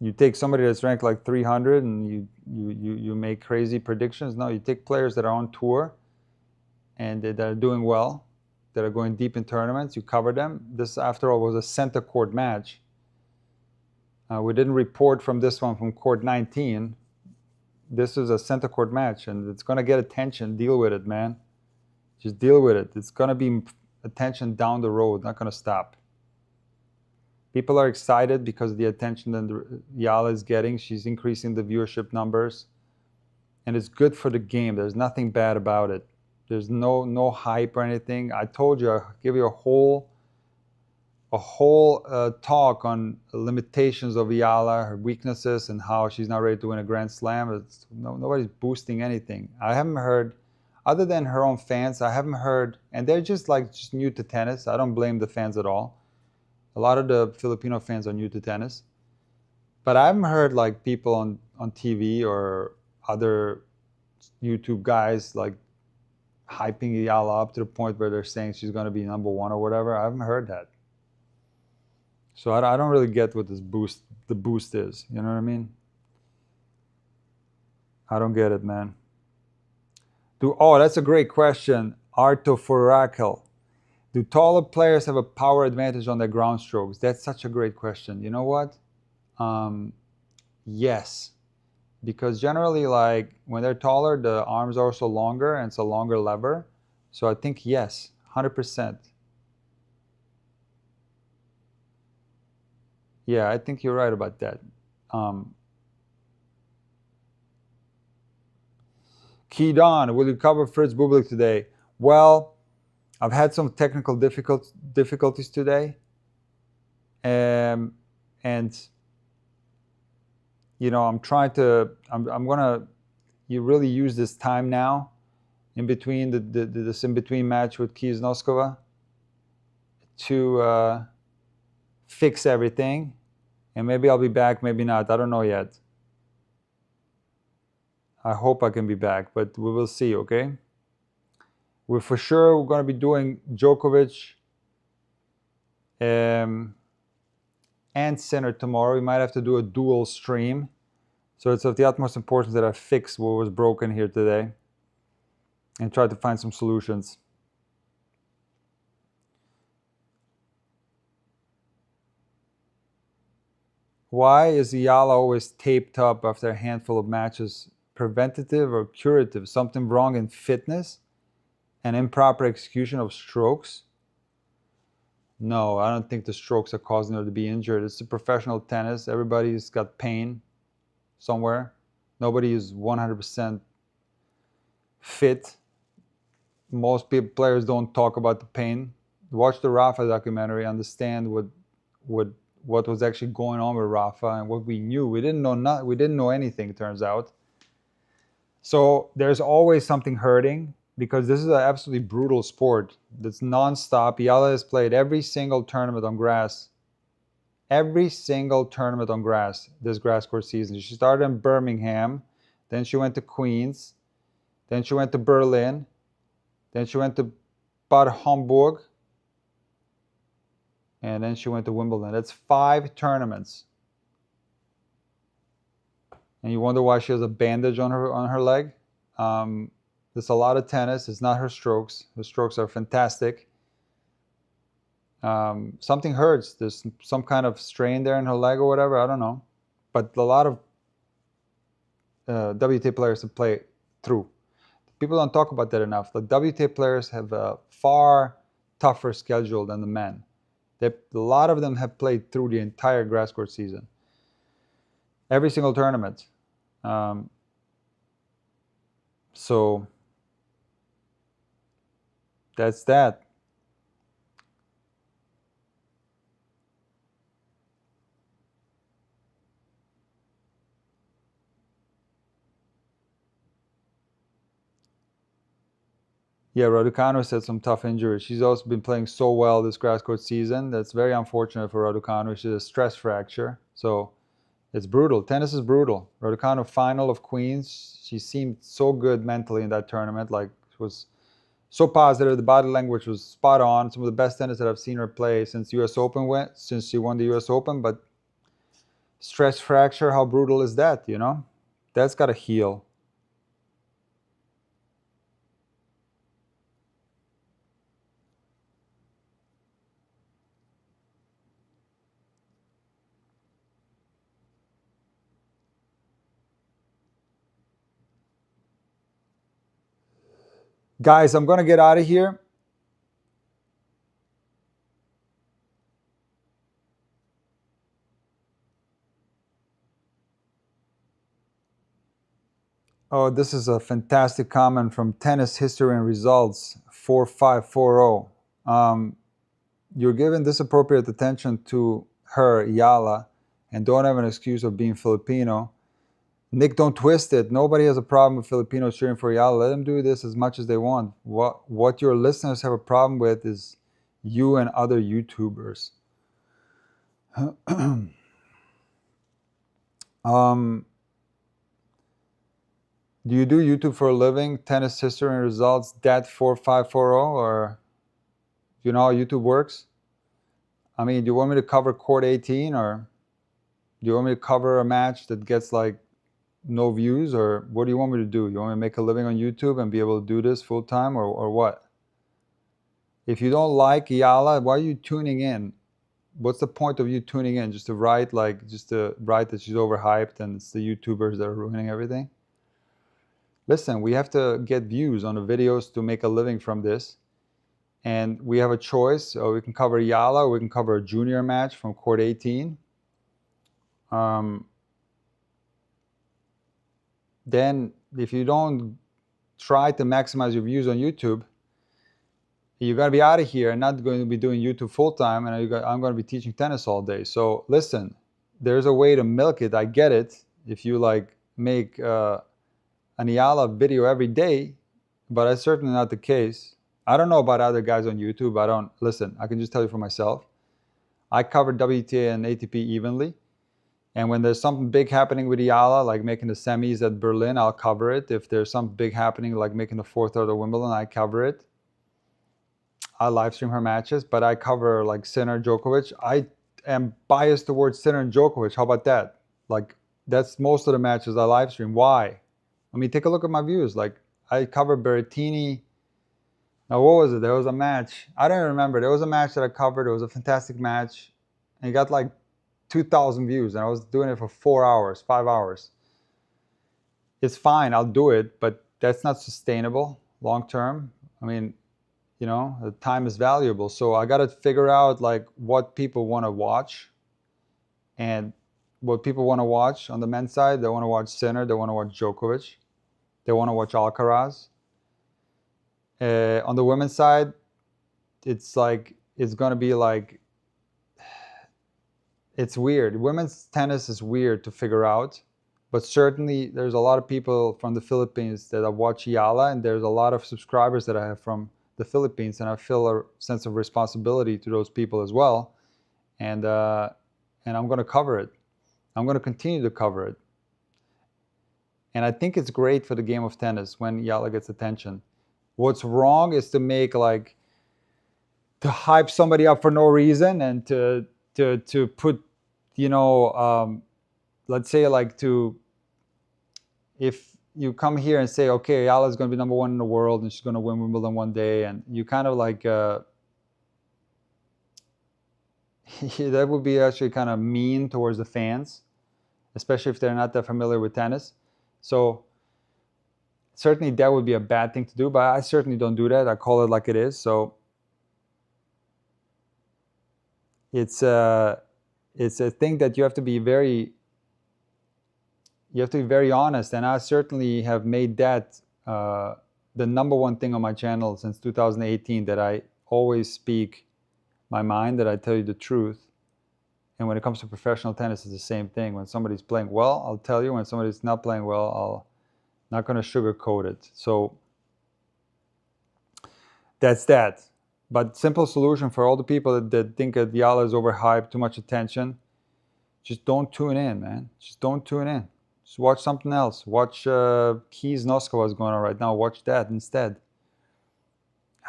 You take somebody that's ranked like 300 and you make crazy predictions? No, you take players that are on tour and that are doing well, that are going deep in tournaments, you cover them. This, after all, was a center court match. We didn't report from this one from court 19. This is a center court match, and it's going to get attention. Deal with it, man. Just deal with it. It's going to be attention down the road, not going to stop. People are excited because of the attention that Eala is getting. She's increasing the viewership numbers, and it's good for the game. There's nothing bad about it. There's no hype or anything. I told you, I'll give you a whole talk on limitations of Eala, her weaknesses, and how she's not ready to win a Grand Slam. Nobody's boosting anything. I haven't heard, other than her own fans, I haven't heard, and they're just new to tennis. I don't blame the fans at all. A lot of the Filipino fans are new to tennis. But I haven't heard like people on TV or other YouTube guys like hyping Eala up to the point where they're saying she's going to be number one or whatever. I haven't heard that. So I don't really get what the boost is. You know what I mean? I don't get it, man. Oh, that's a great question. Arto Forakel. Do taller players have a power advantage on their ground strokes? That's such a great question. You know what? Yes. Because generally, like, when they're taller, the arms are also longer, and it's a longer lever. So I think yes, 100%. Yeah, I think you're right about that. Keydon, will you cover Fritz Bublik today? Well, I've had some technical difficulties today. And you know, I'm gonna really use this time now in between this in-between match with Keys Noskova to fix everything, and maybe I'll be back, maybe not. I don't know yet. I hope I can be back, but we will see. Okay. We're going to be doing Djokovic and Sinner tomorrow. We might have to do a dual stream. So it's of the utmost importance that I fix what was broken here today and try to find some solutions. Why is Eala always taped up after a handful of matches? Preventative or curative? Something wrong in fitness? An improper execution of strokes? No, I don't think the strokes are causing her to be injured. It's a professional tennis. Everybody's got pain somewhere. Nobody is 100% fit. Most players don't talk about the pain. Watch the Rafa documentary, understand what was actually going on with Rafa and what we knew. We didn't know anything, it turns out. So there's always something hurting, because this is an absolutely brutal sport that's nonstop. Eala has played every single tournament on grass every single tournament on grass this grass court season. She started in Birmingham, then she went to Queens, then she went to Berlin, then she went to Bad Homburg, and then she went to Wimbledon. That's 5 tournaments. And you wonder why she has a bandage on her leg. There's a lot of tennis. It's not her strokes. Her strokes are fantastic. Something hurts. There's some kind of strain there in her leg or whatever. I don't know. But a lot of WTA players have played through. People don't talk about that enough. The WTA players have a far tougher schedule than the men. A lot of them have played through the entire grass court season. Every single tournament. So that's that. Yeah, Raducanu had some tough injuries. She's also been playing so well this grass court season. That's very unfortunate for Raducanu. She has a stress fracture. So it's brutal. Tennis is brutal. Raducanu, final of Queens. She seemed so good mentally in that tournament. Like, she was so positive. The body language was spot on. Some of the best tennis that I've seen her play since US Open since she won the US Open. But stress fracture, how brutal is that, you know? That's got to heal. Guys, I'm going to get out of here. Oh, this is a fantastic comment from Tennis History and Results 4540. You're giving disappropriate attention to her, Eala, and don't have an excuse of being Filipino. Nick, don't twist it. Nobody has a problem with Filipinos cheering for Eala. Let them do this as much as they want. What your listeners have a problem with is you and other YouTubers. Do you do YouTube for a living? Tennis History and Results, Dat4540, or do you know how YouTube works? I mean, do you want me to cover Court 18, or do you want me to cover a match that gets like no views, or what do you want me to do? You want me to make a living on YouTube and be able to do this full time, or what? If you don't like Eala, why are you tuning in? What's the point of you tuning in? Just to write that she's overhyped and it's the YouTubers that are ruining everything? Listen, we have to get views on the videos to make a living from this. And we have a choice. We can cover Eala, or we can cover a junior match from Court 18. Then if you don't try to maximize your views on YouTube, you got to be out of here and not going to be doing YouTube full time, and I'm going to be teaching tennis all day. So listen, there's a way to milk it. I get it. If you like make an Eala video every day, but that's certainly not the case. I don't know about other guys on YouTube. Listen, I can just tell you for myself. I cover WTA and ATP evenly. And when there's something big happening with Eala, like making the semis at Berlin, I'll cover it. If there's something big happening, like making the fourth out of Wimbledon, I cover it. I live stream her matches, but I cover like Sinner, Djokovic. I am biased towards Sinner and Djokovic. How about that? Like, that's most of the matches I live stream. Why? I mean, take a look at my views. Like, I covered Berrettini. Now, what was it? There was a match. I don't remember. There was a match that I covered. It was a fantastic match. And it got like 2,000 views. And I was doing it for 4 hours, 5 hours. It's fine. I'll do it. But that's not sustainable long term. I mean, you know, the time is valuable. So I got to figure out like what people want to watch. And what people want to watch on the men's side, they want to watch Sinner. They want to watch Djokovic. They want to watch Alcaraz. On the women's side, it's going to be like, it's weird. Women's tennis is weird to figure out, but certainly there's a lot of people from the Philippines that I watch Eala, and there's a lot of subscribers that I have from the Philippines, and I feel a sense of responsibility to those people as well. And and I'm going to cover it. I'm going to continue to cover it. And I think it's great for the game of tennis when Eala gets attention. What's wrong is to make like, to hype somebody up for no reason, and to put, let's say like if you come here and say, okay, Eala's going to be number one in the world and she's going to win Wimbledon one day, and you kind of like, that would be actually kind of mean towards the fans, especially if they're not that familiar with tennis. So certainly that would be a bad thing to do, but I certainly don't do that. I call it like it is. So it's a thing that you have to be very honest, and I certainly have made that the number one thing on my channel since 2018, that I always speak my mind, that I tell you the truth. And when it comes to professional tennis, it's the same thing. When somebody's playing well, I'll tell you. When somebody's not playing well, I'll not going to sugarcoat it. So that's that. But simple solution for all the people that think that Eala is overhyped, too much attention, just don't tune in, man. Just don't tune in. Just watch something else. Watch Keys Noskova is going on right now. Watch that instead.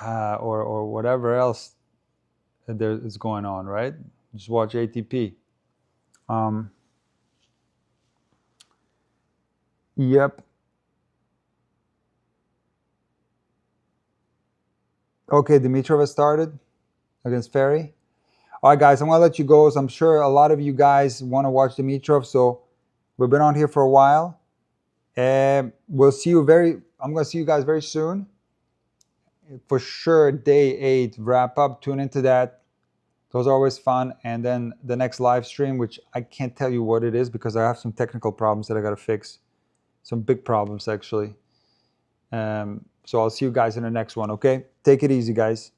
Or whatever else there is going on, right? Just watch ATP. Yep. Okay, Dimitrov has started against Ferry. All right, guys, I'm going to let you go. So I'm sure a lot of you guys want to watch Dimitrov. So we've been on here for a while. We'll see you I'm going to see you guys very soon. For sure, day 8 wrap up. Tune into that. Those are always fun. And then the next live stream, which I can't tell you what it is because I have some technical problems that I got to fix. Some big problems, actually. So I'll see you guys in the next one, okay? Take it easy, guys.